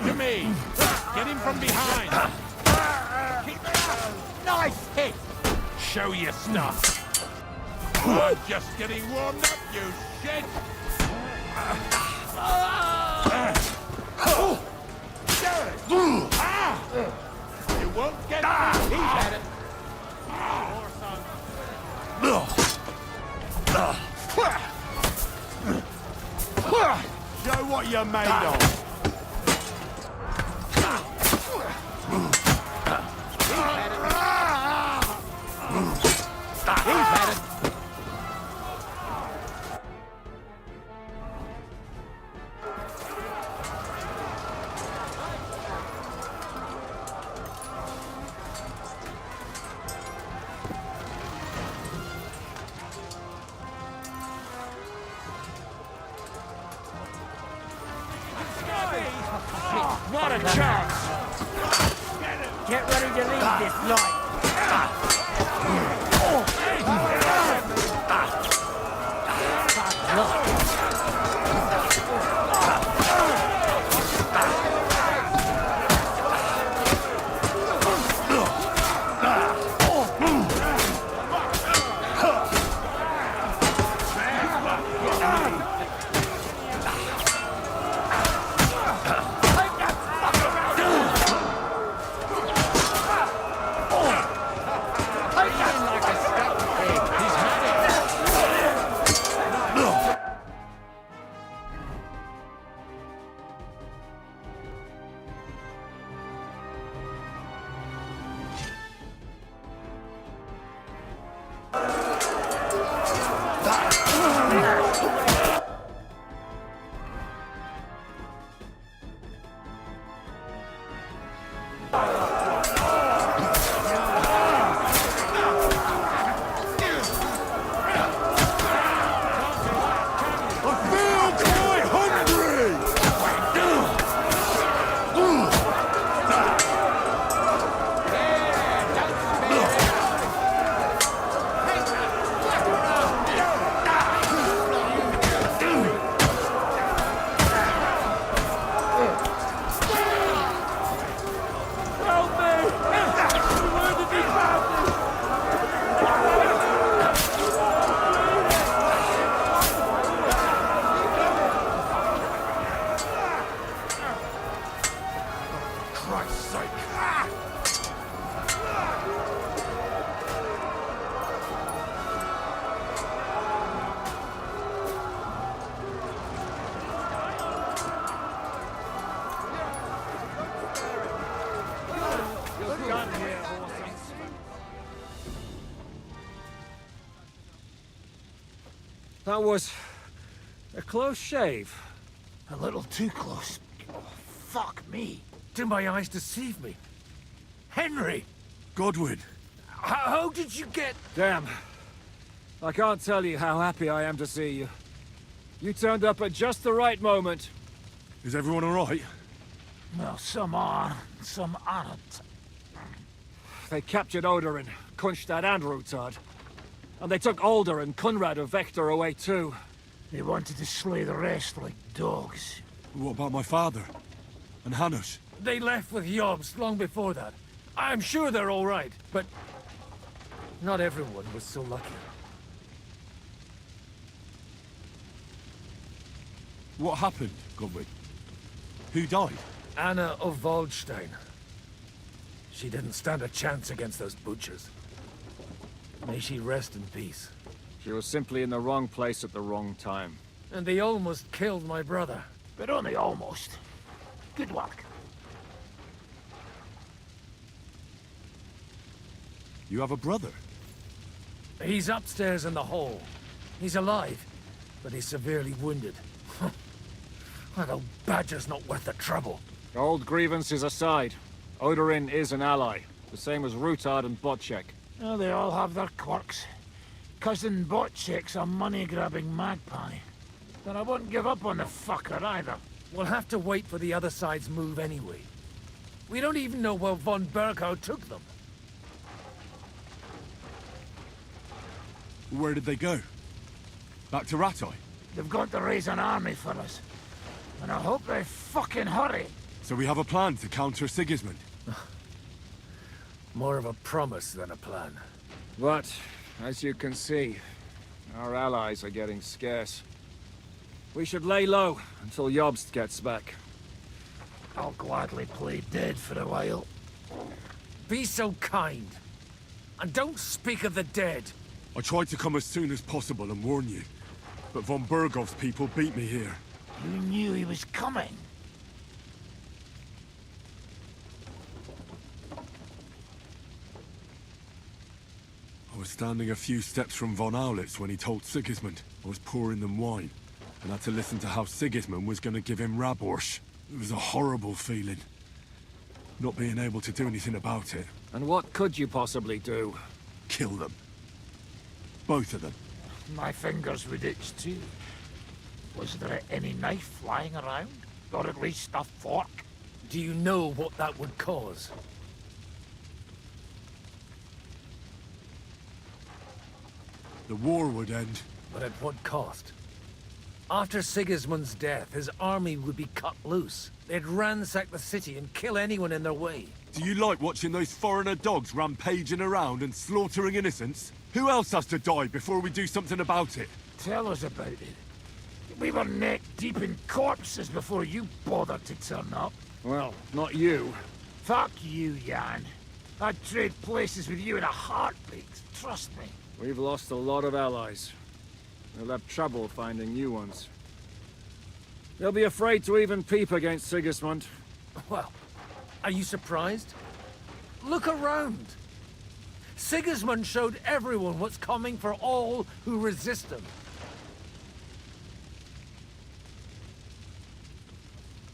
S1: To me! Get him from behind! Nice hit! Show your stuff! I'm just getting warmed up, you shit! You won't get me! He's had it! Show what you're made of! He's had it!
S3: Not a chance! Get ready to leave this night!
S10: That was a close shave.
S3: A little too close. Oh, fuck me.
S17: Do my eyes deceive me? Henry!
S19: Godwin!
S17: How did you get...
S10: Damn. I can't tell you how happy I am to see you. You turned up at just the right moment.
S19: Is everyone alright?
S3: Well, some are, some aren't.
S10: They captured Odorin, Kunstad and Rutard. And they took Alder and Kunrad of Vector away too.
S3: They wanted to slay the rest like dogs.
S19: What about my father? And Hanush?
S17: They left with Jobst long before that. I'm sure they're all right, but... not everyone was so lucky.
S19: What happened, Godwin? Who died?
S17: Anna of Waldstein. She didn't stand a chance against those butchers. May she rest in peace.
S10: She was simply in the wrong place at the wrong time.
S17: And they almost killed my brother.
S3: But only almost. Good work.
S19: You have a brother?
S17: He's upstairs in the hall. He's alive, but he's severely wounded. That old badger's not worth the trouble.
S10: Old grievances aside, Odorin is an ally. The same as Rutard and Bocek.
S3: Oh, they all have their quirks. Cousin Bocek's a money-grabbing magpie. But I wouldn't give up on the fucker either.
S17: We'll have to wait for the other side's move anyway. We don't even know where von Berghout took them.
S19: Where did they go? Back to Rattay?
S3: They've got to raise an army for us. And I hope they fucking hurry.
S19: So we have a plan to counter Sigismund?
S17: More of a promise than a plan.
S10: But, as you can see, our allies are getting scarce. We should lay low until Jobst gets back.
S3: I'll gladly play dead for a while.
S17: Be so kind. And don't speak of the dead.
S19: I tried to come as soon as possible and warn you. But von Bergov's people beat me here.
S3: You knew he was coming.
S19: I was standing a few steps from von Aulitz when he told Sigismund I was pouring them wine, and had to listen to how Sigismund was going to give him Raborsch. It was a horrible feeling. Not being able to do anything about it.
S10: And what could you possibly do?
S19: Kill them. Both of them.
S3: My fingers would itch too. Was there any knife lying around? Or at least a fork?
S22: Do you know what that would cause?
S19: The war would end.
S22: But at what cost? After Sigismund's death, his army would be cut loose. They'd ransack the city and kill anyone in their way.
S19: Do you like watching those foreigner dogs rampaging around and slaughtering innocents? Who else has to die before we do something about it?
S3: Tell us about it. We were neck deep in corpses before you bothered to turn up.
S6: Well, not you.
S3: Fuck you, Jan. I'd trade places with you in a heartbeat, trust me.
S6: We've lost a lot of allies. We'll have trouble finding new ones. They'll be afraid to even peep against Sigismund.
S22: Well, are you surprised? Look around. Sigismund showed everyone what's coming for all who resist him.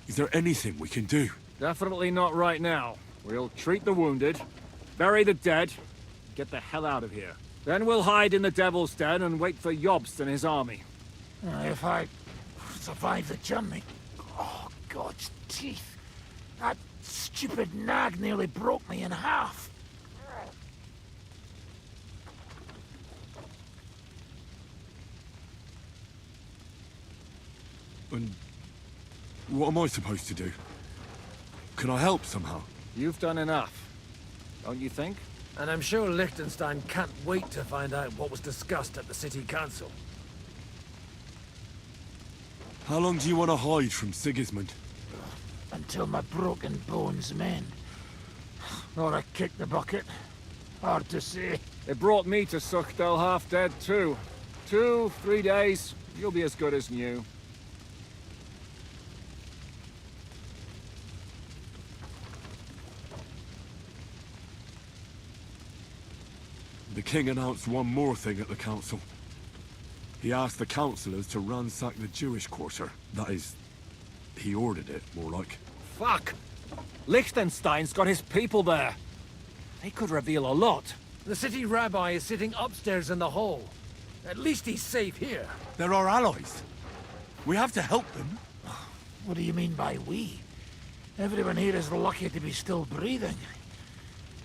S19: Is there anything we can do?
S6: Definitely not right now. We'll treat the wounded, bury the dead, get the hell out of here. Then we'll hide in the Devil's Den and wait for Jobst and his army.
S3: If I survive the journey... Oh, God's teeth. That stupid nag nearly broke me in half.
S19: And what am I supposed to do? Can I help somehow?
S6: You've done enough, don't you think?
S22: And I'm sure Liechtenstein can't wait to find out what was discussed at the city council.
S19: How long do you want to hide from Sigismund?
S3: Until my broken bones mend. Or I kick the bucket. Hard to say.
S6: It brought me to Suchdal half dead too. 2-3 days, you'll be as good as new.
S19: The king announced one more thing at the council. He asked the councillors to ransack the Jewish quarter. That is, he ordered it, more like.
S6: Fuck! Liechtenstein's got his people there. They could reveal a lot.
S22: The city rabbi is sitting upstairs in the hall. At least he's safe here.
S19: They're our allies. We have to help them.
S3: What do you mean by we? Everyone here is lucky to be still breathing.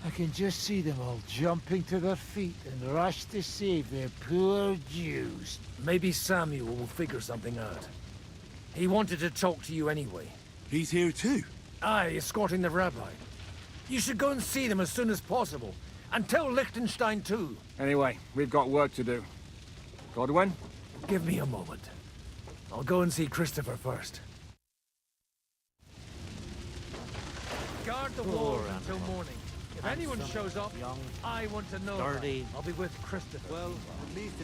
S3: I can just see them all jumping to their feet and rush to save their poor Jews.
S22: Maybe Samuel will figure something out. He wanted to talk to you anyway.
S19: He's here too?
S22: Aye, escorting the rabbi. You should go and see them as soon as possible. And tell Liechtenstein too.
S6: Anyway, we've got work to do. Godwin?
S22: Give me a moment. I'll go and see Christopher first. Guard the wall until morning. If anyone shows up, I want to know. I'll be with Christopher.
S1: Well, at least...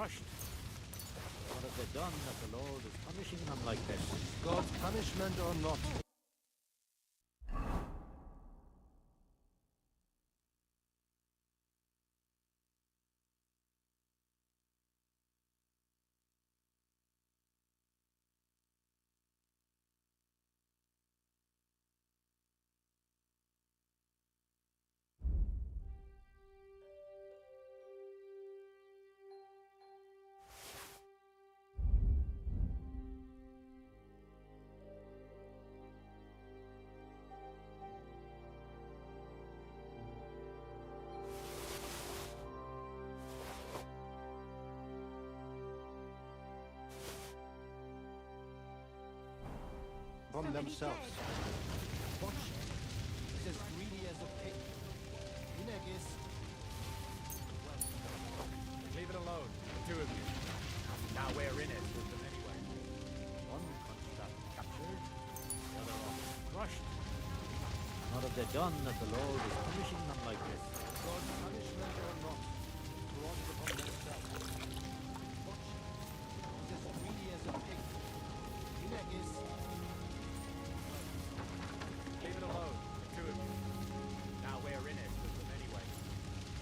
S3: crushed. What have they done that the Lord is punishing them like this?
S8: God's punishment or not?
S1: From themselves. Bocce is as greedy as a pig. Inegis.
S6: Leave it alone, the two of you. Now we're in it with them anyway.
S3: One construct captured, the other off crushed. What have they done that the Lord is punishing them like this?
S1: God's punishment or not, brought upon themselves. Bocce is as greedy as a pig. Inegis.
S6: Leave it alone, the two of you. Now we're in it with them anyway.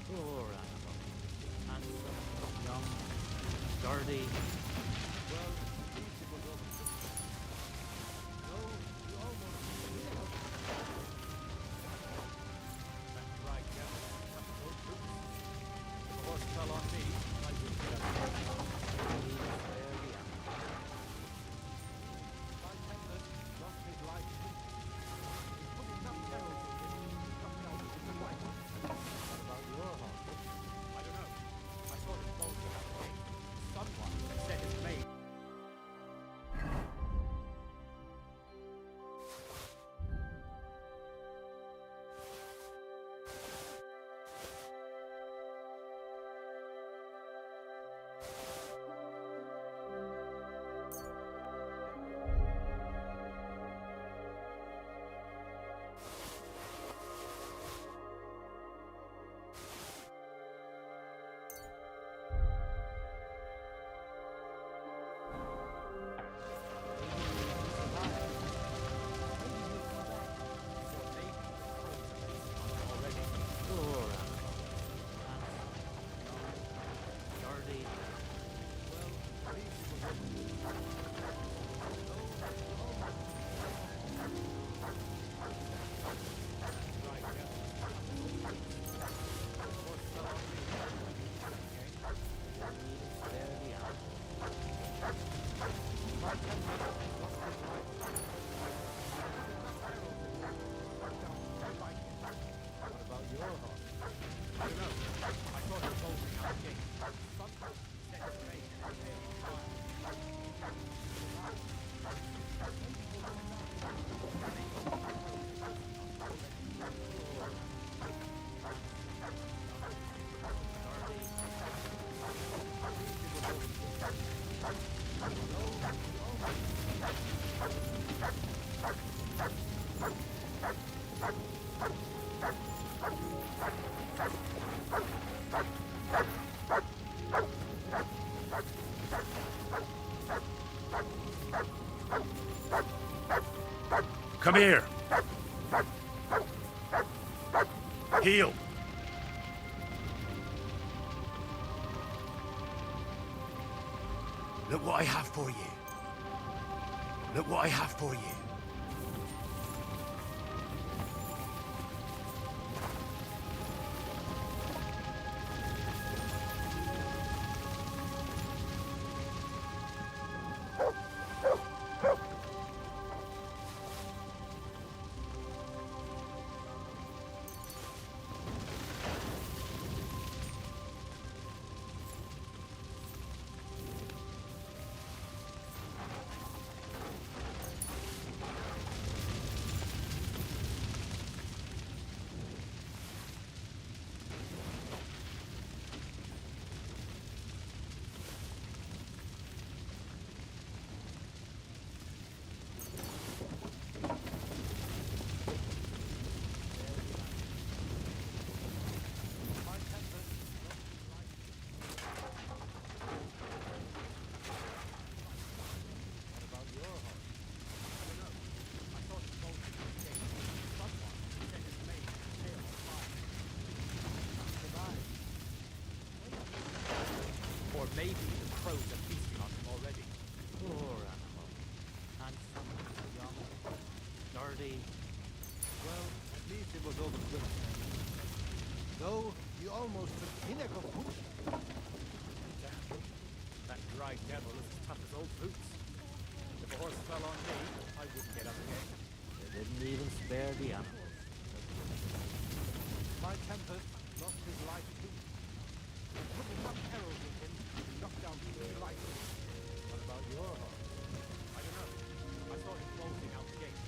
S3: Poor animal. Handsome, young, sturdy.
S1: Well, it was over. No, you almost
S6: That's right, Captain. Go troops. If the horse fell on me, I would get up.
S1: My Templar lost his life. He put enough terror to him to come down to the light.
S3: What about your horse?
S6: I don't know. I saw him both the other day. Someone set his mate.
S3: Poor animal. Handsome, young, sturdy.
S6: What about your horse? I don't know. I saw him bolting out the gate. Someone set his mate.
S17: Come here. Heel. Look what I have for you. Look what I have for you.
S2: maybe the crows are feasting on him already. Poor animal. Handsome, young, sturdy.
S8: Well, at least it was overlooked. Though, you almost took pinnacle push.
S2: That dry devil is as tough as old boots. If a horse fell on me, I wouldn't get up again. They didn't even spare the animals.
S8: My Tempest lost his life too. They put enough arrows in him to knock down 3 lights.
S2: What about your horse? I don't know. I saw him bolting out the gate.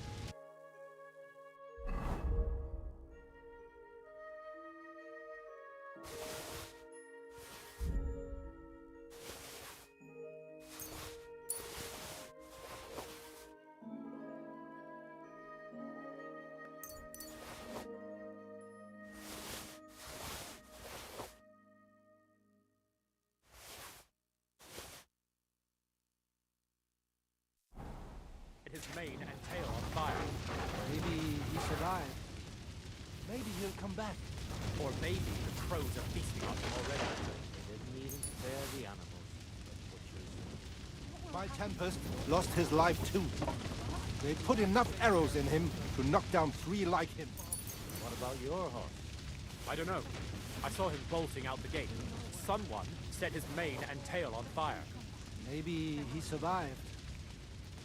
S2: His mane and tail on fire.
S8: Maybe he survived. Maybe he'll come back.
S2: Or maybe the crows are feasting on him already. They didn't even spare the animals.
S8: My Tempest lost his life too. They put enough arrows in him to knock down 3 like him.
S2: What about your horse? I don't know. I saw him bolting out the gate. Someone set his mane and tail on fire.
S8: Maybe he survived.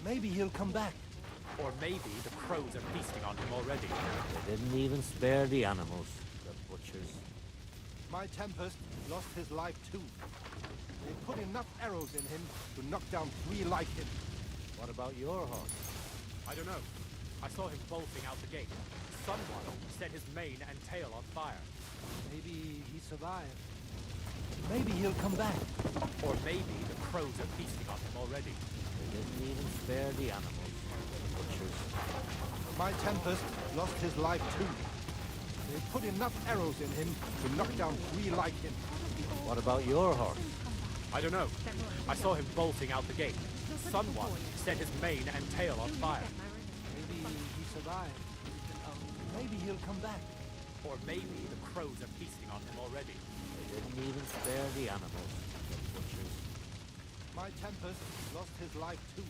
S8: Maybe he'll come back.
S2: Or maybe the crows are feasting on him already. They didn't even spare the animals, the butchers.
S8: My Tempest lost his life too. They put enough arrows in him to knock down 3 like him.
S2: What about your horse? I don't know. I saw him bolting out the gate. Someone set his mane and tail on fire.
S8: Maybe he survived. Maybe he'll come back.
S2: Or maybe the crows are feasting on him already. They didn't even spare the animals, the butchers.
S8: My Tempest lost his life too. They put enough arrows in him to knock down 3 like him.
S2: What about your horse? I don't know. I saw him bolting out the gate. Someone set his mane and tail on fire.
S8: Maybe he survived. Maybe he'll come back.
S2: Or maybe the crows are feasting on him already. They didn't even spare the animals, the butchers.
S8: My Tempest lost his life too.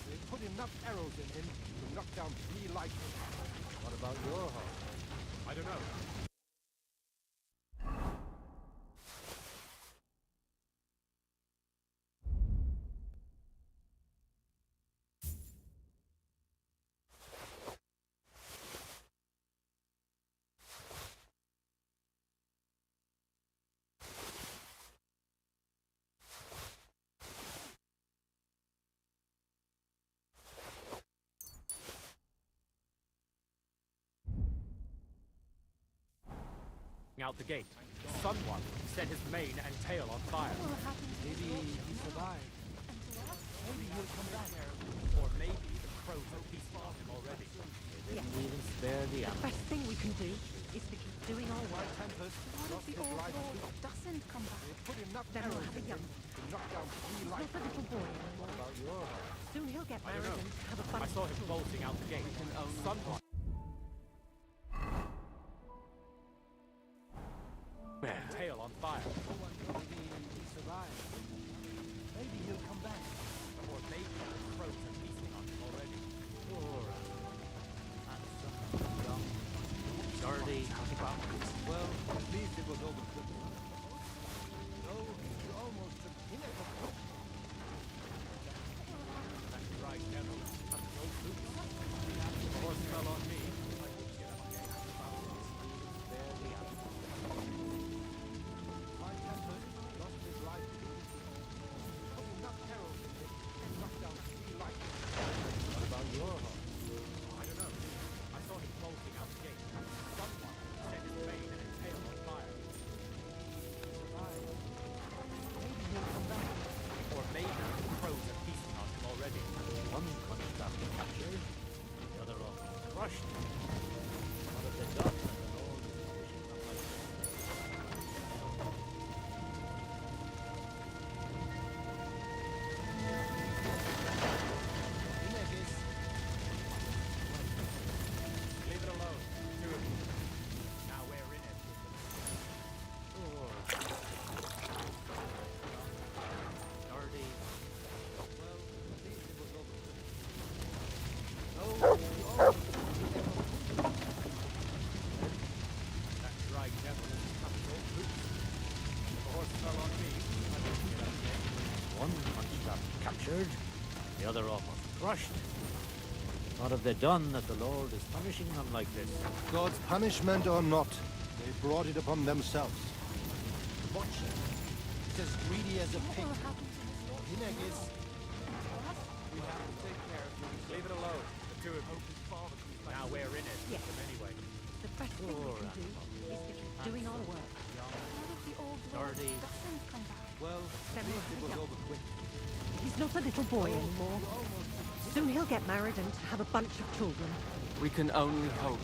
S8: They put enough arrows in him to knock down 3 like him.
S2: What about your horse? I don't know. Out the gate. Someone set his mane and tail on fire.
S8: Maybe he survived. Maybe he'll come back.
S2: Or maybe the crows are feasting on him already. They didn't even spare the animals.
S21: Best thing we can do is to keep doing our work.
S8: Tempest
S21: What
S8: lost
S21: if the
S8: his life
S21: awful
S8: too.
S21: doesn't come back?
S8: They put enough
S21: Then we'll
S8: arrows
S21: have a
S8: in
S21: young.
S8: him to knock down 3
S21: He's
S8: like
S21: not a little boy
S2: What
S21: anymore.
S2: about your horse?
S21: Soon he'll get
S2: I don't
S21: married
S2: know.
S21: and have a fun.
S2: I saw him bolting out the gate. Someone. Tail on fire.
S8: Maybe he survived. Maybe he'll come back.
S2: Or maybe the crows are feasting on him already. Poor animal. Handsome, young, sturdy.
S8: Well, at least it was overlooked. Though you almost took pinnacle push.
S2: That dry devil, tough as old boots. If a horse fell on butchered, the other almost crushed. What have they done that the Lord is punishing them like this?
S8: God's punishment or not, they brought it upon themselves.
S10: Butcher. It's as greedy as a pig. Hineg is...
S2: We have to take care of things. Leave it alone. The two of you. Now we're in it with them anyway.
S21: The best thing we can do is to keep doing our work.
S2: Dirty.
S10: Well,
S21: Samuel,
S10: it was over quick.
S21: He's not a little boy anymore. Soon he'll get married and have a bunch of children.
S7: We can only hope.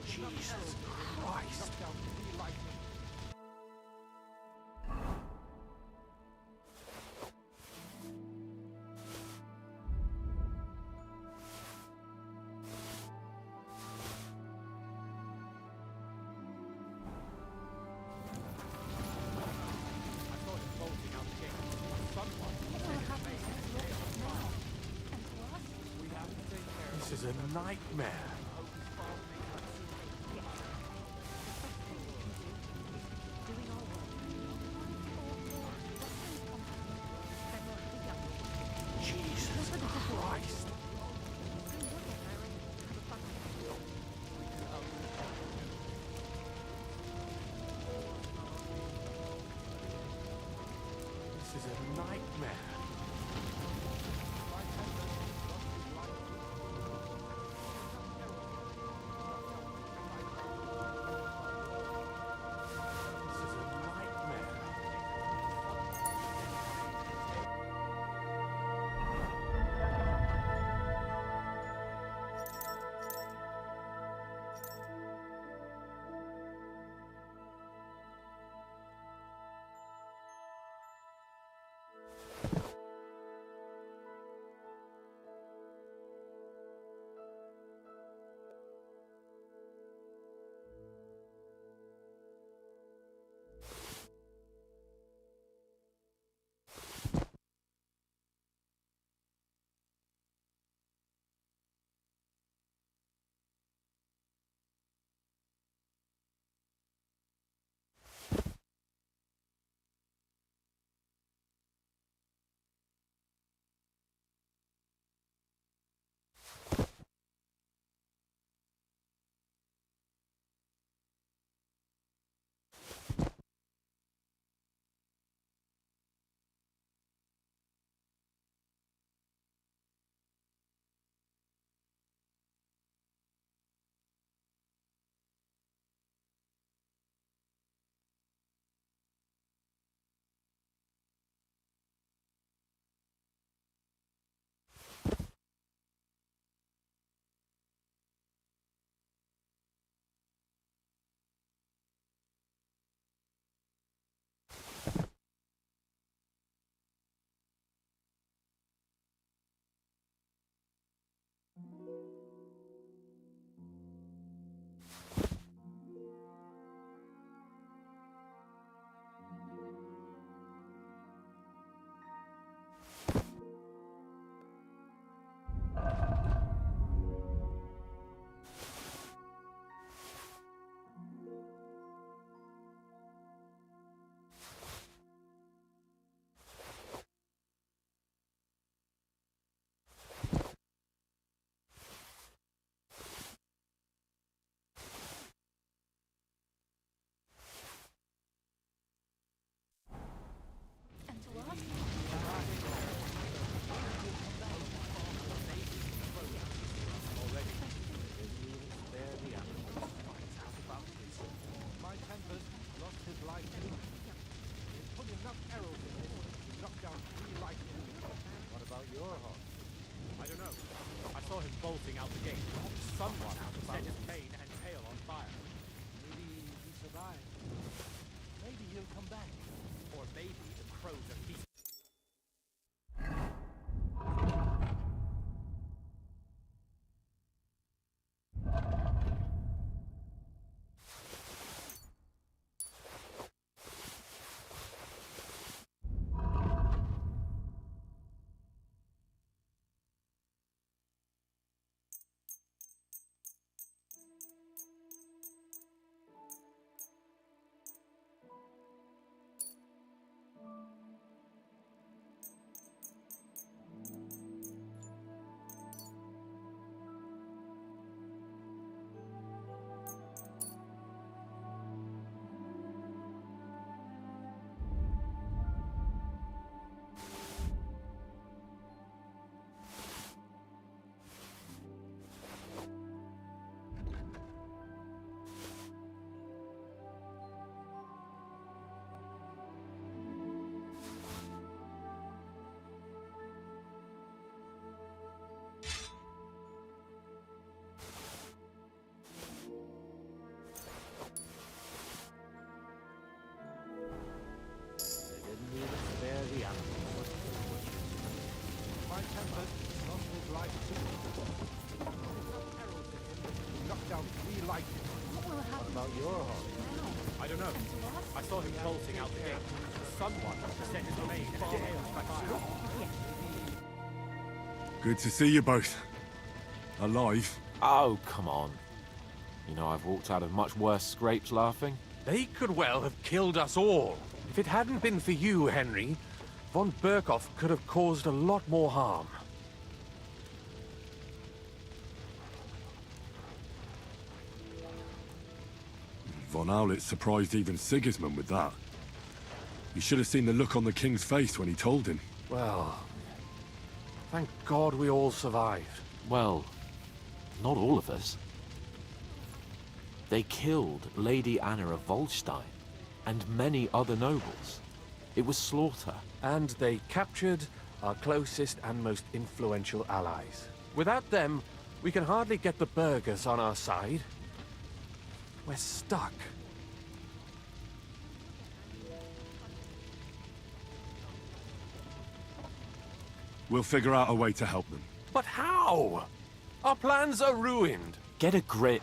S18: Jesus Christ.
S19: This is a nightmare. Jesus Christ. This is a nightmare.
S2: bolting out the gate. Someone set his mane and tail on fire.
S10: Maybe he survived. Maybe he'll come back.
S2: Or maybe the crows are feasting. What about your horse? I don't know. I saw him bolting out the gate. Someone sent his maid and tails back to
S19: Good to see you both. Alive.
S5: Oh, come on. You know, I've walked out of much worse scrapes laughing.
S13: They could well have killed us all. If it hadn't been for you, Henry, von Berkhoff could have caused a lot more harm.
S19: Von Aulitz surprised even Sigismund with that. You should have seen the look on the king's face when he told him.
S13: Well, thank God we all survived.
S5: Well, not all of us. They killed Lady Anna of Volstein and many other nobles. It was slaughter.
S13: And they captured our closest and most influential allies. Without them, we can hardly get the burghers on our side. We're stuck.
S19: We'll figure out a way to help them.
S13: But how? Our plans are ruined.
S5: Get a grip.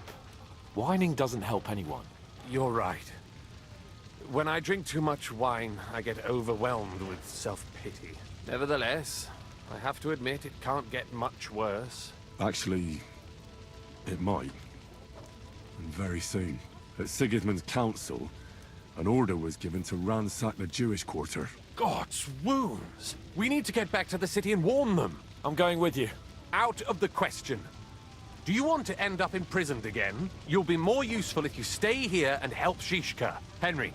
S5: Whining doesn't help anyone.
S13: You're right. When I drink too much wine, I get overwhelmed with self-pity. Nevertheless, I have to admit it can't get much worse.
S19: Actually, it might. And very soon. At Sigismund's council, an order was given to ransack the Jewish quarter.
S13: God's wounds! We need to get back to the city and warn them.
S5: I'm going with you.
S13: Out of the question. Do you want to end up imprisoned again? You'll be more useful if you stay here and help Shishka. Henry,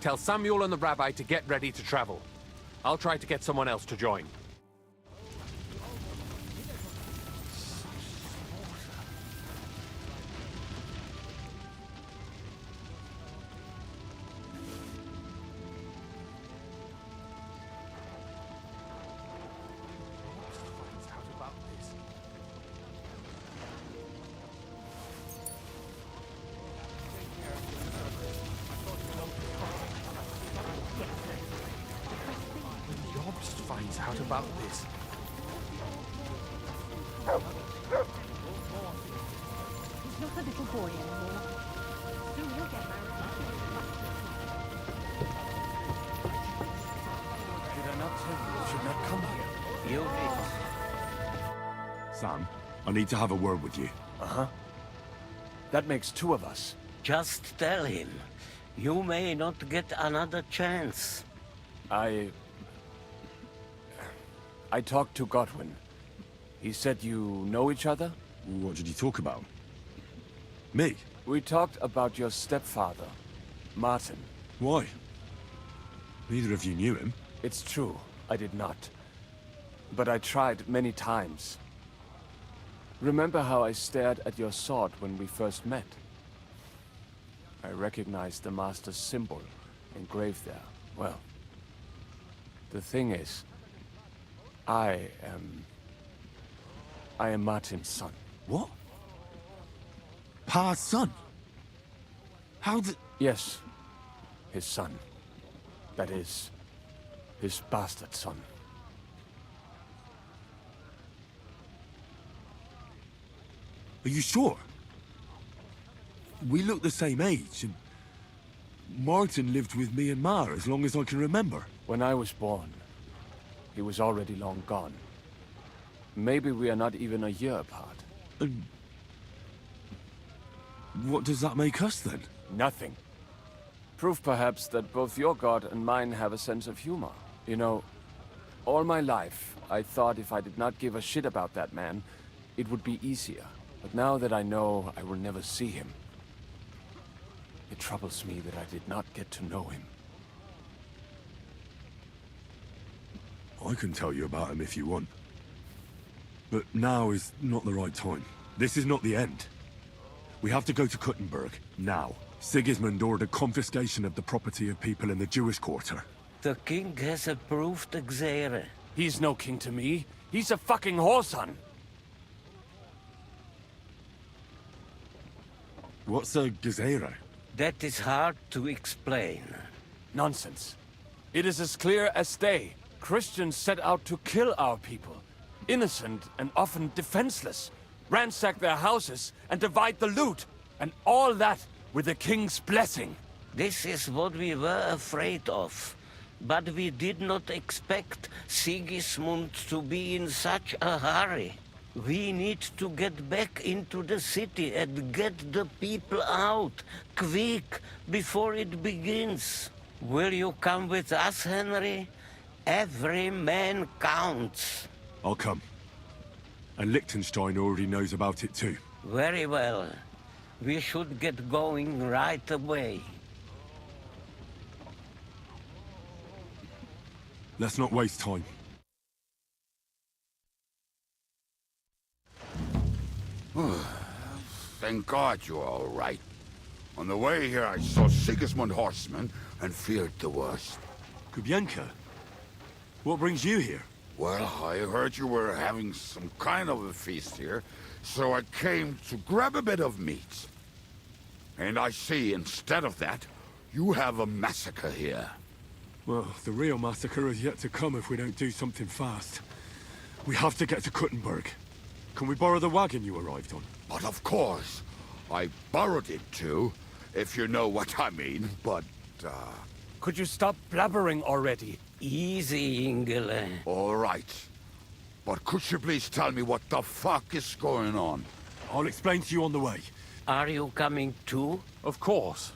S13: tell Samuel and the rabbi to get ready to travel. I'll try to get someone else to join. Finds out about this.
S21: He's not a little boy anymore. Soon he'll get married.
S6: Did I not tell you you should not come here?
S9: You did.
S19: Sam, I need to have a word with you.
S9: Uh-huh.
S6: That makes two of us.
S9: Just tell him. You may not get another chance.
S6: I talked to Godwin. He said you know each other?
S19: What did you talk about? Me?
S6: We talked about your stepfather, Martin.
S19: Why? Neither of you knew him.
S6: It's true, I did not. But I tried many times. Remember how I stared at your sword when we first met? I recognized the Master's symbol engraved there. Well, the thing is, I am Martin's son.
S19: What? Pa's son? How did...
S6: Yes, his son. That is, his bastard son.
S19: Are you sure? We look the same age, and Martin lived with me and Ma as long as I can remember.
S6: When I was born, he was already long gone. Maybe we are not even a year apart.
S19: What does that make us, then?
S6: Nothing. Proof, perhaps, that both your god and mine have a sense of humor. You know, all my life, I thought if I did not give a shit about that man, it would be easier. But now that I know I will never see him, it troubles me that I did not get to know him.
S19: I can tell you about him if you want. But now is not the right time. This is not the end. We have to go to Kuttenberg, now. Sigismund ordered confiscation of the property of people in the Jewish quarter.
S9: The king has approved Xere.
S6: He's no king to me. He's a fucking whoreson.
S19: What's a Gezerah?
S9: That is hard to explain.
S6: Nonsense. It is as clear as day. Christians set out to kill our people. innocent and often defenseless, ransack their houses and divide the loot, and all that with the king's blessing.
S9: This is what we were afraid of. But we did not expect Sigismund to be in such a hurry. We need to get back into the city and get the people out, quick, before it begins. Will you come with us, Henry? Every man counts.
S19: I'll come. And Liechtenstein already knows about it too.
S9: Very well. We should get going right away.
S19: Let's not waste time.
S11: Thank God you're all right. On the way here, I saw Sigismund horsemen and feared the worst.
S19: Kubienka? What brings you here?
S11: Well, I heard you were having some kind of a feast here, so I came to grab a bit of meat. And I see, instead of that, you have a massacre here.
S19: Well, the real massacre is yet to come if we don't do something fast. We have to get to Kuttenberg. Can we borrow the wagon you arrived on?
S11: But of course. I borrowed it too, if you know what I mean, but,
S6: Could you stop blabbering already?
S9: Easy, Ingele.
S11: All right. But could you please tell me what the fuck is going on?
S19: I'll explain to you on the way.
S9: Are you coming too?
S6: Of course.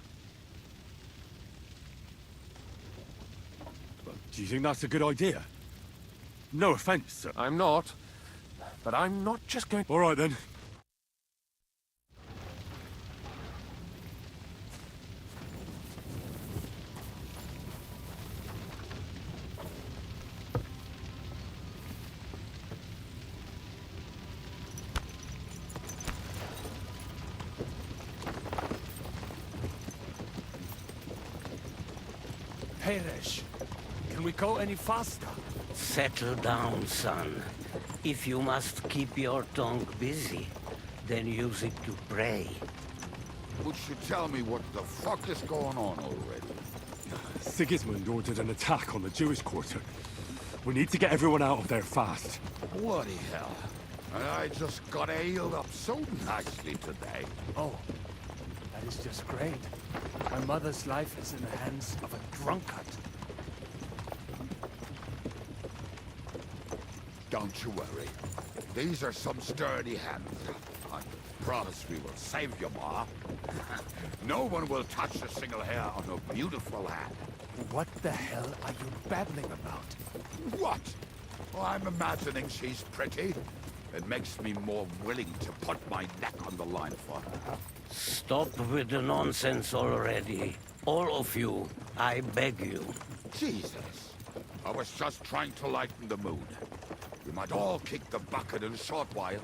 S19: Do you think that's a good idea? No offense, sir.
S6: I'm not. But I'm not just going...
S19: All right, then.
S6: Peresh, can we go any faster?
S9: Settle down, son. If you must keep your tongue busy, then use it to pray.
S11: Would you tell me what the fuck is going on already?
S19: Sigismund ordered an attack on the Jewish quarter. We need to get everyone out of there fast.
S11: Bloody hell. I just got ailed up so nicely today.
S6: Oh, that is just great. My mother's life is in the hands of a drunkard.
S11: Don't you worry. These are some sturdy hands. I promise we will save you, Ma. No one will touch a single hair on a beautiful hand.
S6: What the hell are you babbling about?
S11: What? Oh, I'm imagining she's pretty. It makes me more willing to put my neck on the line for her.
S9: Stop with the nonsense already. All of you, I beg you.
S11: Jesus. I was just trying to lighten the mood. We might all kick the bucket in a short while.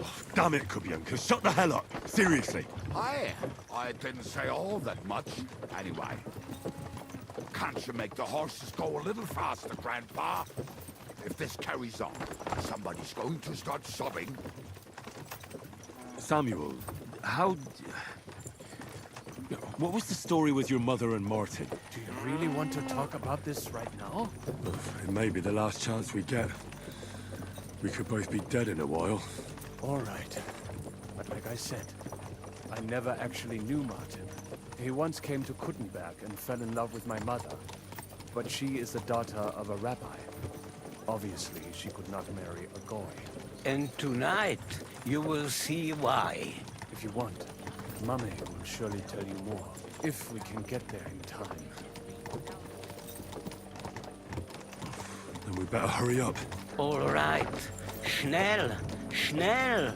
S19: Oh, damn it, Kubienka. Shut the hell up. Seriously.
S11: I didn't say all that much. Anyway. Can't you make the horses go a little faster, Grandpa? If this carries on, somebody's going to start sobbing.
S19: Samuel, how... What was the story with your mother and Martin?
S6: Do you really want to talk about this right now?
S19: It may be the last chance we get. We could both be dead in a while.
S6: All right. But like I said, I never actually knew Martin. He once came to Kuttenberg and fell in love with my mother. But she is the daughter of a rabbi. Obviously, she could not marry a goy.
S9: And tonight, you will see why.
S6: If you want, Mummy will surely tell you more. If we can get there in time.
S19: Then we better hurry up.
S9: All right. Schnell! Schnell!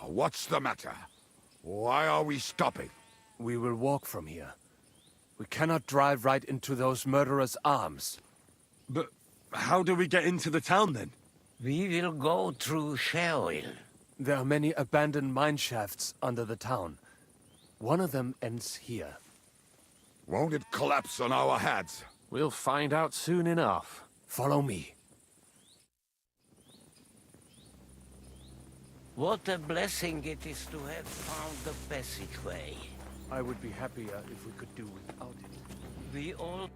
S11: What's the matter? Why are we stopping?
S6: We will walk from here. We cannot drive right into those murderers' arms.
S19: But how do we get into the town then?
S9: We will go through Sheol.
S6: There are many abandoned mine shafts under the town. One of them ends here.
S11: Won't it collapse on our heads?
S5: We'll find out soon enough.
S6: Follow me.
S9: What a blessing it is to have found the passageway.
S6: I would be happier if we could do without it.
S9: We all...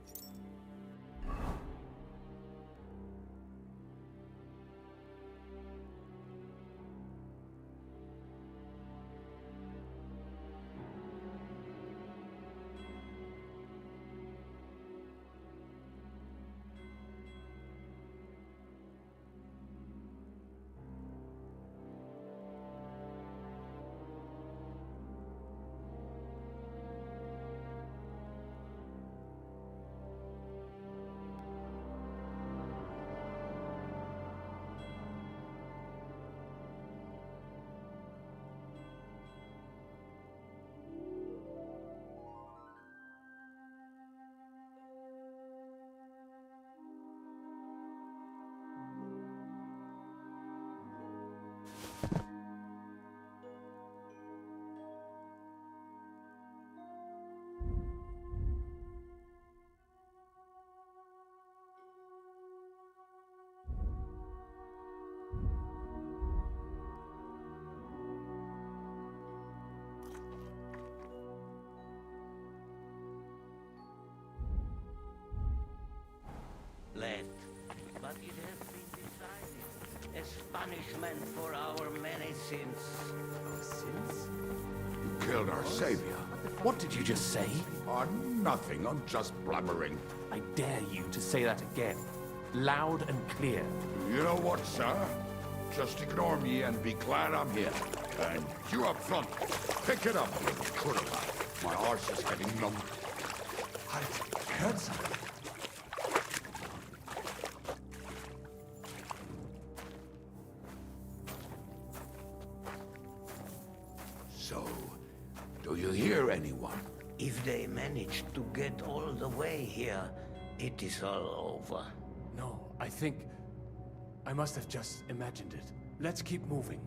S9: Lad, but it has been decided as punishment for our many sins.
S11: Sins? You killed our savior.
S5: What did you just say?
S11: Nothing. I'm just blabbering.
S5: I dare you to say that again. Loud and clear.
S11: You know what, sir? Just ignore me and be glad I'm here. And you up front, pick it up when you could have. My arse is getting numb.
S5: I heard something.
S11: So, do you hear anyone?
S9: If they manage to get all the way here, it is all over.
S6: No, I think... I must have just imagined it. Let's keep moving.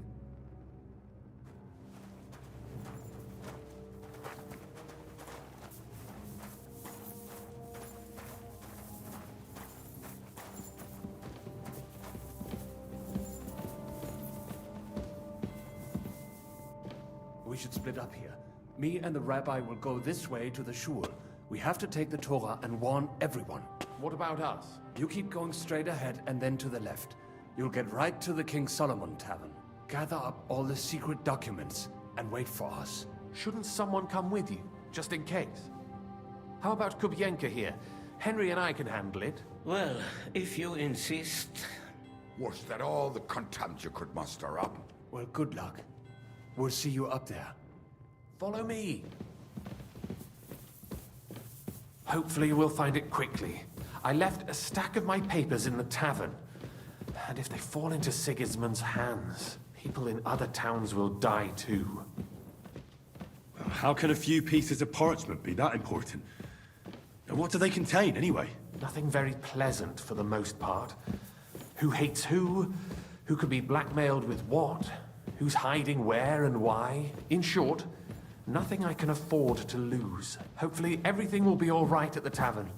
S6: We should split up here. Me and the rabbi will go this way to the shul. We have to take the Torah and warn everyone.
S5: What about us?
S6: You keep going straight ahead and then to the left. You'll get right to the King Solomon Tavern. Gather up all the secret documents and wait for us.
S5: Shouldn't someone come with you, just in case? How about Kubienka here? Henry and I can handle it.
S9: Well, if you insist.
S11: Was that all the contempt you could muster up?
S6: Well, good luck. We'll see you up there.
S5: Follow me. Hopefully we'll find it quickly. I left a stack of my papers in the tavern. And if they fall into Sigismund's hands, people in other towns will die too.
S19: How can a few pieces of parchment be that important? And what do they contain, anyway?
S5: Nothing very pleasant for the most part. Who hates who? Who could be blackmailed with what? Who's hiding where and why? In short, nothing I can afford to lose. Hopefully everything will be all right at the tavern.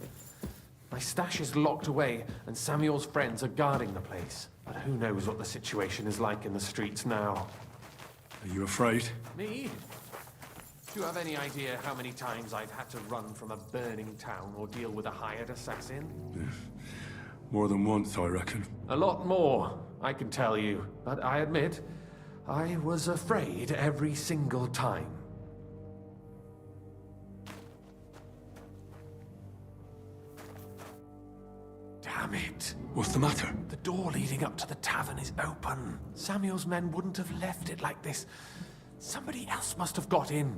S5: My stash is locked away, and Samuel's friends are guarding the place. But who knows what the situation is like in the streets now?
S19: Are you afraid?
S5: Me? Do you have any idea how many times I've had to run from a burning town or deal with a hired assassin?
S19: More than once, I reckon.
S5: A lot more, I can tell you. But I admit, I was afraid every single time. Damn it.
S19: What's the matter?
S5: The door leading up to the tavern is open. Samuel's men wouldn't have left it like this. Somebody else must have got in.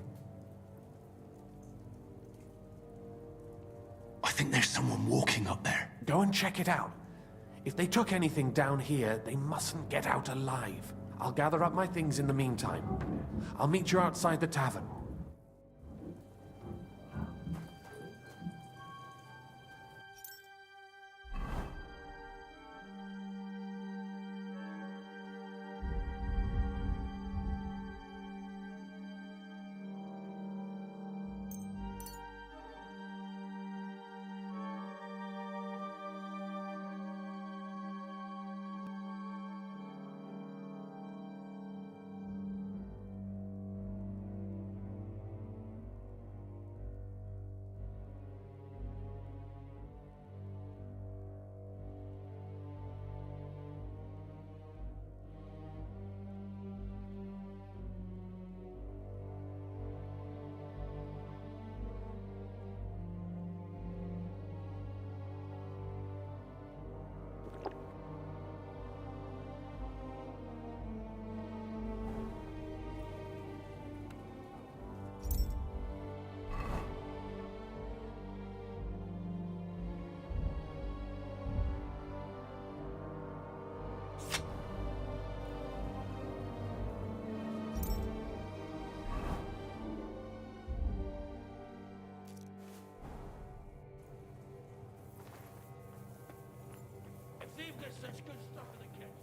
S19: I think there's someone walking up there.
S5: Go and check it out. If they took anything down here, they mustn't get out alive. I'll gather up my things in the meantime. I'll meet you outside the tavern.
S10: Steve gets such good stuff in the case.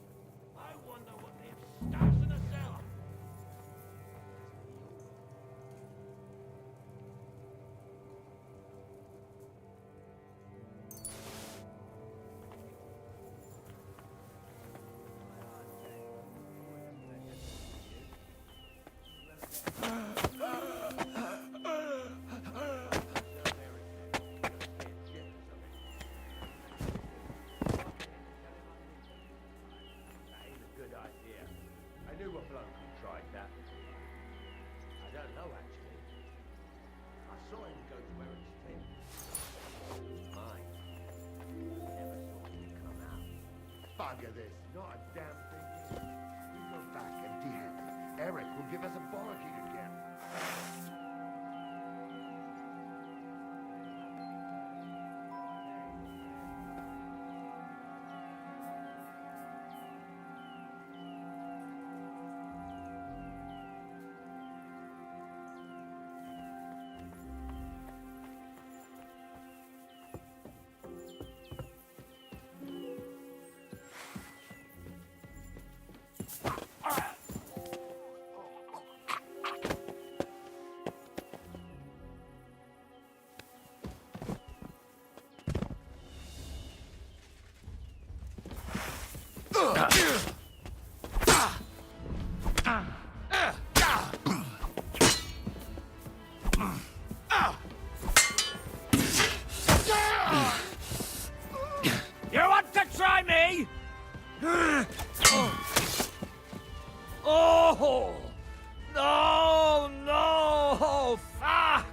S10: I wonder what they have stashed in the cellar.
S11: Bugger this. Not a damn thing. We go back empty-handed. Eric will give us a bollocking again.
S10: You want to try me? Oh! No, no! Fuck!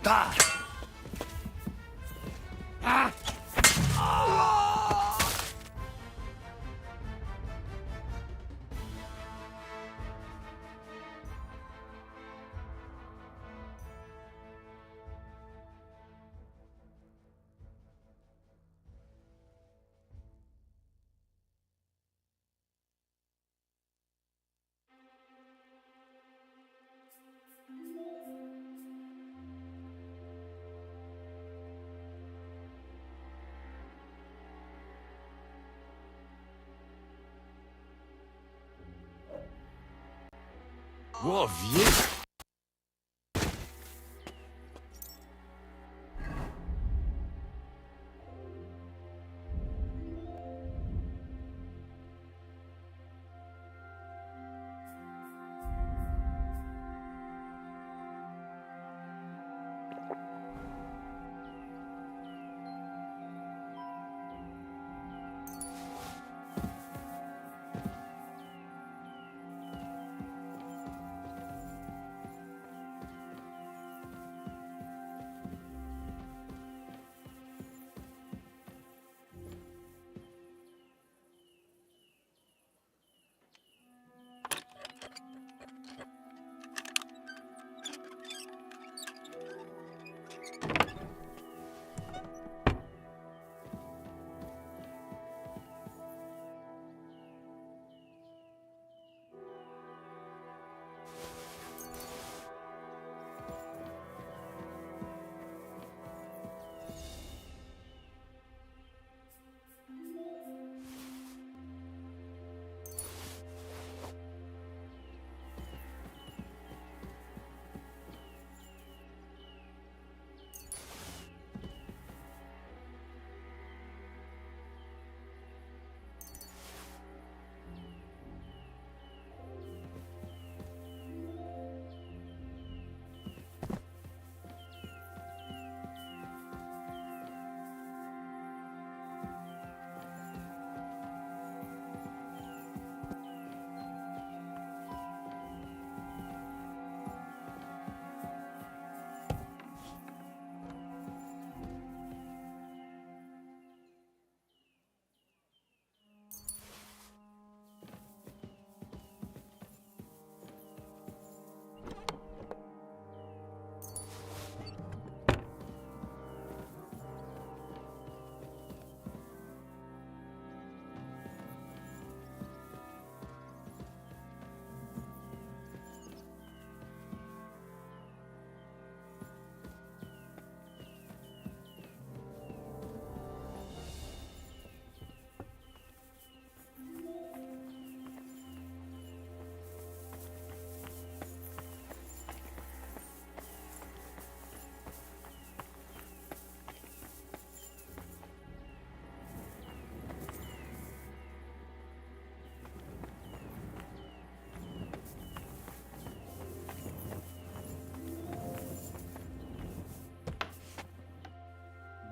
S10: Ah! Ah! Oh!
S13: What a view!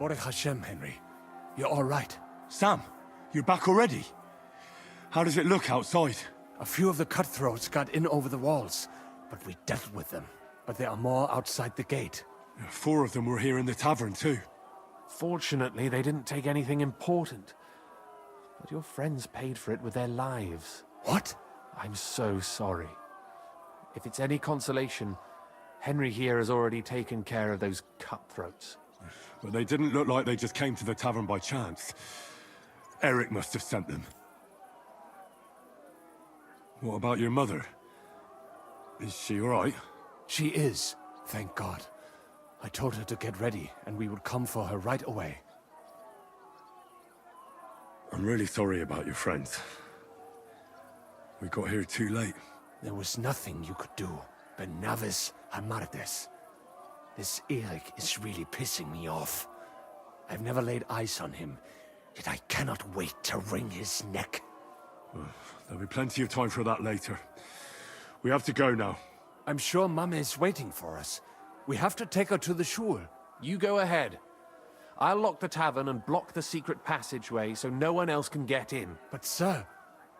S6: Baruch Hashem, Henry. You're all right.
S19: Sam, you're back already? How does it look outside?
S6: A few of the cutthroats got in over the walls, but we dealt with them. But there are more outside the gate.
S19: 4 of them were here in the tavern too.
S5: Fortunately, they didn't take anything important. But your friends paid for it with their lives.
S6: What?
S5: I'm so sorry. If it's any consolation, Henry here has already taken care of those cutthroats.
S19: But they didn't look like they just came to the tavern by chance. Eric must have sent them. What about your mother? Is she all right?
S6: She is, thank God. I told her to get ready, and we would come for her right away.
S19: I'm really sorry about your friends. We got here too late.
S6: There was nothing you could do. Benavis Hamardes. This Eric is really pissing me off. I've never laid eyes on him, yet I cannot wait to wring his neck.
S19: There'll be plenty of time for that later. We have to go now.
S6: I'm sure Mama is waiting for us. We have to take her to the shul.
S5: You go ahead. I'll lock the tavern and block the secret passageway so no one else can get in.
S6: But sir,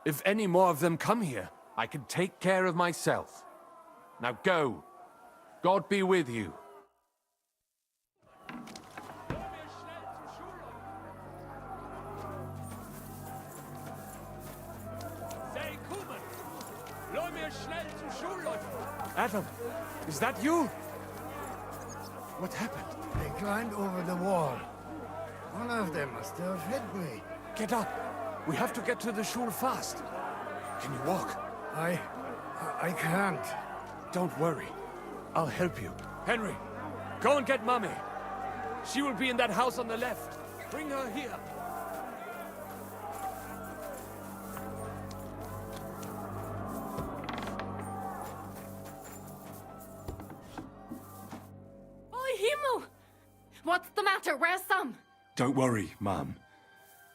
S6: if any more of them come here,
S5: I can take care of myself. Now go. God be with you.
S6: Adam, is that you? What happened?
S14: They climbed over the wall. One of them must have hit me.
S6: Get up. We have to get to the shul fast. Can you walk?
S14: I can't.
S6: Don't worry. I'll help you. Henry, go and get Mommy. She will be in that house on the left. Bring her here.
S12: What's the matter? Where's Sam?
S19: Don't worry, Ma'am.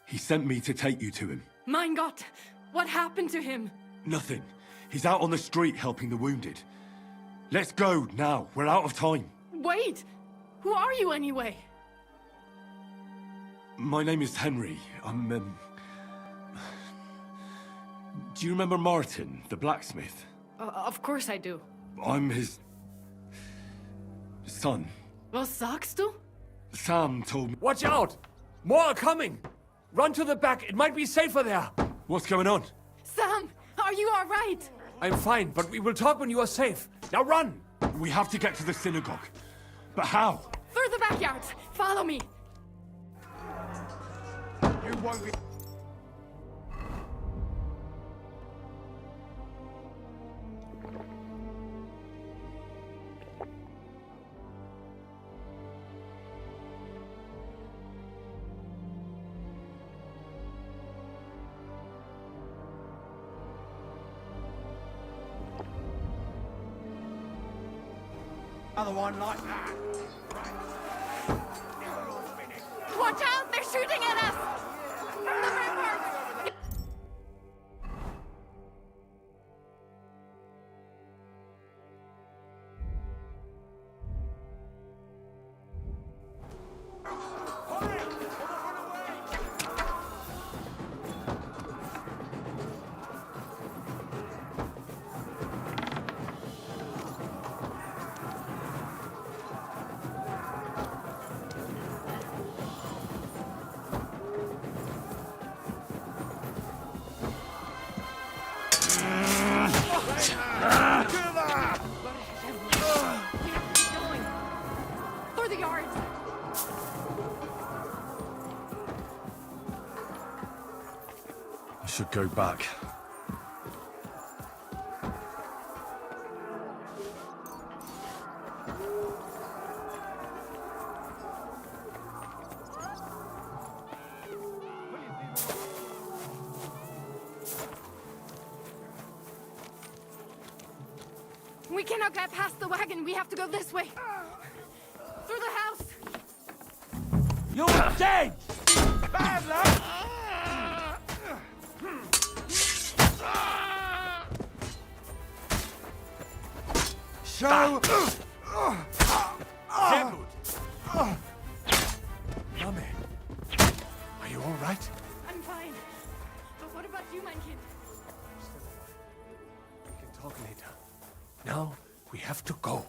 S19: He sent me to take you to him.
S12: Mein Gott, what happened to him?
S19: Nothing. He's out on the street helping the wounded. Let's go now. We're out of time.
S12: Wait! Who are you anyway?
S19: My name is Henry. I'm, Do you remember Martin, the blacksmith?
S12: Of course I do.
S19: I'm his... son.
S12: Was sagst du?
S19: Sam told me...
S6: Watch out! More are coming! Run to the back, it might be safer there!
S19: What's going on?
S12: Sam, are you all right?
S6: I'm fine, but we will talk when you are safe. Now run!
S19: We have to get to the synagogue. But how?
S12: Through the backyard. Follow me.
S11: You won't be...
S1: Another one like that.
S12: Watch out! They're shooting at us! From the ramparts! Through the yards!
S19: I should go back.
S12: We cannot get past the wagon. We have to go this way. Through the house.
S6: You're dead!
S1: Bad luck!
S6: So... Sehr gut.
S12: you, mein Kind?
S5: We can talk later. Now, we have to go.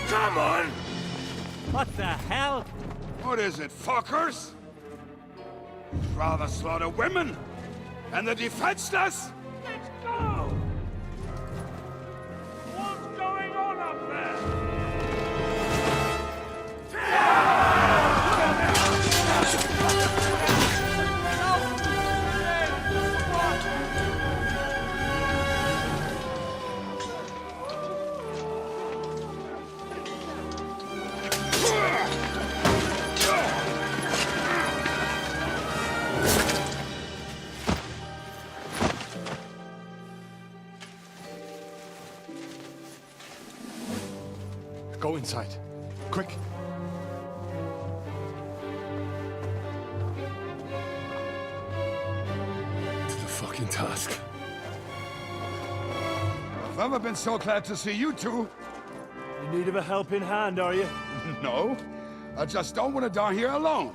S11: Come on!
S10: What the hell?
S11: What is it, fuckers? Rather slaughter women and the defenseless? Let's go! What's going on up there?
S5: Go inside. Quick.
S19: To the fucking task.
S11: I've never been so glad to see you two.
S10: In need of a helping hand, are you?
S11: No, I just don't want to die here alone.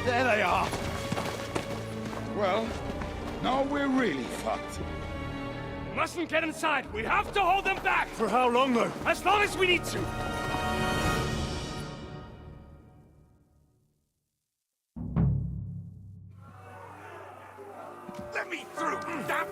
S11: There they are. Well, now we're really fucked.
S10: Mustn't get inside. We have to hold them back. For how long, though? As long as we need to.
S11: Let me through, damn!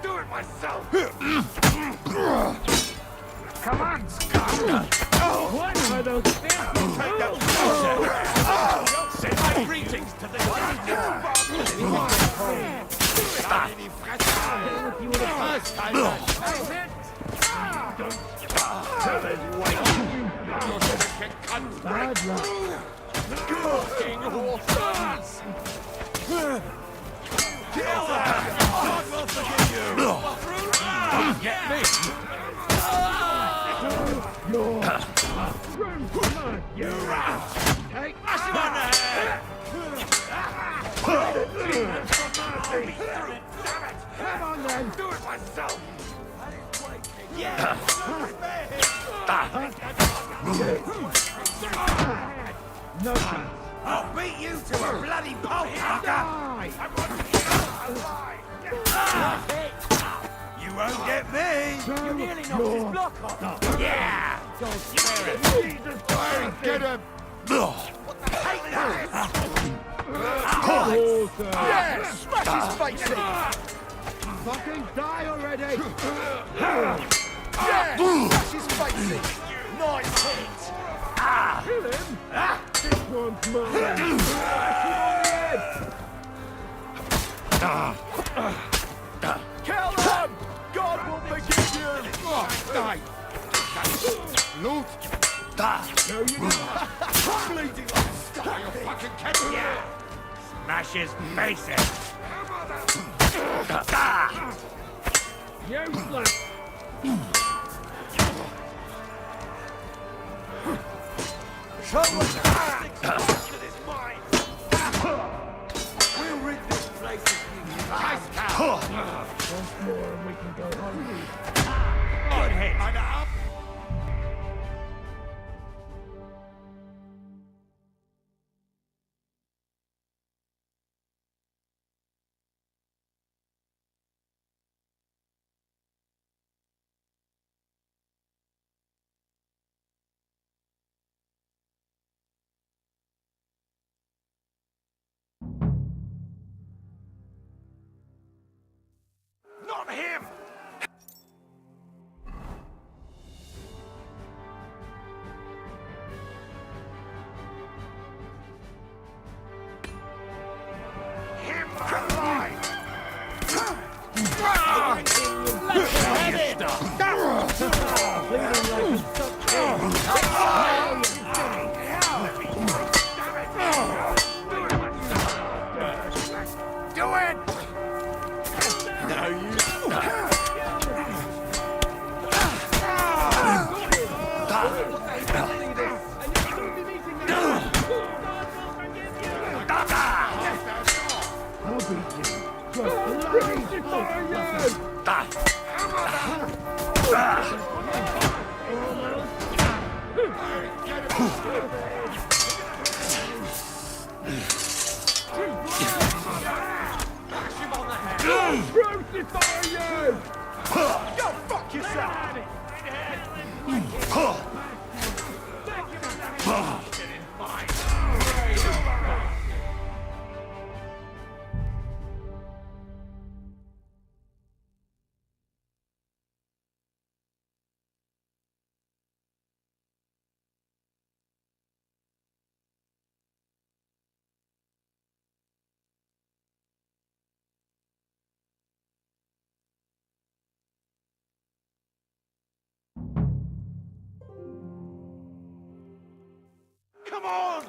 S11: Do it myself! Come on, Scott!
S10: What are those fancy
S11: Send my greetings to the
S10: You were the first time.
S11: Bad luck. King horses! Kill her! God will forgive you! Get me! You're out! Take him on the head! Come on then! Do it myself! Yeah! No chance! I'll beat you to a bloody pulp, fucker! You won't get me! You nearly knocked his block off! Yeah! Jesus Christ! Get him! What the hell is that? Yeah! Smash his face in! Fucking die already! Yeah! Smash his face in! Nice hit! Kill him! This one's mine! Kill him! God will forgive you! Oh, die! Loot! No, you don't! I'm bleeding like a star! You fucking catch yeah! Smash his face in! Useless!
S1: control of his mind. We'll rid this place of you.
S3: Once more and we can go home.
S1: Good head. Not him! Him alive! Do it! No, you...
S3: I'll beat you. Just crucify you!
S1: Go fuck yourself! Come on!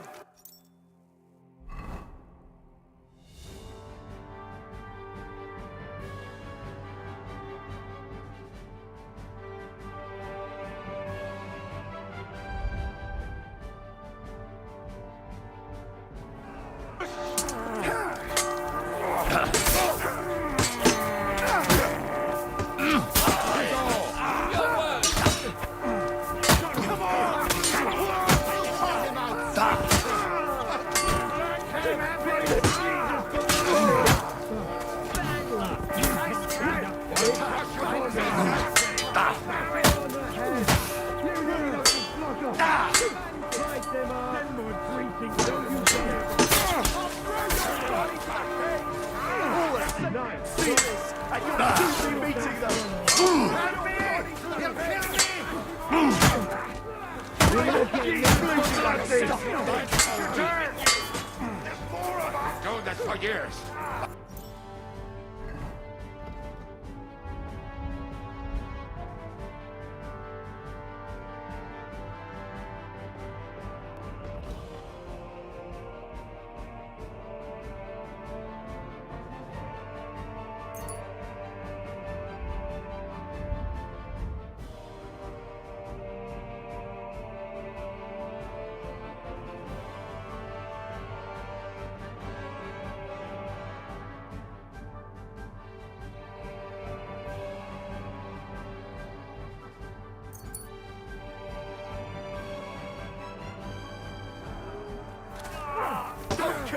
S11: Doing this for years.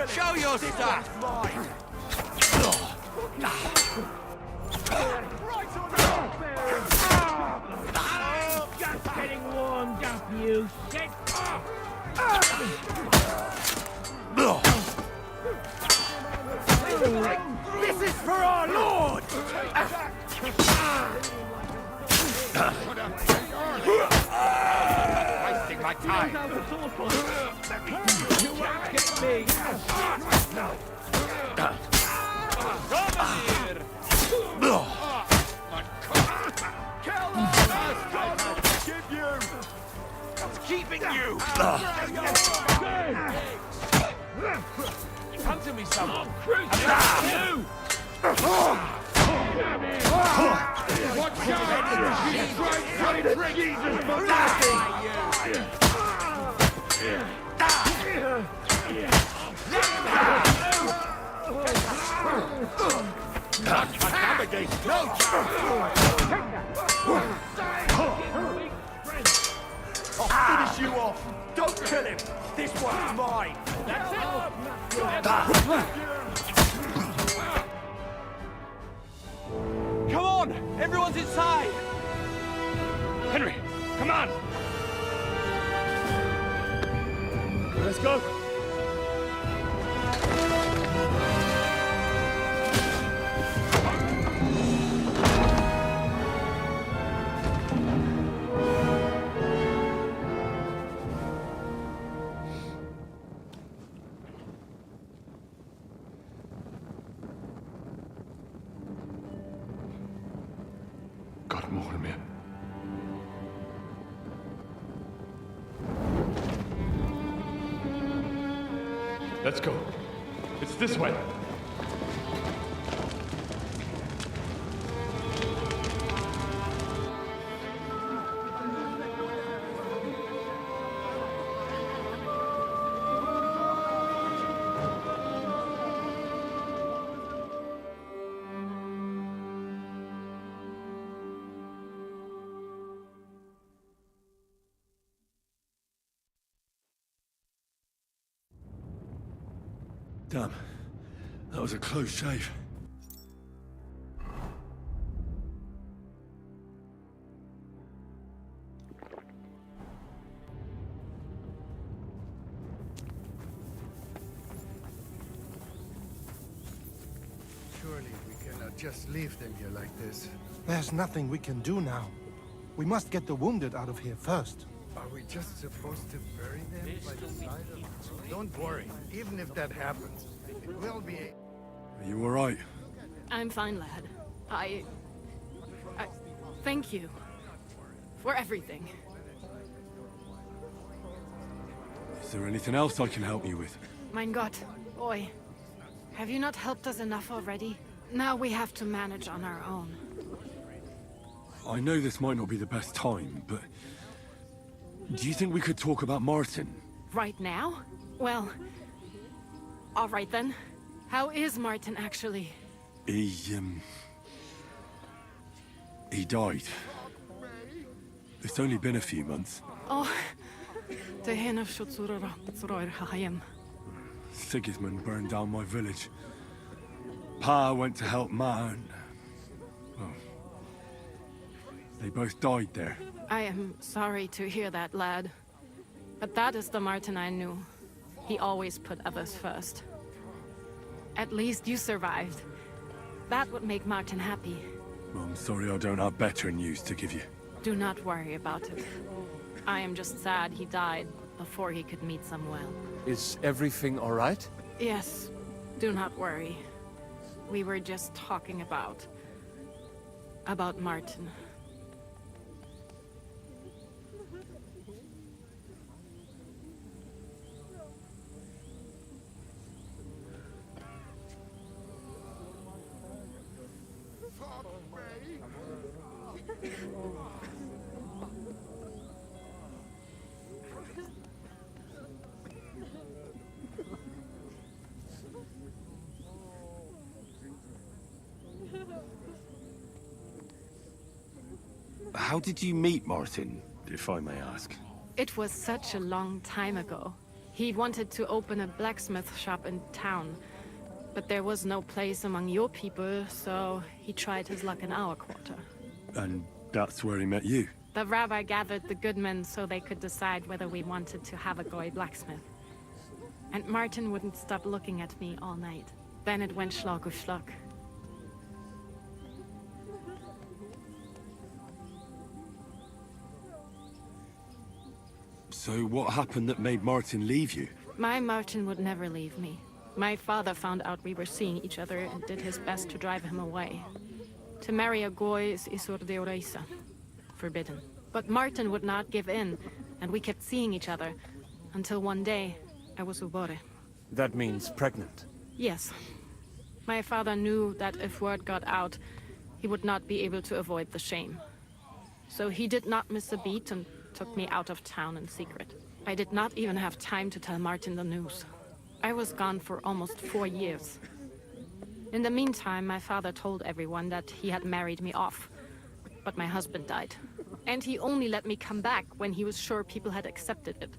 S1: Show your stuff!
S10: Just getting warmed up, you shit!
S1: This is for our Lord!
S11: Wasting my time.
S10: You won't get me!
S1: What's keeping you?
S10: Come to me, someone!
S1: Watch out! Jesus for nothing!
S11: That's accommodation. No
S1: I'll finish you off. Don't kill him. This one's mine. That's
S7: Come on! Everyone's inside!
S13: Henry, come on! Let's go.
S19: God more of me. Let's go. It's this way. Damn. That was a close shave.
S14: Surely we cannot just leave them here like this.
S8: There's nothing we can do now. We must get the wounded out of here first.
S14: Are we just supposed to bury them by the side of us? Don't worry. Even if that happens, it will be...
S19: Are you alright?
S12: I'm fine, lad. I thank you for everything.
S19: Is there anything else I can help you with?
S12: Mein Gott, boy. Have you not helped us enough already? Now we have to manage on our own.
S19: I know this might not be the best time, but... do you think we could talk about Martin?
S12: Right now? Well... all right then. How is Martin, actually?
S19: He died. It's only been a few months.
S12: Oh... Sigismund
S19: Sigismund burned down my village. Pa went to help Ma and... well... they both died there.
S12: I am sorry to hear that, lad. But that is the Martin I knew. He always put others first. At least you survived. That would make Martin happy.
S19: I'm sorry I don't have better news to give you.
S12: Do not worry about it. I am just sad he died before he could meet Samuel.
S6: Is everything all right?
S12: Yes, do not worry. We were just talking about Martin.
S15: How did you meet Martin, if I may ask?
S12: It was such a long time ago. He wanted to open a blacksmith shop in town, but there was no place among your people, so he tried his luck in our quarter.
S19: And that's where he met you?
S12: The rabbi gathered the good men so they could decide whether we wanted to have a goy blacksmith. And Martin wouldn't stop looking at me all night. Then it went Schlag auf Schlag.
S19: So what happened that made Martin leave you?
S12: My Martin would never leave me. My father found out we were seeing each other and did his best to drive him away. To marry a goy is Isur de Oreisa. Forbidden. But Martin would not give in, and we kept seeing each other, until one day, I was ubore.
S6: That means pregnant.
S12: Yes. My father knew that if word got out, he would not be able to avoid the shame. So he did not miss a beat and took me out of town in secret. I did not even have time to tell Martin the news. I was gone for almost 4 years. In the meantime, my father told everyone that he had married me off. But my husband died. And he only let me come back when he was sure people had accepted it.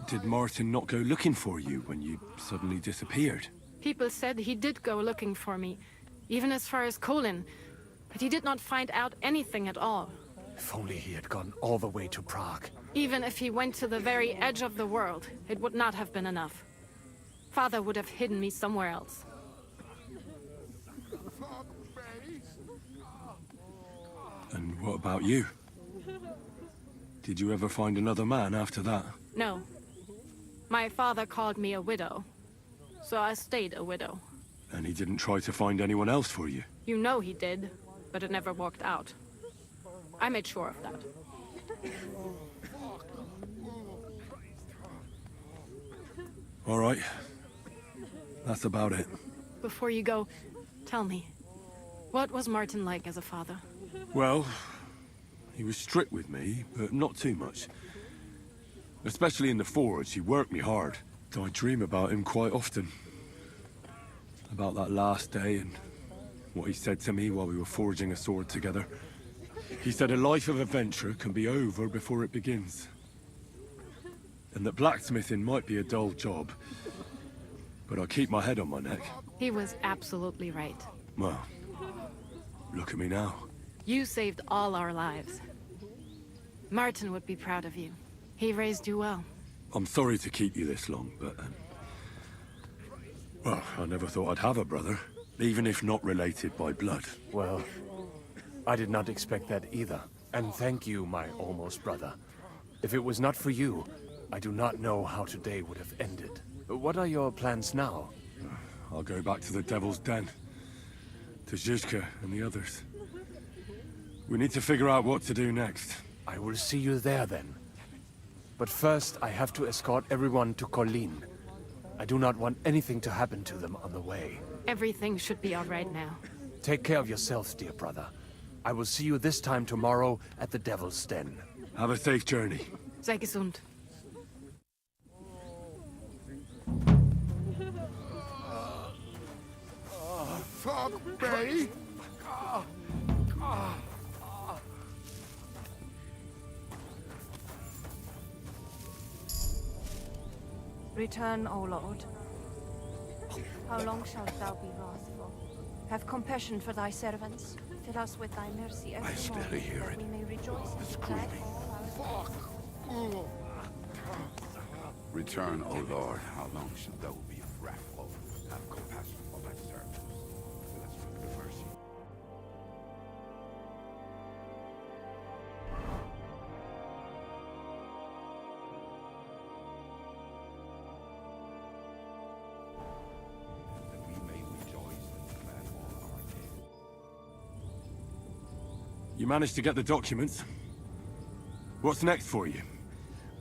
S19: Did Martin not go looking for you when you suddenly disappeared?
S12: People said he did go looking for me, even as far as Kolin. But he did not find out anything at all.
S6: If only he had gone all the way to Prague.
S12: Even if he went to the very edge of the world, it would not have been enough. Father would have hidden me somewhere else.
S19: And what about you? Did you ever find another man after that?
S12: No. My father called me a widow, so I stayed a widow.
S19: And he didn't try to find anyone else for you?
S12: You know he did, but it never worked out. I made sure of that.
S19: All right. That's about it.
S12: Before you go, tell me, what was Martin like as a father?
S19: Well, he was strict with me, but not too much. Especially in the forge, he worked me hard. I dream about him quite often. About that last day and what he said to me while we were forging a sword together. He said a life of adventure can be over before it begins. And that blacksmithing might be a dull job, but I keep my head on my neck.
S12: He was absolutely right.
S19: Well, look at me now.
S12: You saved all our lives. Martin would be proud of you. He raised you well.
S19: I'm sorry to keep you this long, but... well, I never thought I'd have a brother, even if not related by blood.
S5: Well, I did not expect that either. And thank you, my almost brother. If it was not for you, I do not know how today would have ended. What are your plans now?
S19: I'll go back to the Devil's Den. To Zizka and the others. We need to figure out what to do next.
S5: I will see you there then. But first, I have to escort everyone to Kolin. I do not want anything to happen to them on the way.
S12: Everything should be all right now.
S5: Take care of yourself, dear brother. I will see you this time tomorrow at the Devil's Den.
S19: Have a safe journey.
S12: Sei gesund.
S11: Fuck me!
S16: Return, O Lord. How long shalt thou be wrathful? Have compassion for thy servants. Fill us with thy mercy every
S11: still
S16: morning,
S11: hear
S16: that
S11: it.
S16: we may rejoice
S11: The
S16: and be glad
S11: screaming.
S16: all our
S11: Return, O Lord. How long shalt thou be wrathful? Have compassion for thy servants. Fill us with thy mercy. That we may rejoice and be glad all our days.
S19: You managed to get the documents. What's next for you?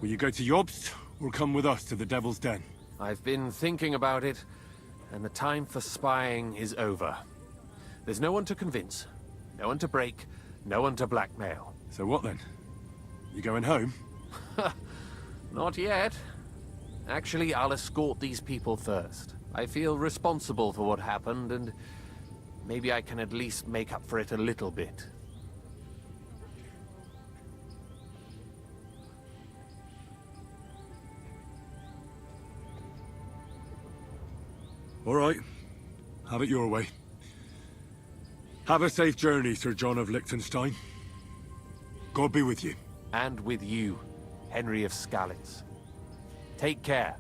S19: Will you go to Jobst, or come with us to the Devil's Den?
S5: I've been thinking about it, and the time for spying is over. There's no one to convince, no one to break, no one to blackmail.
S19: So what then? You going home?
S5: Not yet. Actually, I'll escort these people first. I feel responsible for what happened, and maybe I can at least make up for it a little bit.
S19: All right. Have it your way. Have a safe journey, Sir John of Liechtenstein. God be with you.
S5: And with you, Henry of Skalitz. Take care.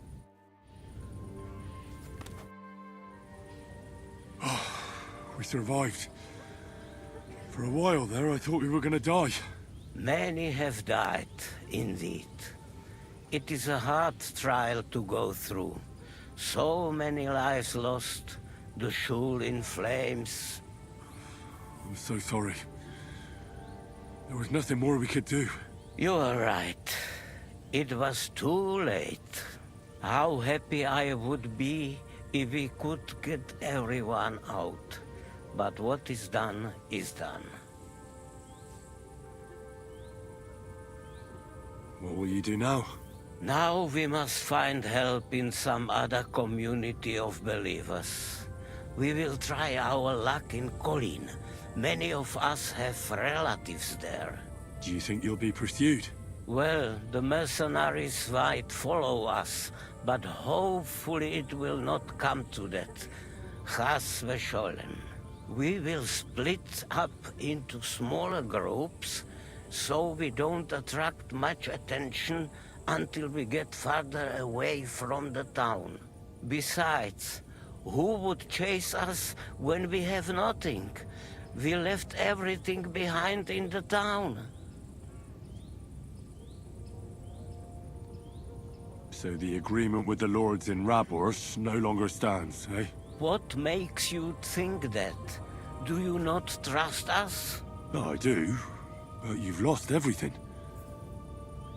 S19: We survived. For a while there, I thought we were gonna die.
S9: Many have died, indeed. It is a hard trial to go through. So many lives lost, the Schule in flames.
S19: I'm so sorry. There was nothing more we could do.
S9: You are right. It was too late. How happy I would be if we could get everyone out. But what is done is done.
S19: What will you do now?
S9: Now we must find help in some other community of believers. We will try our luck in Colin. Many of us have relatives there.
S19: Do you think you'll be pursued?
S9: Well, the mercenaries might follow us, but hopefully it will not come to that. Chas v'sholem. We will split up into smaller groups, so we don't attract much attention until we get farther away from the town. Besides, who would chase us when we have nothing? We left everything behind in the town.
S19: So the agreement with the lords in Rabors no longer stands, eh?
S9: What makes you think that? Do you not trust us?
S19: No, I do. But you've lost everything.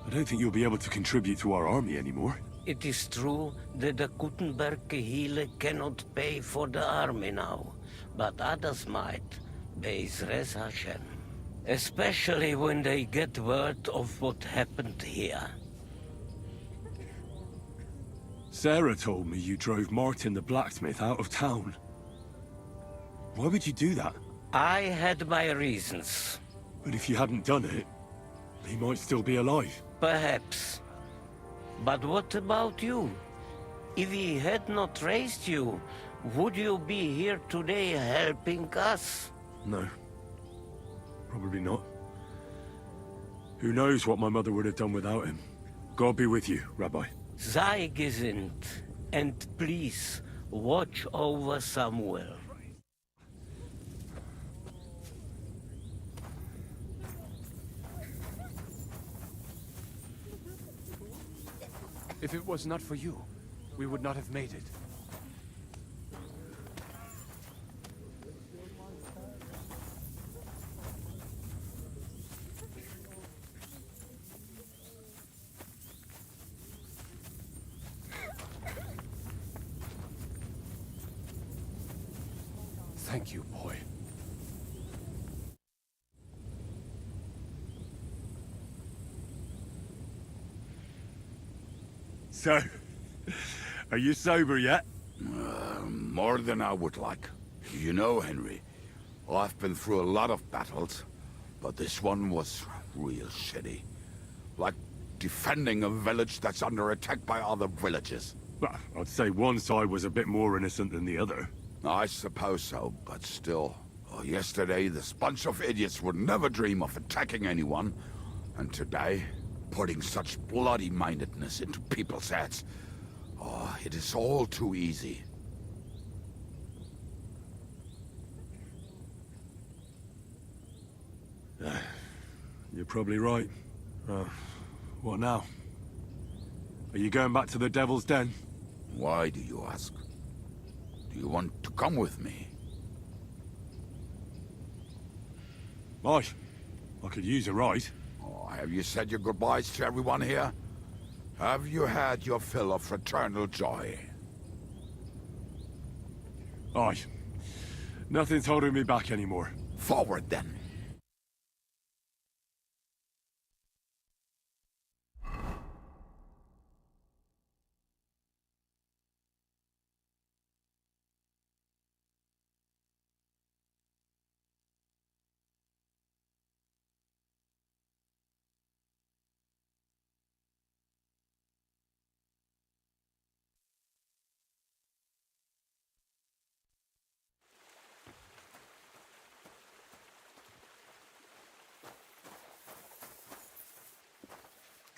S19: I don't think you'll be able to contribute to our army anymore.
S9: It is true that the Kuttenberg Kehile cannot pay for the army now, but others might, Be'ezras Hashem. Especially when they get word of what happened here.
S19: Sarah told me you drove Martin the blacksmith out of town. Why would you do that?
S9: I had my reasons.
S19: But if you hadn't done it, he might still be alive.
S9: Perhaps. But what about you? If he had not raised you, would you be here today helping us?
S19: No. Probably not. Who knows what my mother would have done without him. God be with you, Rabbi.
S9: Sei gesinnt, and please, watch over Samuel.
S6: If it was not for you, we would not have made it. Thank you, boy.
S19: So, are you sober yet?
S11: More than I would like. You know, Henry, I've been through a lot of battles, but this one was real shitty. Like defending a village that's under attack by other villages.
S19: Well, I'd say one side was a bit more innocent than the other.
S11: I suppose so, but still. Yesterday, this bunch of idiots would never dream of attacking anyone. And today, putting such bloody-mindedness into people's heads. Oh, it is all too easy.
S19: You're probably right. What now? Are you going back to the Devil's Den?
S11: Why do you ask? Do you want to come with me?
S19: Why? I could use a ride.
S11: Oh, have you said your goodbyes to everyone here? Have you had your fill of fraternal joy?
S19: Aye. Nothing's holding me back anymore.
S11: Forward, then.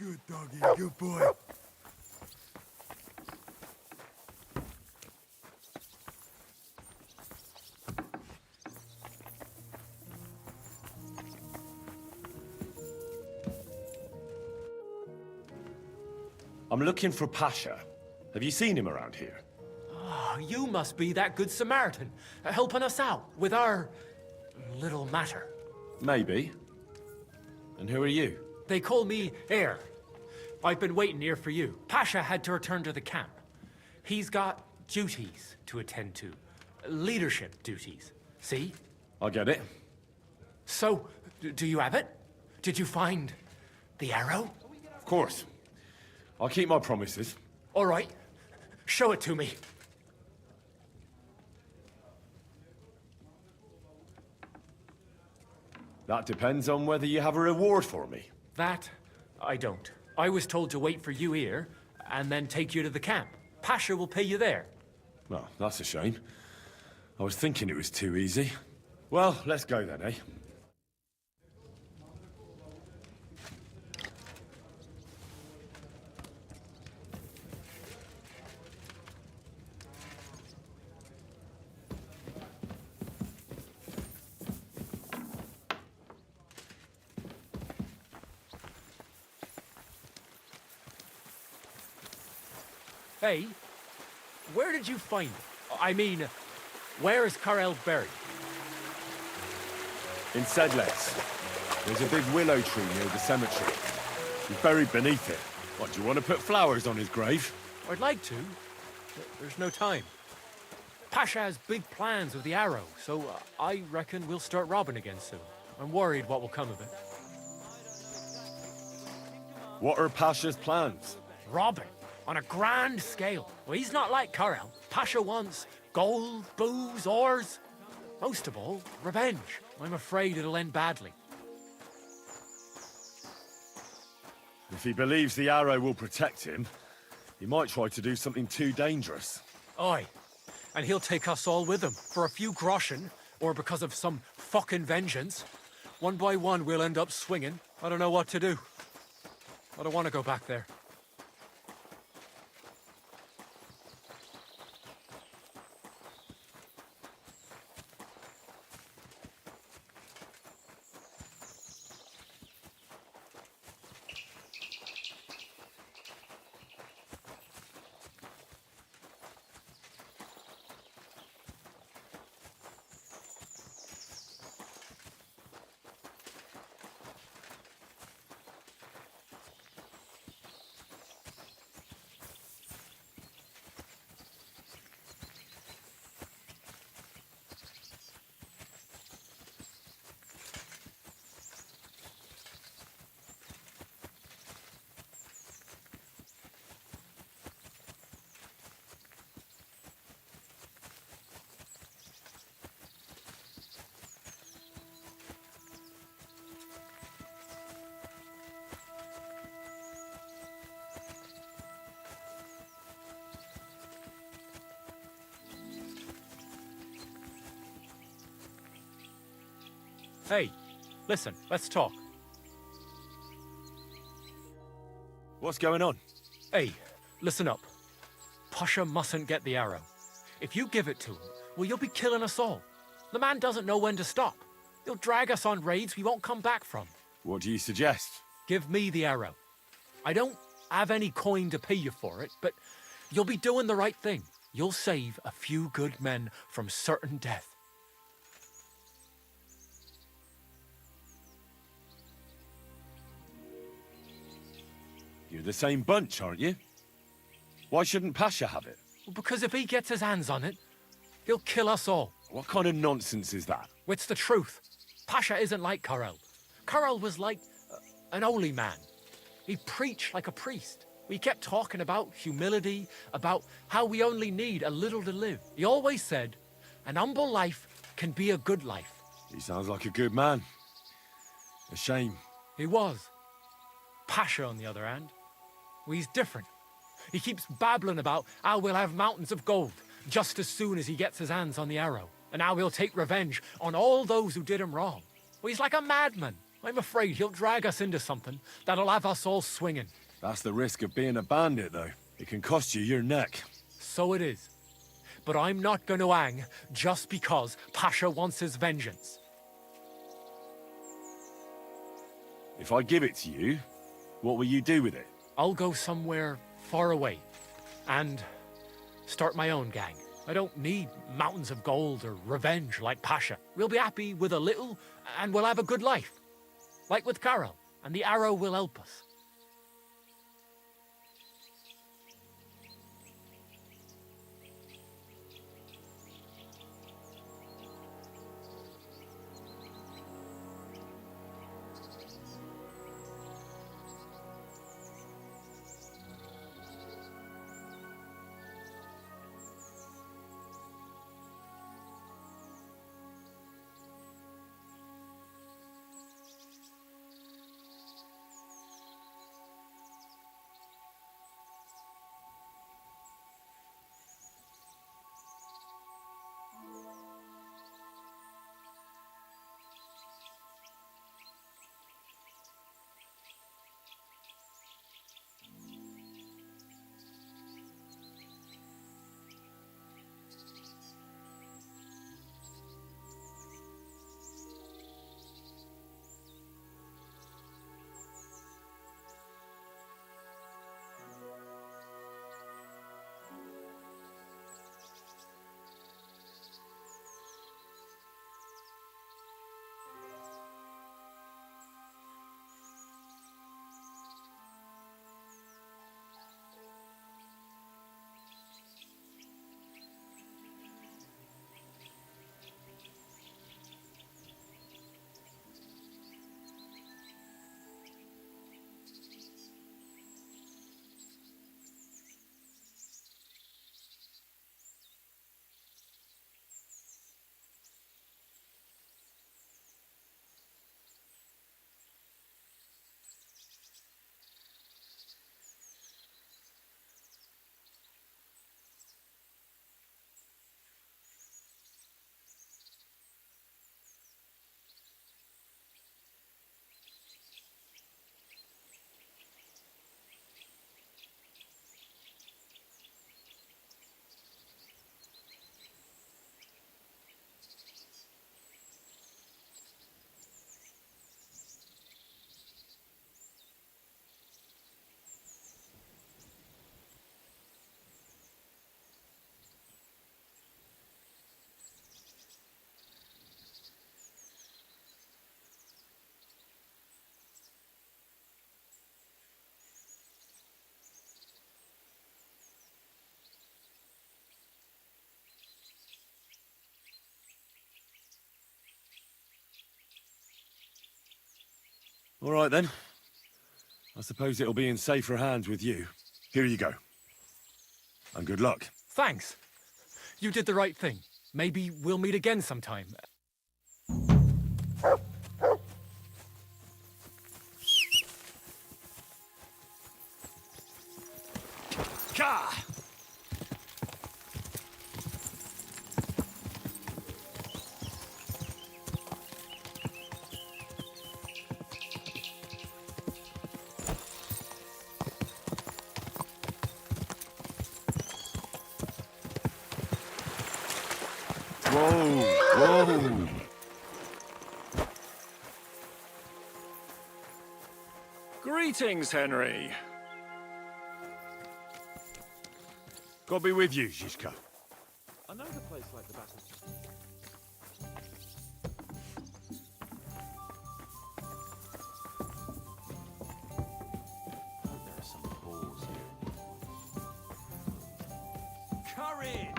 S18: Good doggy, good boy.
S5: I'm looking for Pasha. Have you seen him around here?
S2: Oh, you must be that good Samaritan, helping us out with our little matter.
S5: Maybe. And who are you?
S2: They call me Heir. I've been waiting here for you. Pasha had to return to the camp. He's got duties to attend to. Leadership duties. See?
S5: I get it.
S2: So, do you have it? Did you find the arrow?
S5: Of
S19: course. I'll keep my promises.
S2: All right. Show it to me.
S19: That depends on whether you have a reward for me.
S2: That, I don't. I was told to wait for you here, and then take you to the camp. Pasha will pay you there.
S19: Well, that's a shame. I was thinking it was too easy. Well, let's go then, eh?
S2: Hey, where did you find it? I mean, where is Karel buried?
S19: In Sedles. There's a big willow tree near the cemetery. He's buried beneath it. What, do you want to put flowers on his grave?
S2: I'd like to, but there's no time. Pasha has big plans with the arrow, so I reckon we'll start robbing again soon. I'm worried what will come of it.
S19: What are Pasha's plans?
S2: Robbing? On a grand scale. Well, he's not like Karel. Pasha wants gold, booze, ores. Most of all, revenge. I'm afraid it'll end badly.
S19: If he believes the arrow will protect him, he might try to do something too dangerous.
S2: Aye. And he'll take us all with him. For a few groschen, or because of some fucking vengeance. One by one, we'll end up swinging. I don't know what to do. I don't want to go back there. Hey, listen, let's talk.
S19: What's going on?
S2: Hey, listen up. Pasha mustn't get the arrow. If you give it to him, well, you'll be killing us all. The man doesn't know when to stop. He'll drag us on raids we won't come back from.
S19: What do you suggest?
S2: Give me the arrow. I don't have any coin to pay you for it, but you'll be doing the right thing. You'll save a few good men from certain death.
S19: You're the same bunch, aren't you? Why shouldn't Pasha have it?
S2: Well, because if he gets his hands on it, he'll kill us all.
S19: What kind of nonsense is that?
S2: It's the truth. Pasha isn't like Karel. Karel was like an holy man. He preached like a priest. We kept talking about humility, about how we only need a little to live. He always said, an humble life can be a good life.
S19: He sounds like a good man. A shame.
S2: He was. Pasha, on the other hand, well, he's different. He keeps babbling about how we'll have mountains of gold just as soon as he gets his hands on the arrow, and how he'll take revenge on all those who did him wrong. Well, he's like a madman. I'm afraid he'll drag us into something that'll have us all swinging.
S19: That's the risk of being a bandit, though. It can cost you your neck.
S2: So it is. But I'm not going to hang just because Pasha wants his vengeance.
S19: If I give it to you, what will you do with it?
S2: I'll go somewhere far away and start my own gang. I don't need mountains of gold or revenge like Pasha. We'll be happy with a little and we'll have a good life. Like with Karel, and the arrow will help us.
S19: All right, then. I suppose it'll be in safer hands with you. Here you go. And good luck.
S2: Thanks. You did the right thing. Maybe we'll meet again sometime.
S19: Ka! Whoa! Greetings, Henry. God be with you, Zizka.
S6: I know the place like the back of there are some balls here.
S2: Courage!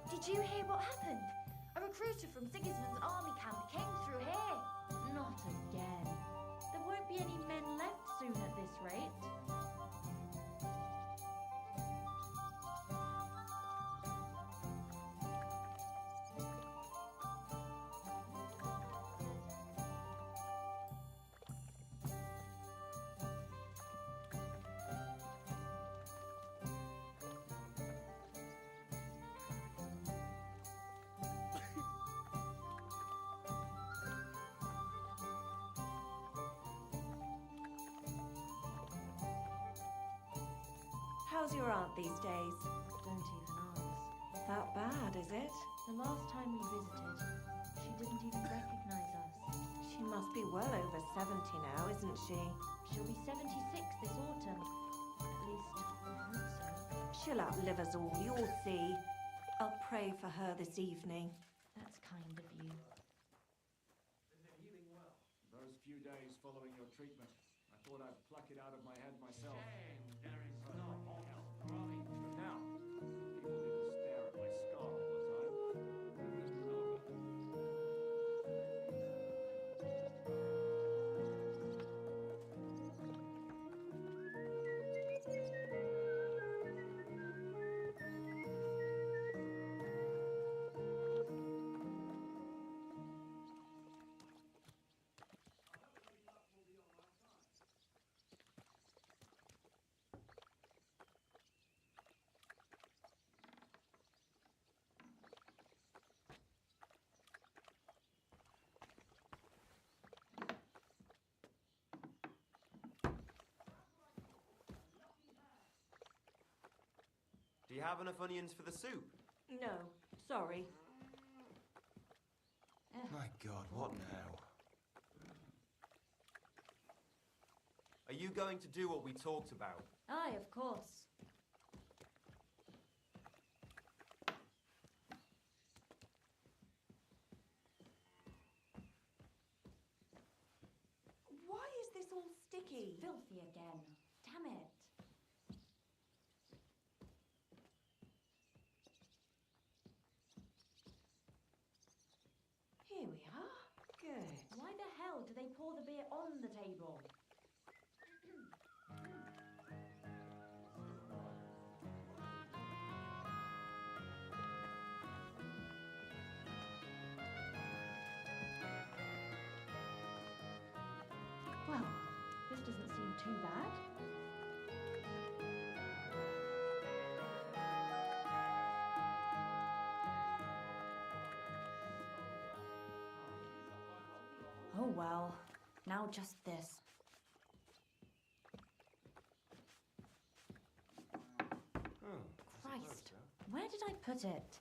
S4: Did you hear what happened? A recruiter from Sigismund's army camp came through here. Not again. There won't be any men left soon at this rate.
S16: How's your aunt these days?
S4: Don't even ask.
S16: That bad, is it?
S4: The last time we visited, she didn't even recognize us.
S16: She must be well over 70 now, isn't she?
S4: She'll be 76 this autumn. At least, I hope so.
S16: She'll outlive us all, you'll see. I'll pray for her this evening.
S4: That's kind of you.
S5: Is it healing well? Those few days following your treatment, I thought I'd pluck it out of my head myself. But now, people didn't stare at my scar all the time. It's over.
S20: Do you have enough onions for the soup?
S16: No, sorry.
S20: My God, what now? Are you going to do what we talked about?
S4: Aye, of course.
S16: Why is this all sticky?
S4: Filthy again. Damn it.
S16: Here we are. Good.
S4: Why the hell do they pour the beer on the table? Well, this doesn't seem too bad. Oh well, now just this. shall I put it?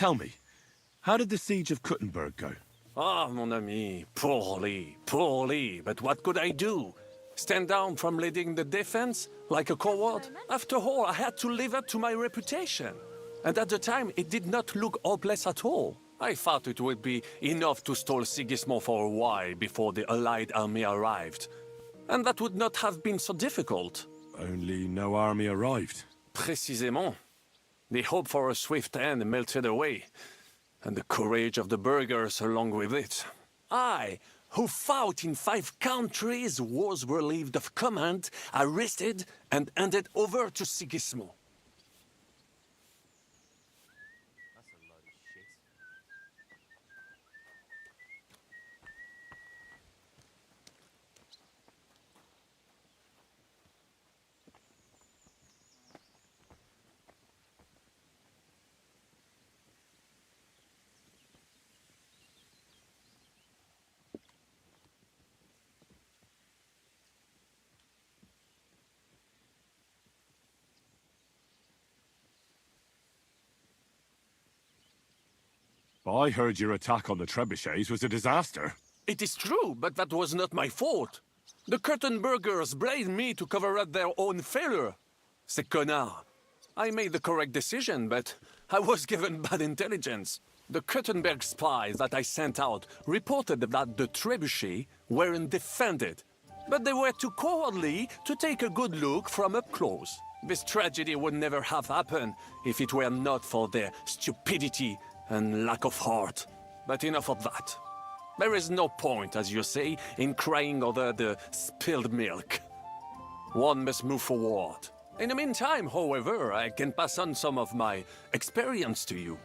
S15: Tell me, how did the siege of Kuttenberg go?
S6: Ah, mon ami, poorly, poorly. But what could I do? Stand down from leading the defense like a coward? After all, I had to live up to my reputation. And at the time, it did not look hopeless at all. I thought it would be enough to stall Sigismund for a while before the Allied army arrived. And that would not have been so difficult.
S19: Only no army arrived.
S6: Précisément. The hope for a swift end melted away, and the courage of the burghers along with it. I, who fought in 5 countries, was relieved of command, arrested, and handed over to Sigismund.
S19: I heard your attack on the trebuchets was a disaster.
S6: It is true, but that was not my fault. The Kuttenbergers blamed me to cover up their own failure. Ces connards. I made the correct decision, but I was given bad intelligence. The Kuttenberg spies that I sent out reported that the trebuchets weren't defended, but they were too cowardly to take a good look from up close. This tragedy would never have happened if it were not for their stupidity and lack of heart. But enough of that. There is no point, as you say, in crying over the spilled milk. One must move forward. In the meantime, however, I can pass on some of my experience to you.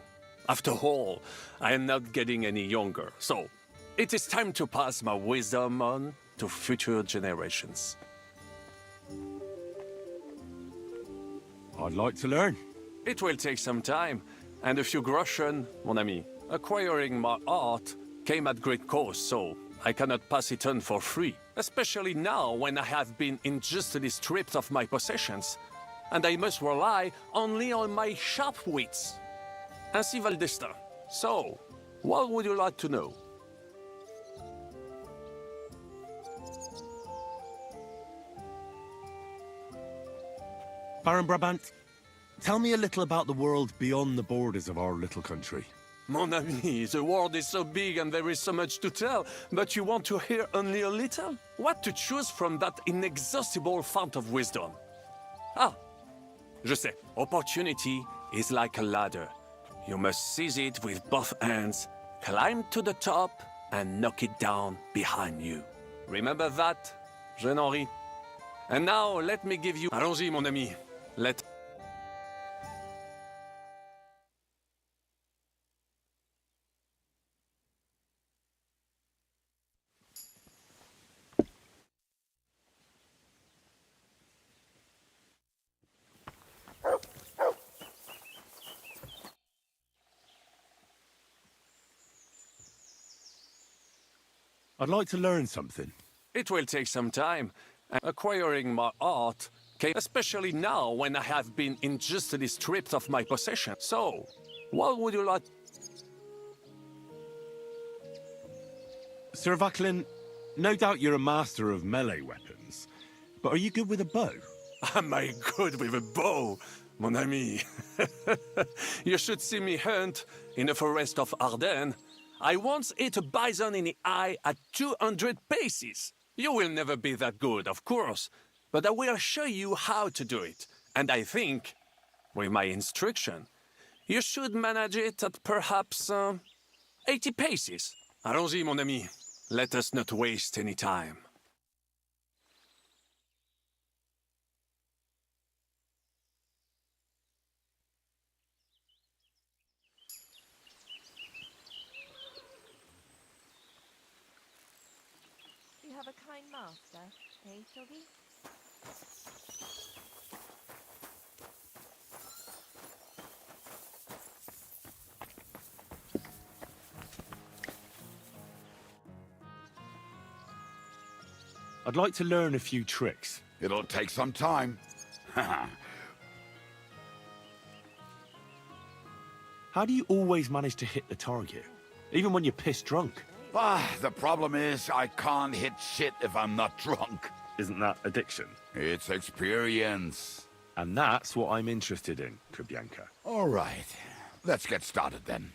S6: After all, I am not getting any younger, so it is time to pass my wisdom on to future generations.
S19: I'd like to learn.
S6: It will take some time, and a few groschen, mon ami. Acquiring my art came at great cost, so I cannot pass it on for free. Especially now, when I have been injustly stripped of my possessions, and I must rely only on my sharp wits. Ainsi va le destin. So, what would you like to know?
S15: Baron Brabant, tell me a little about the world beyond the borders of our little country.
S6: Mon ami, the world is so big and there is so much to tell, but you want to hear only a little? What to choose from that inexhaustible fount of wisdom? Ah, je sais. Opportunity is like a ladder. You must seize it with both hands, climb to the top, and knock it down behind you. Remember that, Jeune Henri? And now, let me give you... Allons-y, mon ami. Let...
S19: I'd like to learn something.
S6: It will take some time. Acquiring my art came especially now when I have been injustly stripped of my possession. So, what would you like?
S19: Sir Vaclin, no doubt you're a master of melee weapons, but are you good with a bow?
S6: Am I good with a bow, mon ami? You should see me hunt in the forest of Ardennes. I once hit a bison in the eye at 200 paces. You will never be that good, of course, but I will show you how to do it. And I think, with my instruction, you should manage it at perhaps 80 paces. Allons-y, mon ami. Let us not waste any time.
S16: You have a kind master, eh, Toby?
S19: I'd like to learn a few tricks.
S11: It'll take some time.
S19: How
S15: How do you always manage to hit the target? Even when you're pissed drunk?
S11: The problem is I can't hit shit if I'm not drunk.
S15: Isn't that addiction?
S11: It's experience.
S15: And that's what I'm interested in, Kubyanka.
S11: All right. Let's get started then.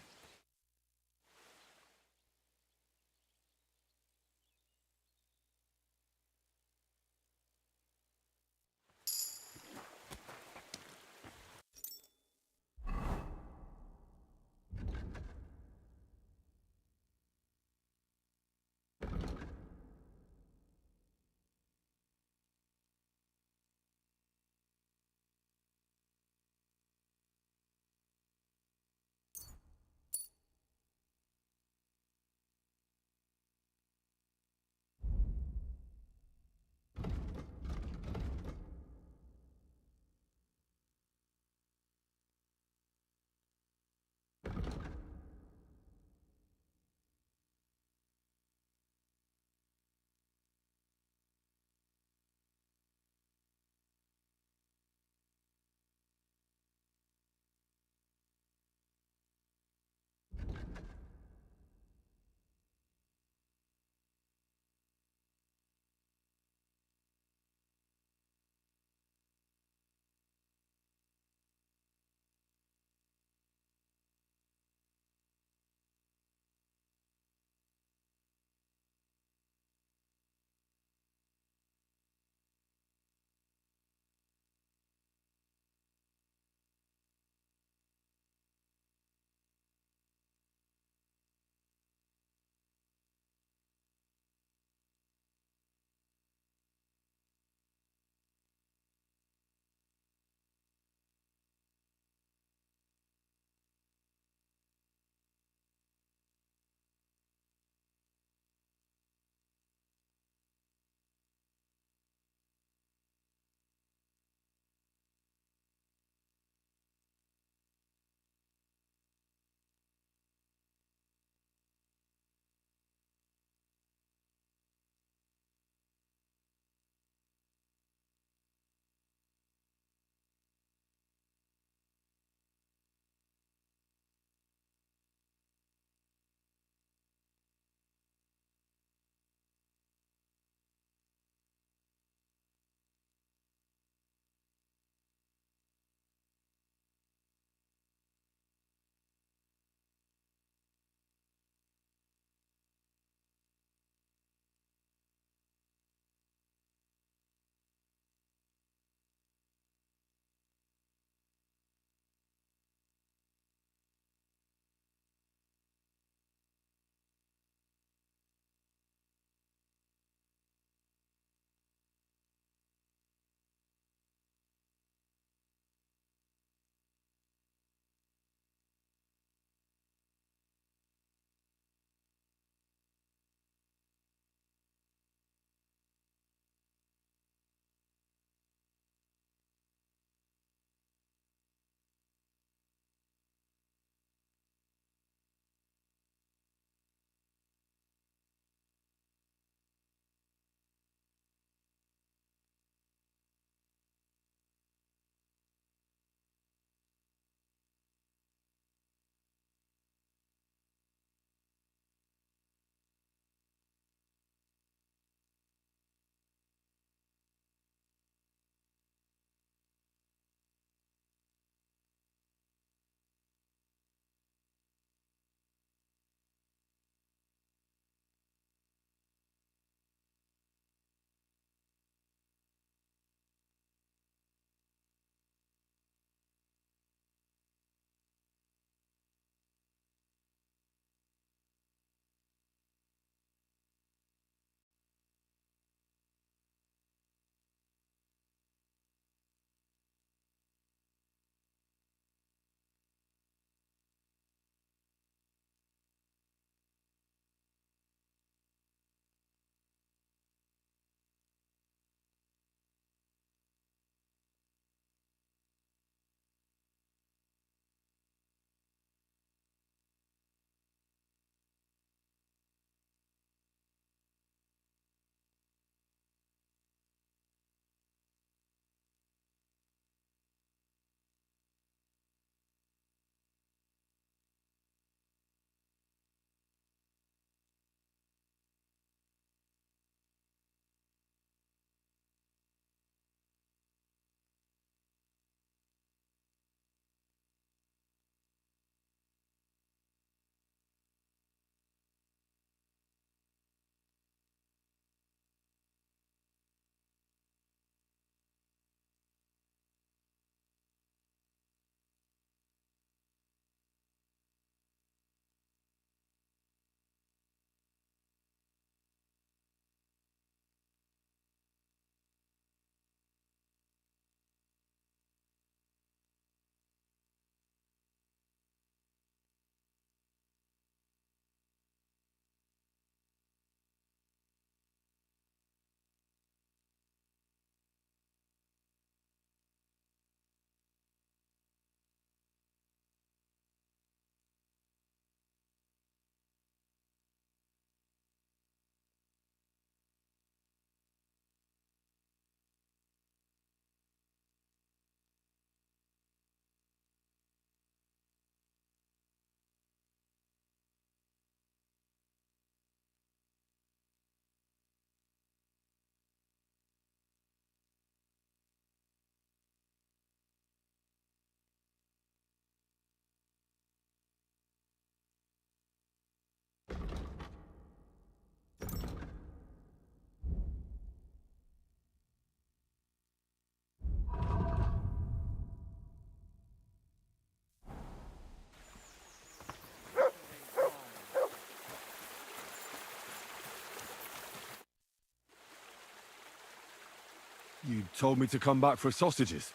S19: You told me to come back for sausages.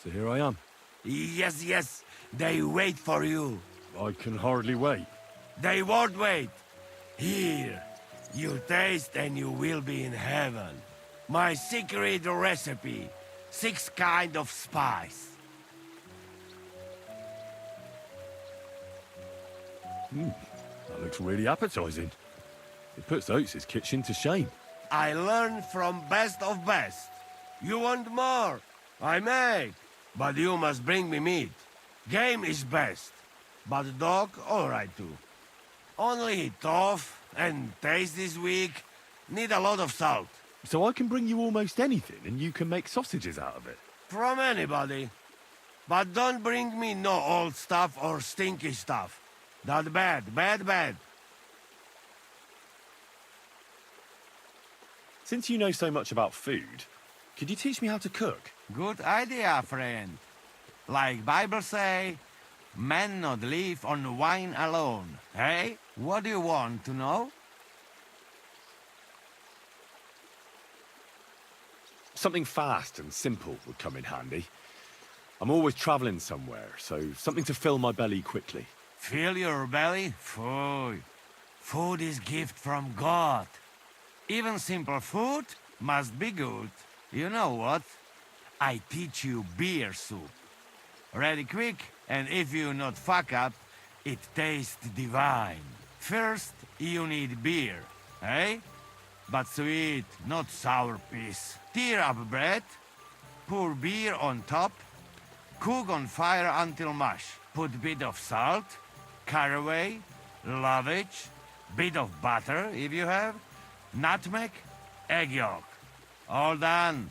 S19: So here I am.
S9: Yes, yes. They wait for you.
S19: I can hardly wait.
S9: They won't wait. Here. You taste and you will be in heaven. My secret recipe. 6 kind of spice.
S19: That looks really appetizing. It puts Oates' kitchen to shame.
S9: I learn from best of best. You want more? I make. But you must bring me meat. Game is best. But dog, alright too. Only tough and taste this weak. Need a lot of salt.
S19: So I can bring you almost anything and you can make sausages out of it?
S9: From anybody. But don't bring me no old stuff or stinky stuff. That bad, bad, bad.
S19: Since you know so much about food, could you teach me how to cook?
S9: Good idea, friend. Like Bible say, man not live on wine alone. Hey, what do you want to know?
S19: Something fast and simple would come in handy. I'm always traveling somewhere, so something to fill my belly quickly.
S9: Fill your belly? Food. Food is gift from God. Even simple food must be good. You know what? I teach you beer soup. Ready quick, and if you not fuck up, it tastes divine. First, you need beer, eh? But sweet, not sour piece. Tear up bread, pour beer on top, cook on fire until mush. Put bit of salt, caraway, lovage, bit of butter if you have, nutmeg, egg yolk. All done.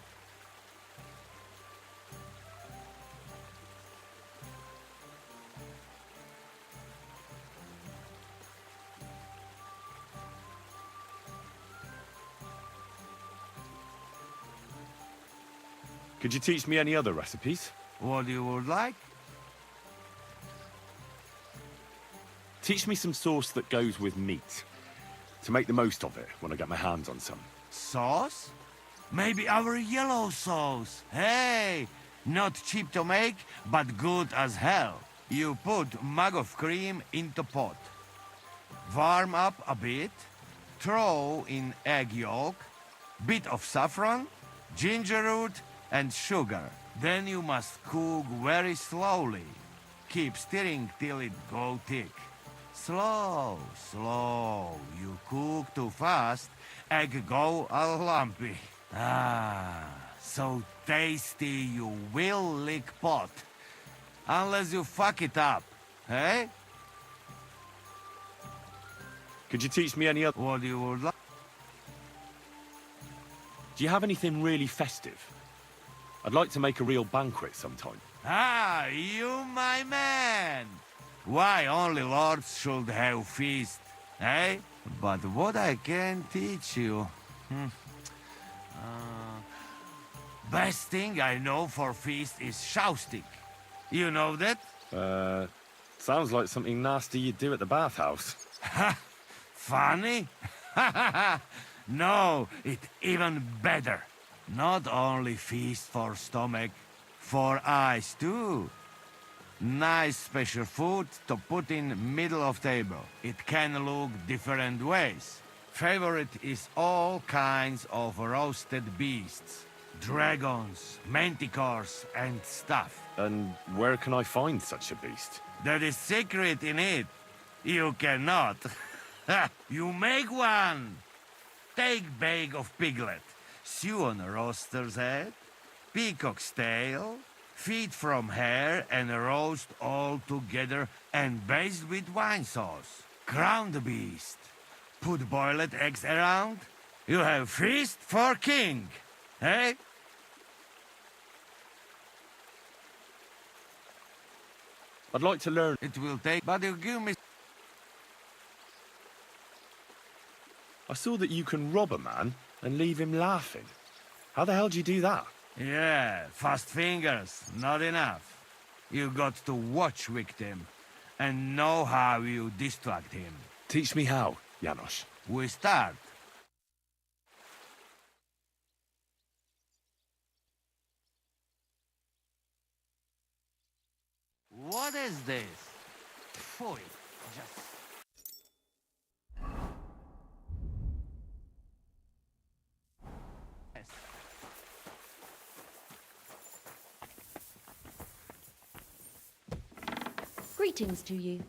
S19: Could you teach me any other recipes?
S9: What you would like?
S19: Teach me some sauce that goes with meat. To make the most of it when I get my hands on some.
S9: Sauce? Maybe our yellow sauce. Hey, not cheap to make, but good as hell. You put mug of cream into pot. Warm up a bit. Throw in egg yolk, bit of saffron, ginger root, and sugar. Then you must cook very slowly. Keep stirring till it go thick. Slow, slow. You cook too fast, egg go all lumpy. Ah, so tasty you will lick pot. Unless you fuck it up, eh?
S19: Could you teach me any other...
S9: What do you would like?
S19: Do you have anything really festive? I'd like to make a real banquet sometime.
S9: Ah, you my man! Why only lords should have feast, eh? But what I can teach you... best thing I know for feast is shoustic. You know that?
S19: Sounds like something nasty you'd do at the bathhouse.
S9: Funny? No, it's even better. Not only feast for stomach, for eyes too. Nice special food to put in middle of table. It can look different ways. Favorite is all kinds of roasted beasts. Dragons, manticores, and stuff.
S19: And where can I find such a beast?
S9: There is secret in it. You cannot. You make one. Take bag of piglet. Sew on a roaster's head, peacock's tail, feet from hair, and roast all together and baste with wine sauce. Crown the beast. Put boiled eggs around. You have feast for king. Eh?
S19: I'd like to learn.
S9: It will take, but you give me...
S19: I saw that you can rob a man and leave him laughing. How the hell do you do that?
S9: Yeah, fast fingers, not enough. You got to watch victim and know how you distract him.
S19: Teach me how, Janos.
S9: We start.
S17: What is this? Pfui, just...
S4: Greetings to you.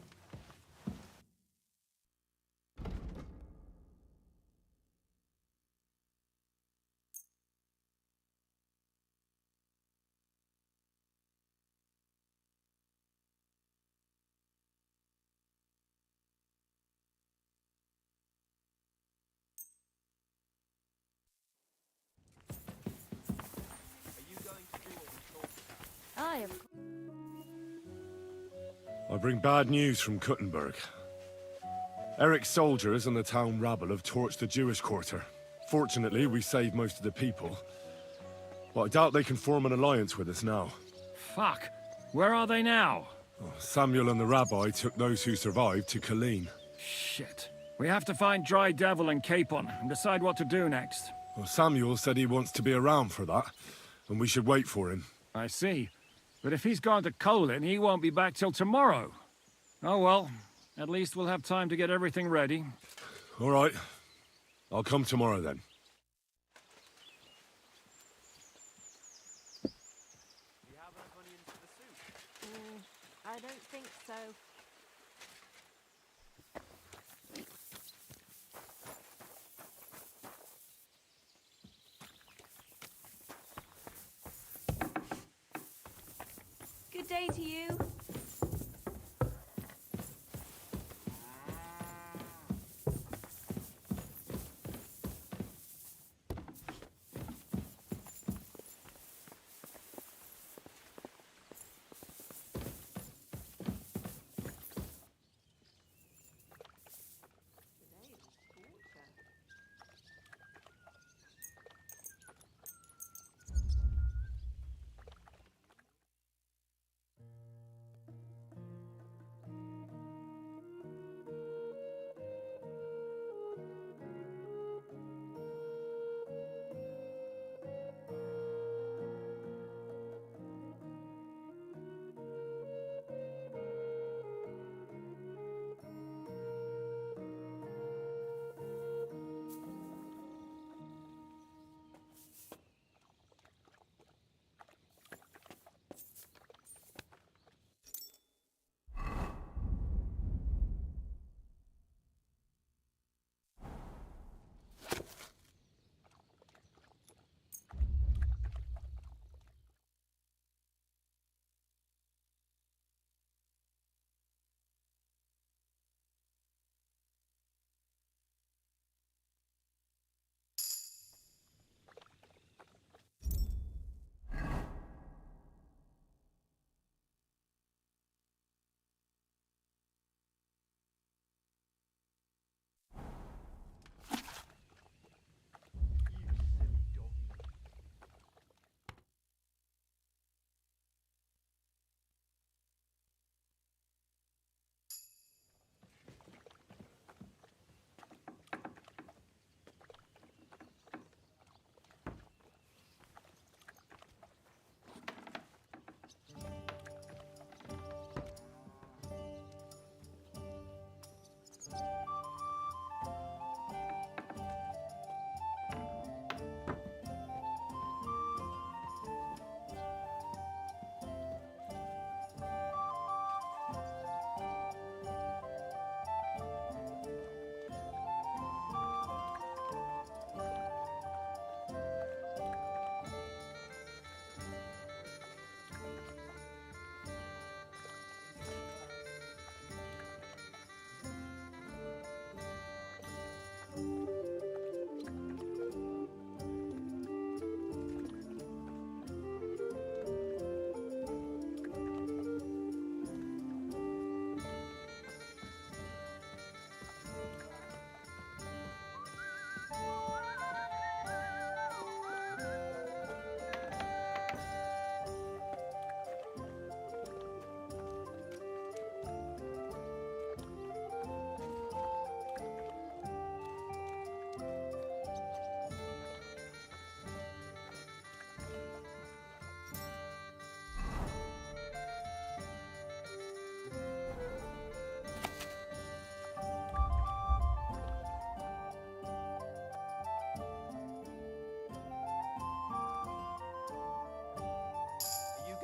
S19: I bring bad news from Kuttenberg. Eric's soldiers and the town rabble have torched the Jewish quarter. Fortunately, we saved most of the people. But I doubt they can form an alliance with us now.
S10: Fuck. Where are they now?
S19: Samuel and the rabbi took those who survived to Colleen.
S10: Shit. We have to find Dry Devil and Capon and decide what to do next.
S19: Well, Samuel said he wants to be around for that, and we should wait for him.
S10: I see. But if he's gone to Colin, he won't be back till tomorrow. Oh well, at least we'll have time to get everything ready.
S19: All right. I'll come tomorrow then.
S21: I don't think so.
S4: Good day to you.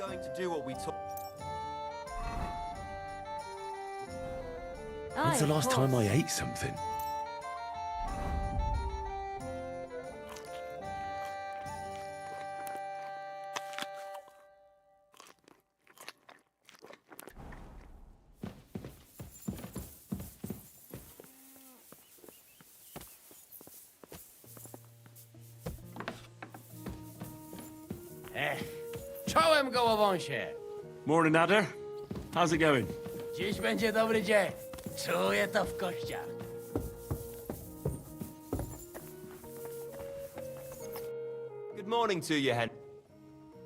S20: going to do what we talk?
S19: When's the last time I ate something?
S3: Czołem gołowąsie!
S15: Morning, Adder. How's it going?
S3: Dziś będzie dobry dzień. Czuję to w kościach.
S20: Good morning to you, Hen.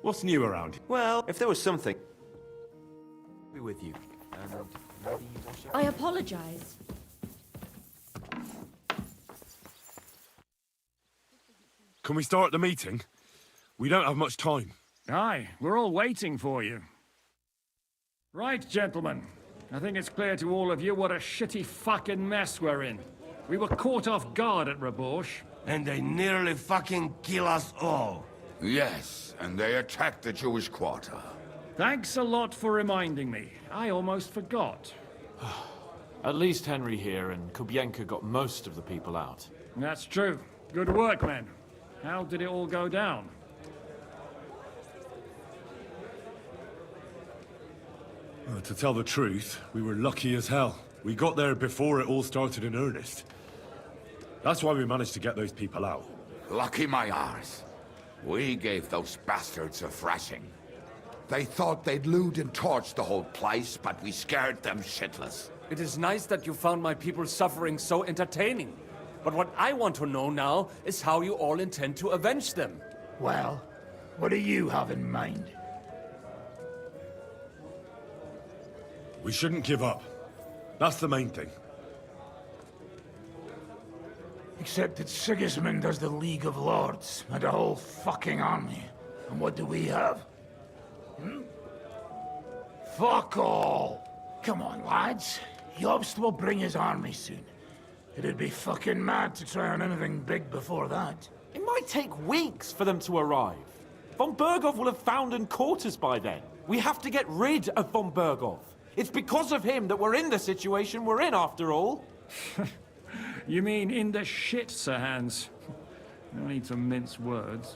S15: What's new around?
S20: Well, if there was something, I'll be with you. And maybe you wash your...
S4: I apologize.
S19: Can we start the meeting? We don't have much time.
S10: Aye, we're all waiting for you. Right, gentlemen. I think it's clear to all of you what a shitty fucking mess we're in. We were caught off guard at Rabosh.
S9: And they nearly fucking kill us all.
S11: Yes, and they attacked the Jewish quarter.
S10: Thanks a lot for reminding me. I almost forgot.
S22: At least Henry here and Kubienka got most of the people out.
S10: That's true. Good work, men. How did it all go down?
S19: To tell the truth, we were lucky as hell. We got there before it all started in earnest. That's why we managed to get those people out.
S11: Lucky my arse. We gave those bastards a thrashing. They thought they'd loot and torch the whole place, but we scared them shitless.
S7: It is nice that you found my people's suffering so entertaining. But what I want to know now is how you all intend to avenge them.
S18: Well, what do you have in mind?
S19: We shouldn't give up. That's the main thing.
S18: Except that Sigismund has the League of Lords and a whole fucking army. And what do we have? Fuck all! Come on, lads. Jobst will bring his army soon. It'd be fucking mad to try on anything big before that.
S22: It might take weeks for them to arrive. Von Berghoff will have found and caught us by then. We have to get rid of Von Berghoff. It's because of him that we're in the situation we're in, after all.
S10: You mean in the shit, Sir Hans? No need to mince words.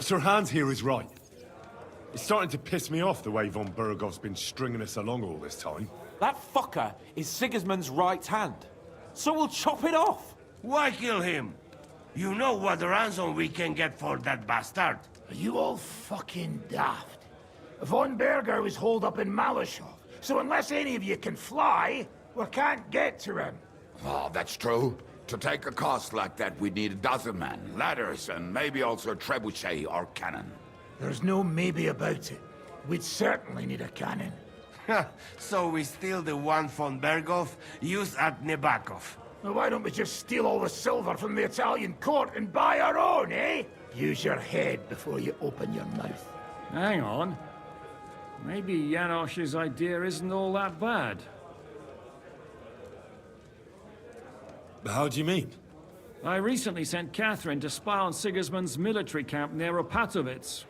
S19: Sir Hans here is right. It's starting to piss me off the way Von Berghoff's been stringing us along all this time.
S22: That fucker is Sigismund's right hand. So we'll chop it off.
S9: Why kill him? You know what ransom we can get for that bastard.
S18: Are you all fucking daft? Von Berger was holed up in Malashov, so unless any of you can fly, we can't get to him.
S11: Oh, that's true. To take a cost like that, we'd need a dozen men, ladders, and maybe also a trebuchet or cannon.
S18: There's no maybe about it. We'd certainly need a cannon.
S9: So we steal the one von Berghoff, use at Nebakov.
S18: Well, why don't we just steal all the silver from the Italian court and buy our own, eh? Use your head before you open your mouth.
S10: Hang on. Maybe Janosch's idea isn't all that bad.
S19: How do you mean?
S10: I recently sent Catherine to spy on Sigismund's military camp near Opatovitz.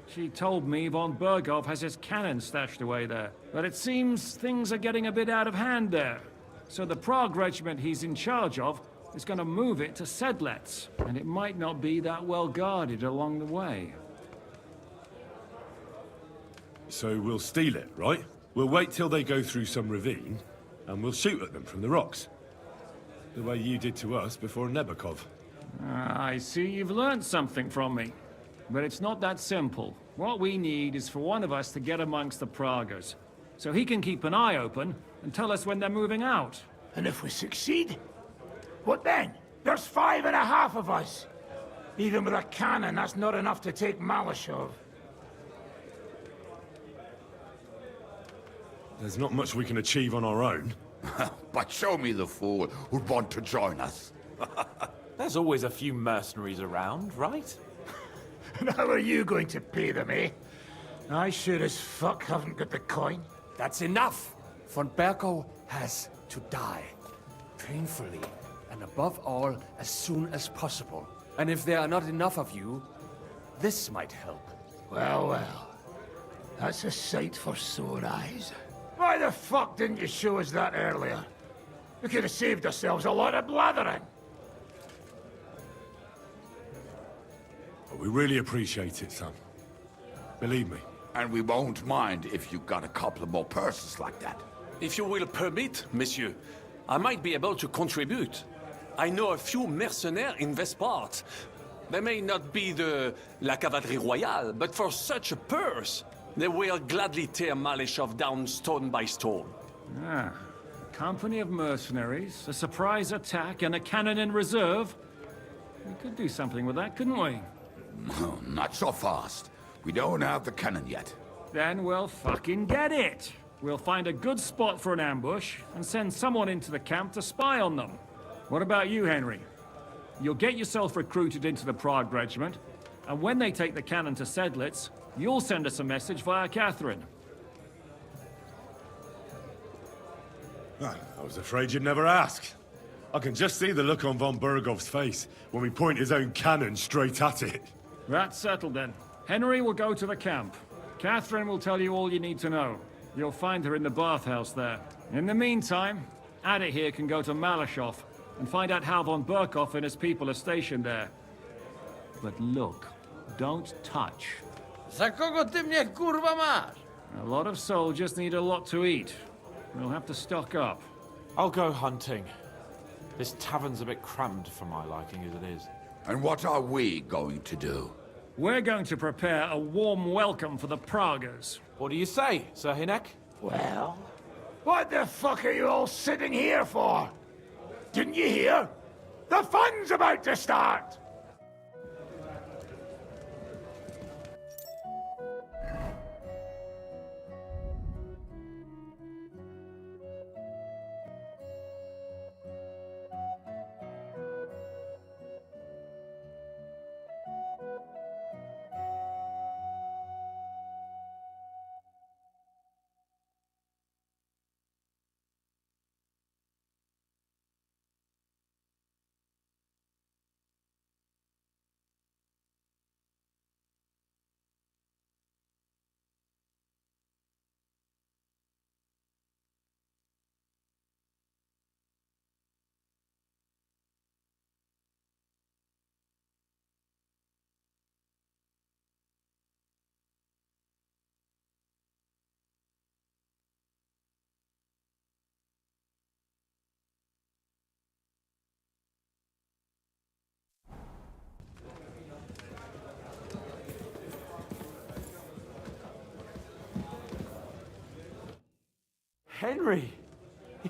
S10: She told me Von Berghoff has his cannon stashed away there. But it seems things are getting a bit out of hand there. So the Prague regiment he's in charge of is going to move it to Sedlec. And it might not be that well guarded along the way.
S19: So we'll steal it, right? We'll wait till they go through some ravine, and we'll shoot at them from the rocks. The way you did to us before Nebakov.
S10: I see you've learned something from me. But it's not that simple. What we need is for one of us to get amongst the Praguers, so he can keep an eye open and tell us when they're moving out.
S18: And if we succeed? What then? There's 5.5 of us. Even with a cannon, that's not enough to take Malashov.
S19: There's not much we can achieve on our own.
S11: But show me the fool who'd want to join us.
S22: There's always a few mercenaries around, right?
S18: And how are you going to pay them, eh?
S3: I sure as fuck haven't got the coin.
S7: That's enough! Von Bergo has to die. Painfully. And above all, as soon as possible. And if there are not enough of you, this might help.
S3: Well, well. That's a sight for sore eyes. Why the fuck didn't you show us that earlier? We could have saved ourselves a lot of blathering.
S19: We really appreciate it, son. Believe me.
S11: And we won't mind if you got a couple of more purses like that.
S1: If you will permit, monsieur, I might be able to contribute. I know a few mercenaires in this part. They may not be la cavalerie royale, but for such a purse, they will gladly tear Malishov down stone by stone.
S10: Ah, a company of mercenaries, a surprise attack, and a cannon in reserve. We could do something with that, couldn't we?
S11: Not so fast. We don't have the cannon yet.
S10: Then we'll fucking get it. We'll find a good spot for an ambush and send someone into the camp to spy on them. What about you, Henry? You'll get yourself recruited into the Prague Regiment, and when they take the cannon to Sedlitz, you'll send us a message via Catherine.
S19: I was afraid you'd never ask. I can just see the look on von Bergov's face when we point his own cannon straight at it.
S10: That's settled then. Henry will go to the camp. Catherine will tell you all you need to know. You'll find her in the bathhouse there. In the meantime, Adit here can go to Malishov and find out how von Berkov and his people are stationed there. But look, don't touch.
S3: Za kogo ty mnie kurwa masz?
S10: A lot of soldiers need a lot to eat. We'll have to stock up.
S22: I'll go hunting. This tavern's a bit crammed for my liking as it is.
S11: And what are we going to do?
S10: We're going to prepare a warm welcome for the Praguers.
S22: What do you say, Sir Hinek?
S3: Well, what the fuck are you all sitting here for? Didn't you hear? The fun's about to start!
S22: Henry!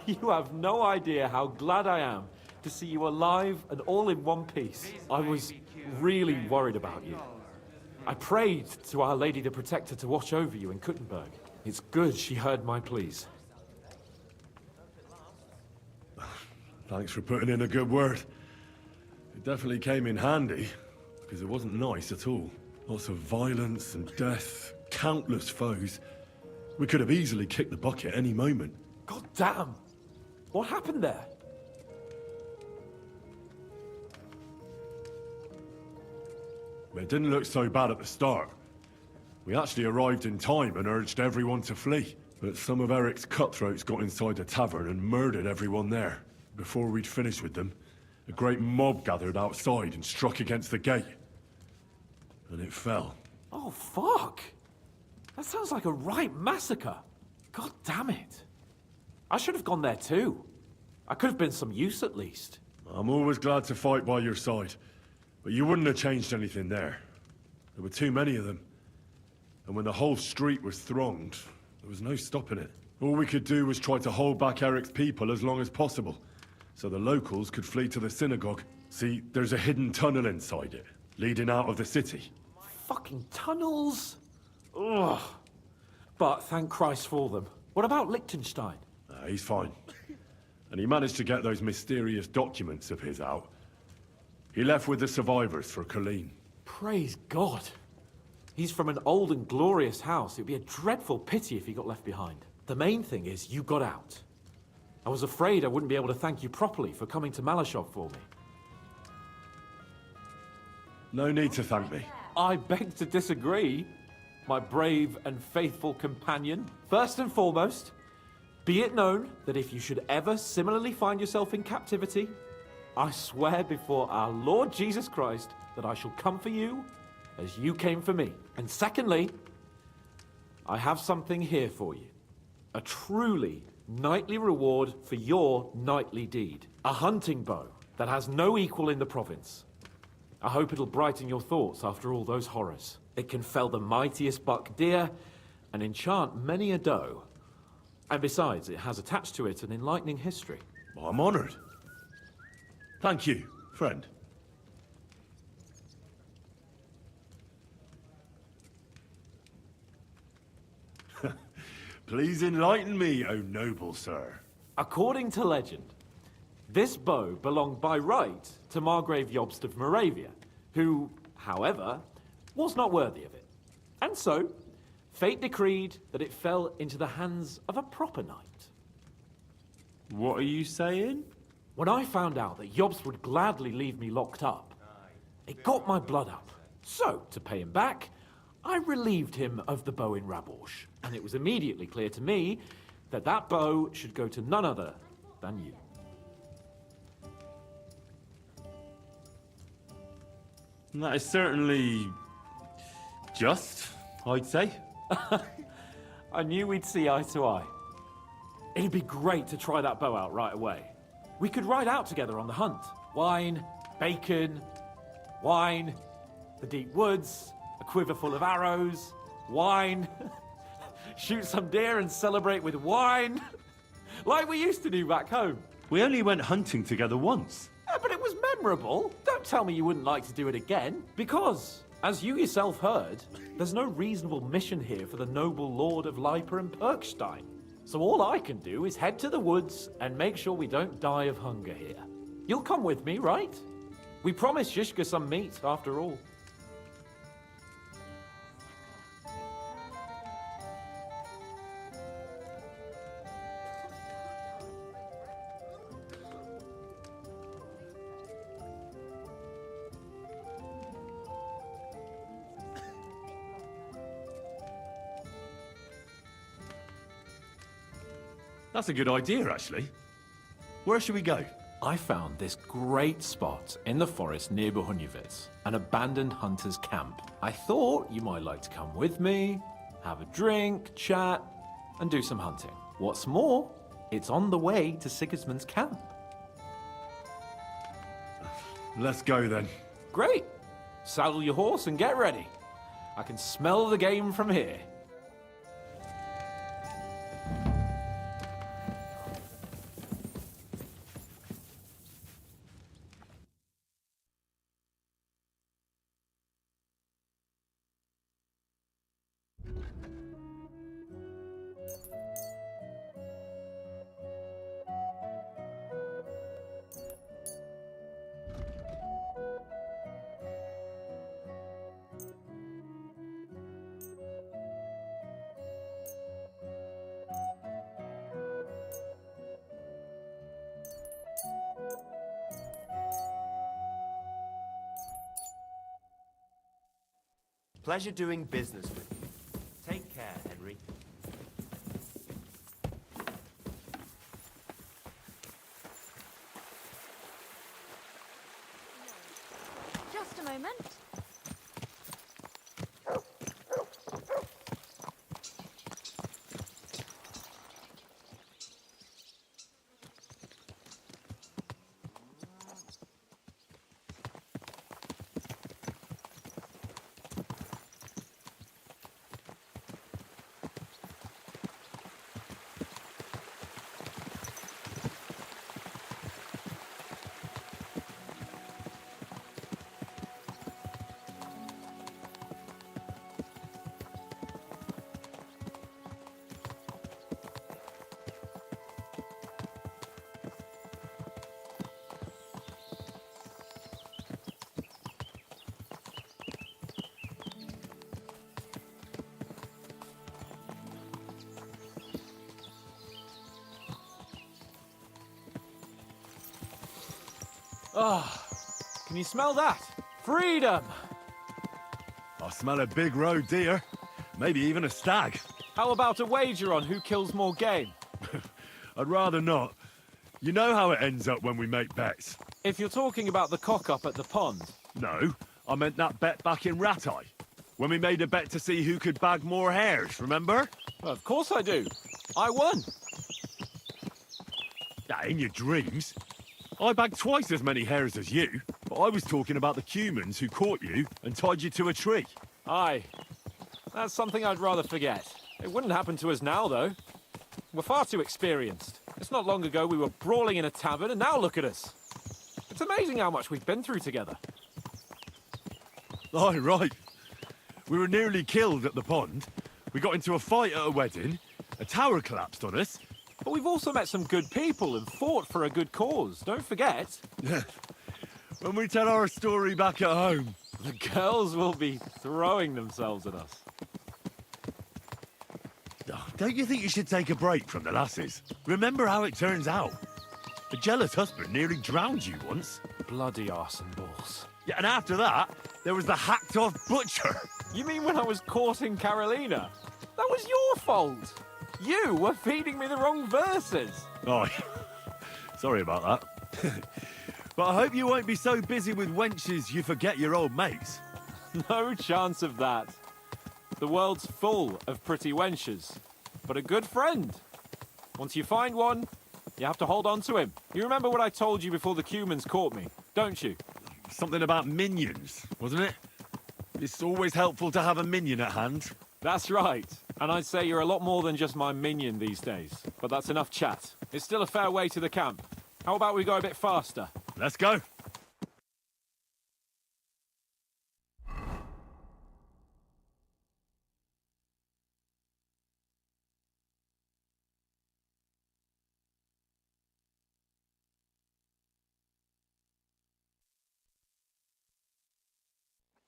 S22: You have no idea how glad I am to see you alive and all in one piece. I was really worried about you. I prayed to Our Lady the Protector to watch over you in Kuttenberg. It's good she heard my pleas.
S19: Thanks for putting in a good word. It definitely came in handy, because it wasn't nice at all. Lots of violence and death, countless foes. We could have easily kicked the bucket any moment.
S22: God damn! What happened there?
S19: It didn't look so bad at the start. We actually arrived in time and urged everyone to flee. But some of Eric's cutthroats got inside the tavern and murdered everyone there. Before we'd finished with them, a great mob gathered outside and struck against the gate. And it fell.
S22: Oh, fuck! That sounds like a right massacre. God damn it. I should have gone there too. I could have been some use at least.
S19: I'm always glad to fight by your side. But you wouldn't have changed anything there. There were too many of them. And when the whole street was thronged, there was no stopping it. All we could do was try to hold back Eric's people as long as possible, so the locals could flee to the synagogue. See, there's a hidden tunnel inside it, leading out of the city.
S22: Fucking tunnels! Ugh. But thank Christ for them. What about Liechtenstein?
S19: He's fine. And he managed to get those mysterious documents of his out. He left with the survivors for Colleen.
S22: Praise God. He's from an old and glorious house. It'd be a dreadful pity if he got left behind. The main thing is you got out. I was afraid I wouldn't be able to thank you properly for coming to Malashov for me.
S19: No need to thank me.
S22: I beg to disagree, my brave and faithful companion. First and foremost, be it known that if you should ever similarly find yourself in captivity, I swear before our Lord Jesus Christ that I shall come for you as you came for me. And secondly, I have something here for you. A truly knightly reward for your knightly deed. A hunting bow that has no equal in the province. I hope it'll brighten your thoughts after all those horrors. It can fell the mightiest buck deer and enchant many a doe. And besides, it has attached to it an enlightening history.
S19: Well, I'm honored. Thank you, friend. Please enlighten me, O noble sir.
S22: According to legend, this bow belonged by right to Margrave Jobst of Moravia, who, however, was not worthy of it. And so, fate decreed that it fell into the hands of a proper knight.
S19: What are you saying?
S22: When I found out that Jobst would gladly leave me locked up, it got my blood up. So, to pay him back, I relieved him of the bow in Raborsh, and it was immediately clear to me that that bow should go to none other than you.
S19: That is certainly just, I'd say.
S22: I knew we'd see eye to eye. It'd be great to try that bow out right away. We could ride out together on the hunt. Wine, bacon, wine, the deep woods, a quiver full of arrows, wine. Shoot some deer and celebrate with wine. Like we used to do back home.
S19: We only went hunting together once.
S22: But it was memorable. Don't tell me you wouldn't like to do it again. Because, as you yourself heard, there's no reasonable mission here for the noble lord of Leiper and Perkstein. So all I can do is head to the woods and make sure we don't die of hunger here. You'll come with me, right? We promised Shishka some meat, after all.
S19: That's a good idea, actually. Where should we go?
S22: I found this great spot in the forest near Bohunjevitz, an abandoned hunter's camp. I thought you might like to come with me, have a drink, chat, and do some hunting. What's more, it's on the way to Sigismund's camp.
S19: Let's go then.
S22: Great. Saddle your horse and get ready. I can smell the game from here.
S20: Pleasure doing business with you. Take care, Henry.
S4: Just a moment.
S22: Ah, can you smell that? Freedom!
S19: I smell a big roe deer. Maybe even a stag.
S22: How about a wager on who kills more game?
S19: I'd rather not. You know how it ends up when we make bets.
S22: If you're talking about the cock-up at the pond.
S19: No, I meant that bet back in Rattay. When we made a bet to see who could bag more hares, remember?
S22: Well, of course I do. I won.
S19: In your dreams. I bagged twice as many hares as you, but I was talking about the humans who caught you and tied you to a tree.
S22: Aye. That's something I'd rather forget. It wouldn't happen to us now, though. We're far too experienced. It's not long ago we were brawling in a tavern, and now look at us. It's amazing how much we've been through together.
S19: Aye, right. We were nearly killed at the pond. We got into a fight at a wedding. A tower collapsed on us.
S22: But we've also met some good people and fought for a good cause. Don't forget.
S19: When we tell our story back at home.
S22: The girls will be throwing themselves at us.
S19: Don't you think you should take a break from the lasses? Remember how it turns out. The jealous husband nearly drowned you once.
S22: Bloody arse and balls.
S19: Yeah, and after that, there was the hacked-off butcher.
S22: You mean when I was courting Carolina? That was your fault. You were feeding me the wrong verses.
S19: Oh, sorry about that. But I hope you won't be so busy with wenches you forget your old mates.
S22: No chance of that. The world's full of pretty wenches, but a good friend. Once you find one, you have to hold on to him. You remember what I told you before the Cumans caught me, don't you?
S19: Something about minions, wasn't it? It's always helpful to have a minion at hand.
S22: That's right. And I'd say you're a lot more than just my minion these days. But that's enough chat. It's still a fair way to the camp. How about we go a bit faster?
S19: Let's go.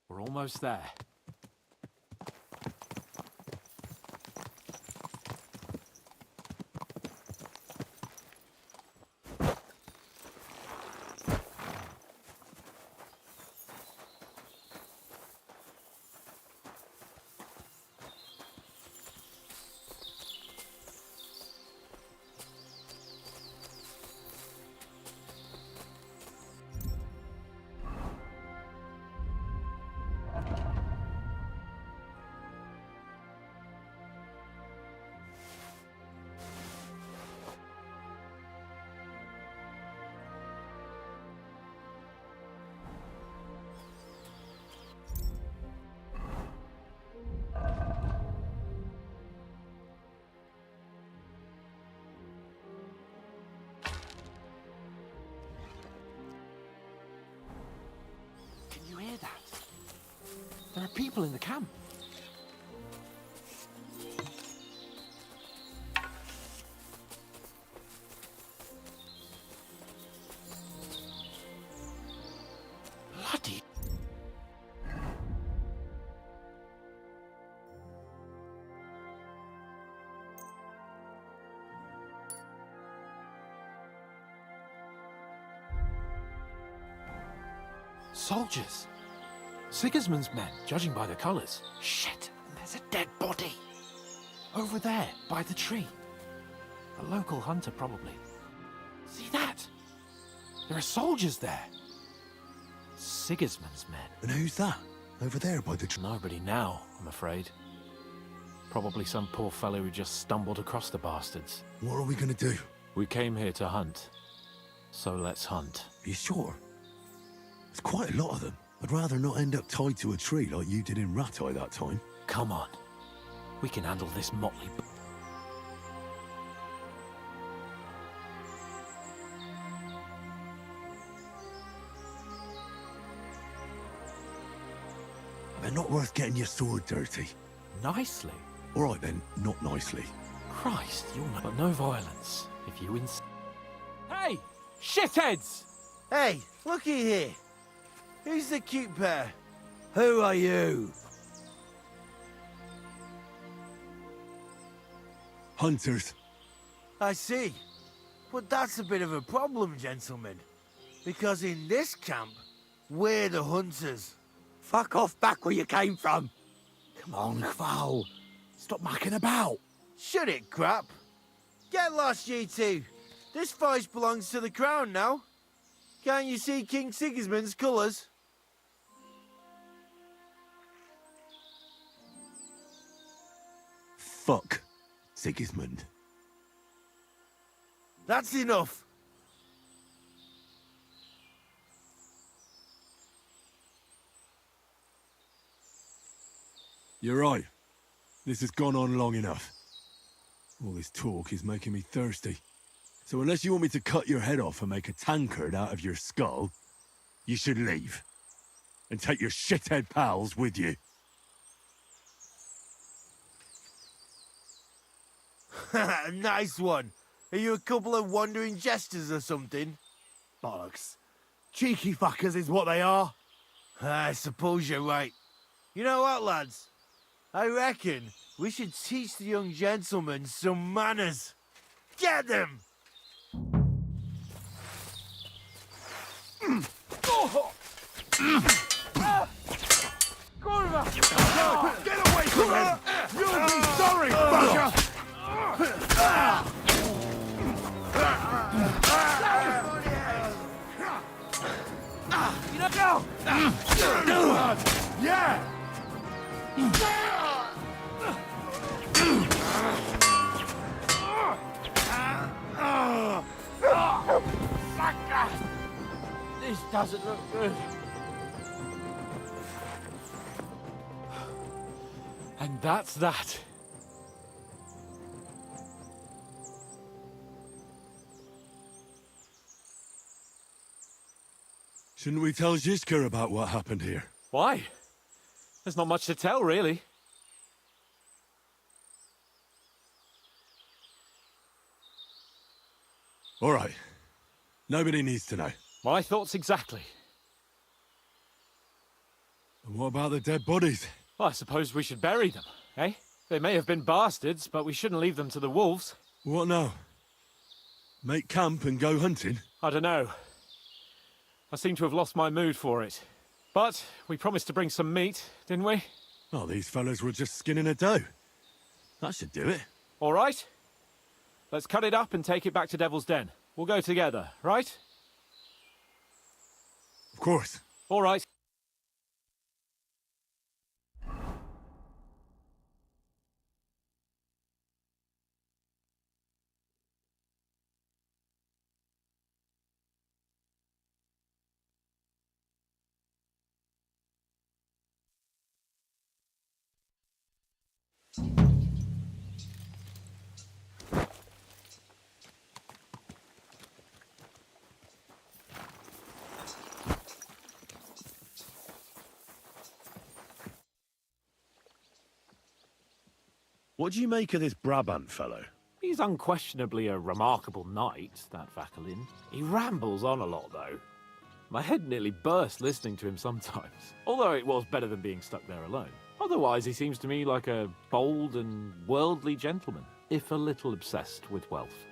S22: We're almost there. Can you hear that? There are people in the camp. Bloody... Soldiers. Sigismund's men, judging by the colours. Shit, there's a dead body. Over there, by the tree. A local hunter, probably. See that? There are soldiers there. Sigismund's men.
S15: And who's that? Over there by the tree?
S22: Nobody now, I'm afraid. Probably some poor fellow who just stumbled across the bastards.
S15: What are we gonna do?
S22: We came here to hunt. So let's hunt.
S15: Are you sure? There's quite a lot of them. I'd rather not end up tied to a tree like you did in Rattay that time.
S22: Come on. We can handle this motley...
S15: They're not worth getting your sword dirty.
S22: Nicely?
S15: All right then, not nicely.
S22: Christ, you're not... But no violence, if you Hey! Shitheads!
S8: Hey, looky here. Who's the cute pair? Who are you?
S15: Hunters.
S8: I see. But that's a bit of a problem, gentlemen. Because in this camp, we're the hunters.
S3: Fuck off back where you came from. Come on, Kval. Stop mucking about.
S8: Shut it, crap. Get lost, you two. This forest belongs to the crown now. Can't you see King Sigismund's colours?
S15: Fuck Sigismund.
S8: That's enough.
S19: You're right. This has gone on long enough. All this talk is making me thirsty. So unless you want me to cut your head off and make a tankard out of your skull, you should leave. And take your shithead pals with you.
S8: Nice one. Are you a couple of wandering jesters or something?
S3: Bollocks. Cheeky fuckers is what they are.
S8: I suppose you're right. You know what, lads? I reckon we should teach the young gentlemen some manners. Get them!
S3: Get away from him! You'll be sorry, fucker!
S8: You know, go!
S3: Yeah!
S8: This doesn't look good.
S22: And that's that.
S19: Shouldn't we tell Zizka about what happened here?
S22: Why? There's not much to tell, really.
S19: All right. Nobody needs to know.
S22: My thoughts exactly.
S19: And what about the dead bodies?
S22: Well, I suppose we should bury them, eh? They may have been bastards, but we shouldn't leave them to the wolves.
S19: What now? Make camp and go hunting?
S22: I don't know. I seem to have lost my mood for it. But we promised to bring some meat, didn't we?
S19: Oh, these fellas were just skinning a doe. That should do it.
S22: All right. Let's cut it up and take it back to Devil's Den. We'll go together, right?
S19: Of course.
S22: All right.
S19: What do you make of this Brabant fellow?
S22: He's unquestionably a remarkable knight, that Vakelin. He rambles on a lot, though. My head nearly burst listening to him sometimes, although it was better than being stuck there alone. Otherwise, he seems to me like a bold and worldly gentleman, if a little obsessed with wealth.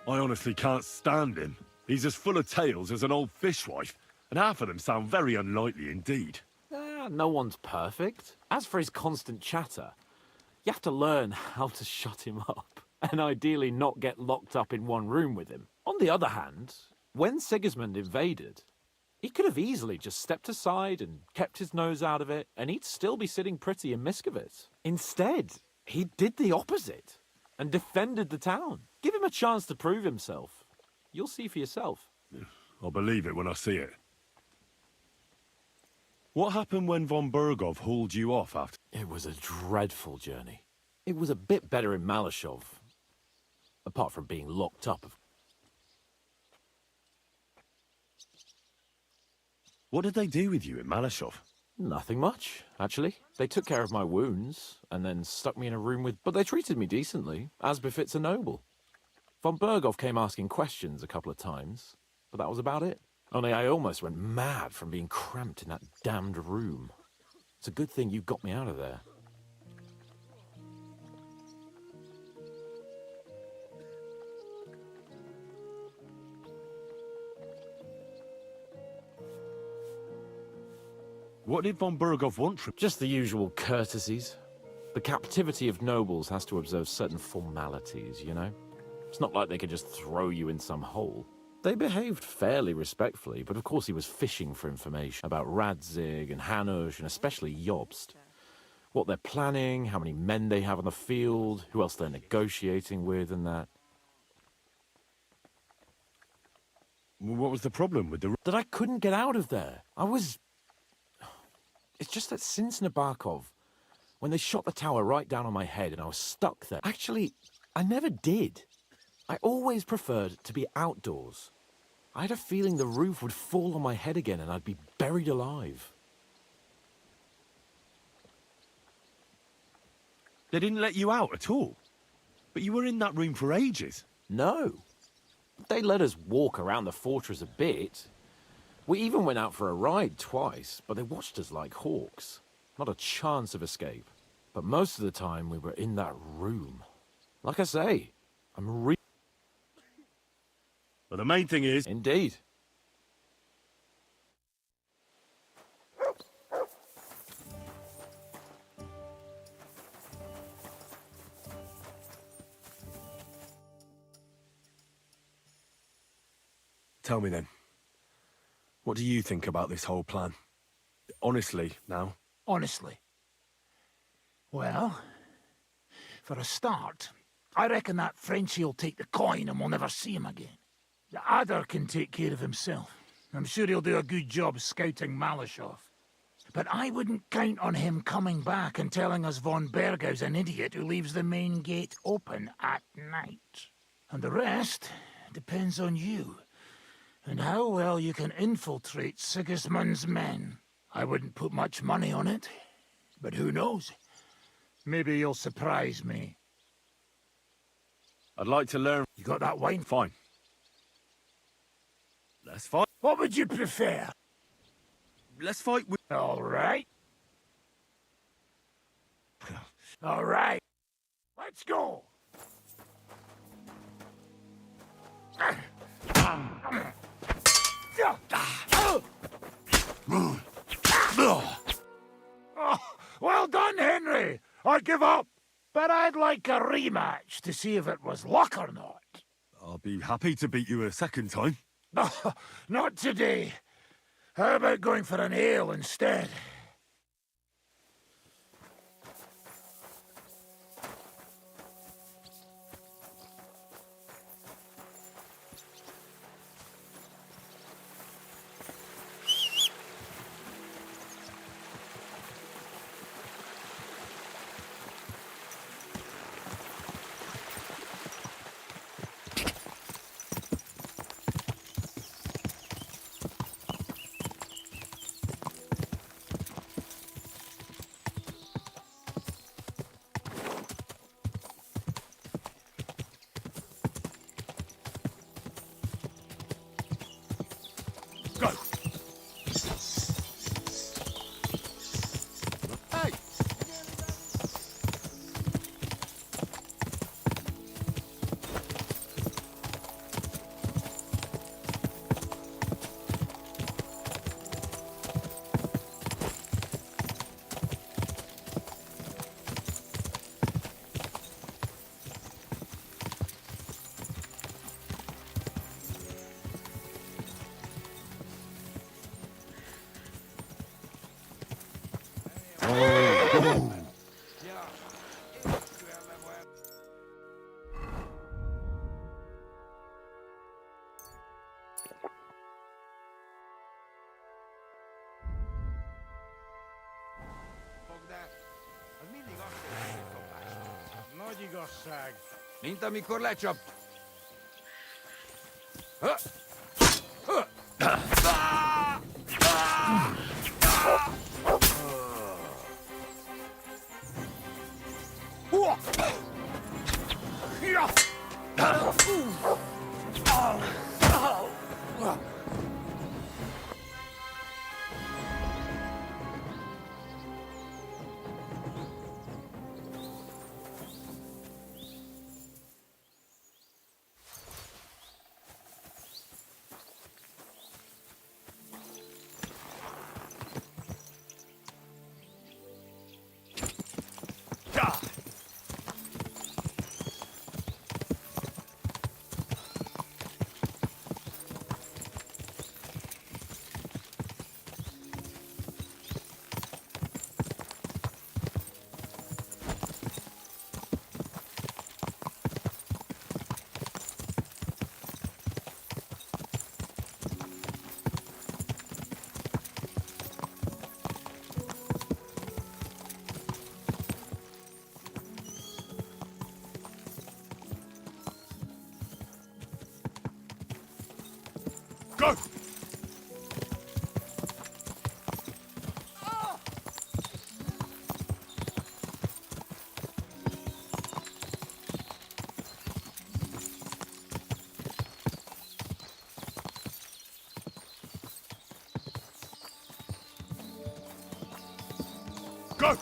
S19: I honestly can't stand him. He's as full of tales as an old fishwife, and half of them sound very unlikely indeed.
S22: No one's perfect. As for his constant chatter, you have to learn how to shut him up, and ideally not get locked up in one room with him. On the other hand, when Sigismund invaded, he could have easily just stepped aside and kept his nose out of it, and he'd still be sitting pretty in Miskovitz. Instead, he did the opposite and defended the town. Give him a chance to prove himself. You'll see for yourself.
S19: I'll believe it when I see it. What happened when von Bergov hauled you off after?
S22: It was a dreadful journey. It was a bit better in Malashov, apart from being locked up.
S19: What did they do with you in Malashov?
S22: Nothing much, actually. They took care of my wounds, and then stuck me in a room with... But they treated me decently, as befits a noble. Von Bergov came asking questions a couple of times, but that was about it. Only I almost went mad from being cramped in that damned room. It's a good thing you got me out of there.
S13: What did von Burgov want from...
S22: Just the usual courtesies. The captivity of nobles has to observe certain formalities, you know? It's not like they could just throw you in some hole. They behaved fairly respectfully, but of course he was fishing for information about Radzig and Hanush and especially Jobst. What they're planning, how many men they have on the field, who else they're negotiating with and that.
S13: What was the problem with the...
S22: That I couldn't get out of there. It's just that since Nabokov, when they shot the tower right down on my head and I was stuck there... Actually, I never did. I always preferred to be outdoors. I had a feeling the roof would fall on my head again and I'd be buried alive.
S13: They didn't let you out at all? But you were in that room for ages.
S22: No. They let us walk around the fortress a bit. We even went out for a ride twice, but they watched us like hawks. Not a chance of escape. But most of the time we were in that room. Like I say, I'm really...
S13: But the main thing is...
S22: Indeed.
S13: Tell me then. What do you think about this whole plan? Honestly, now.
S3: Honestly? Well, for a start, I reckon that Frenchie'll take the coin and we'll never see him again. The Adder can take care of himself. I'm sure he'll do a good job scouting Malashov. But I wouldn't count on him coming back and telling us von Bergau's an idiot who leaves the main gate open at night. And the rest depends on you, and how well you can infiltrate Sigismund's men. I wouldn't put much money on it, but who knows? Maybe you'll surprise me.
S13: I'd like to learn...
S3: You got that wine?
S13: Fine. Let's fight.
S3: What would you prefer?
S13: Let's fight with...
S3: All right. All right. Let's go. Oh, well done, Henry. I give up. But I'd like a rematch to see if it was luck or not.
S13: I'll be happy to beat you a second time.
S3: Not today. How about going for an ale instead?
S11: Mint amikor lecsap. Go! Go!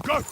S11: Go!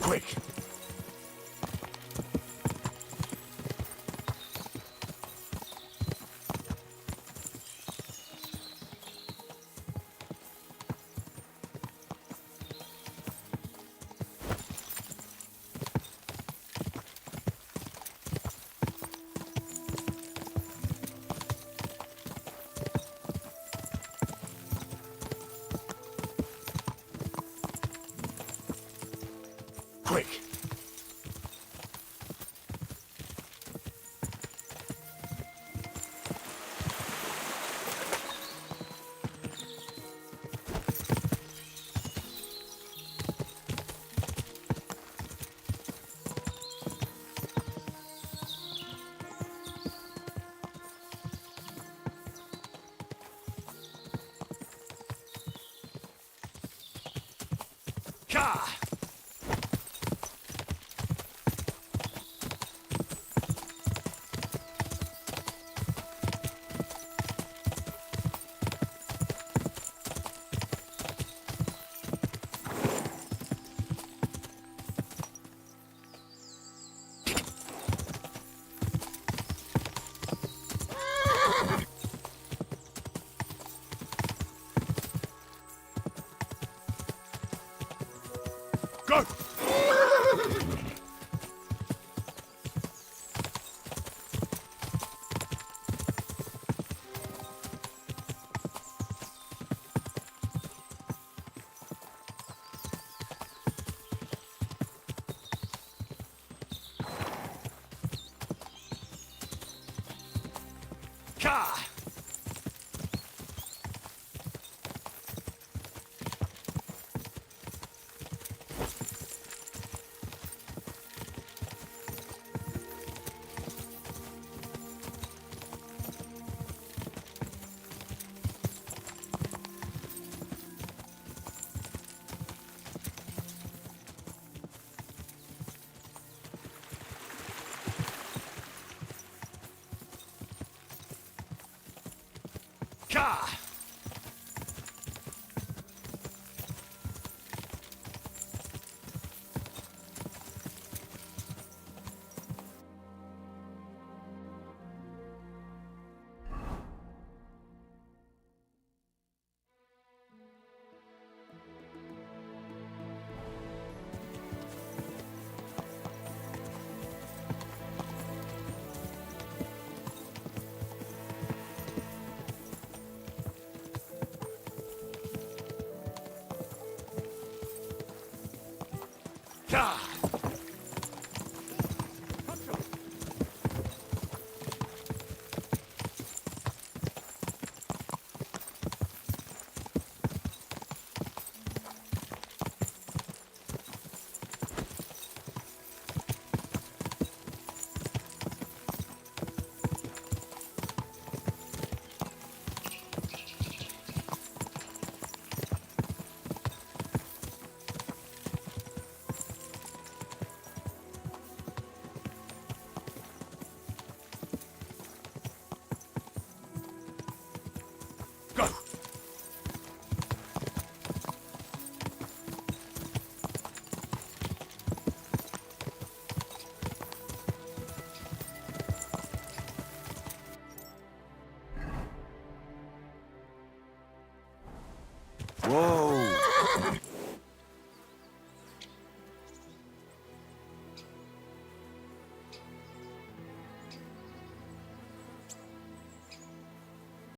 S11: Quick! Quick! Ka! Go! Ka! Ka!
S1: God!
S13: Whoa!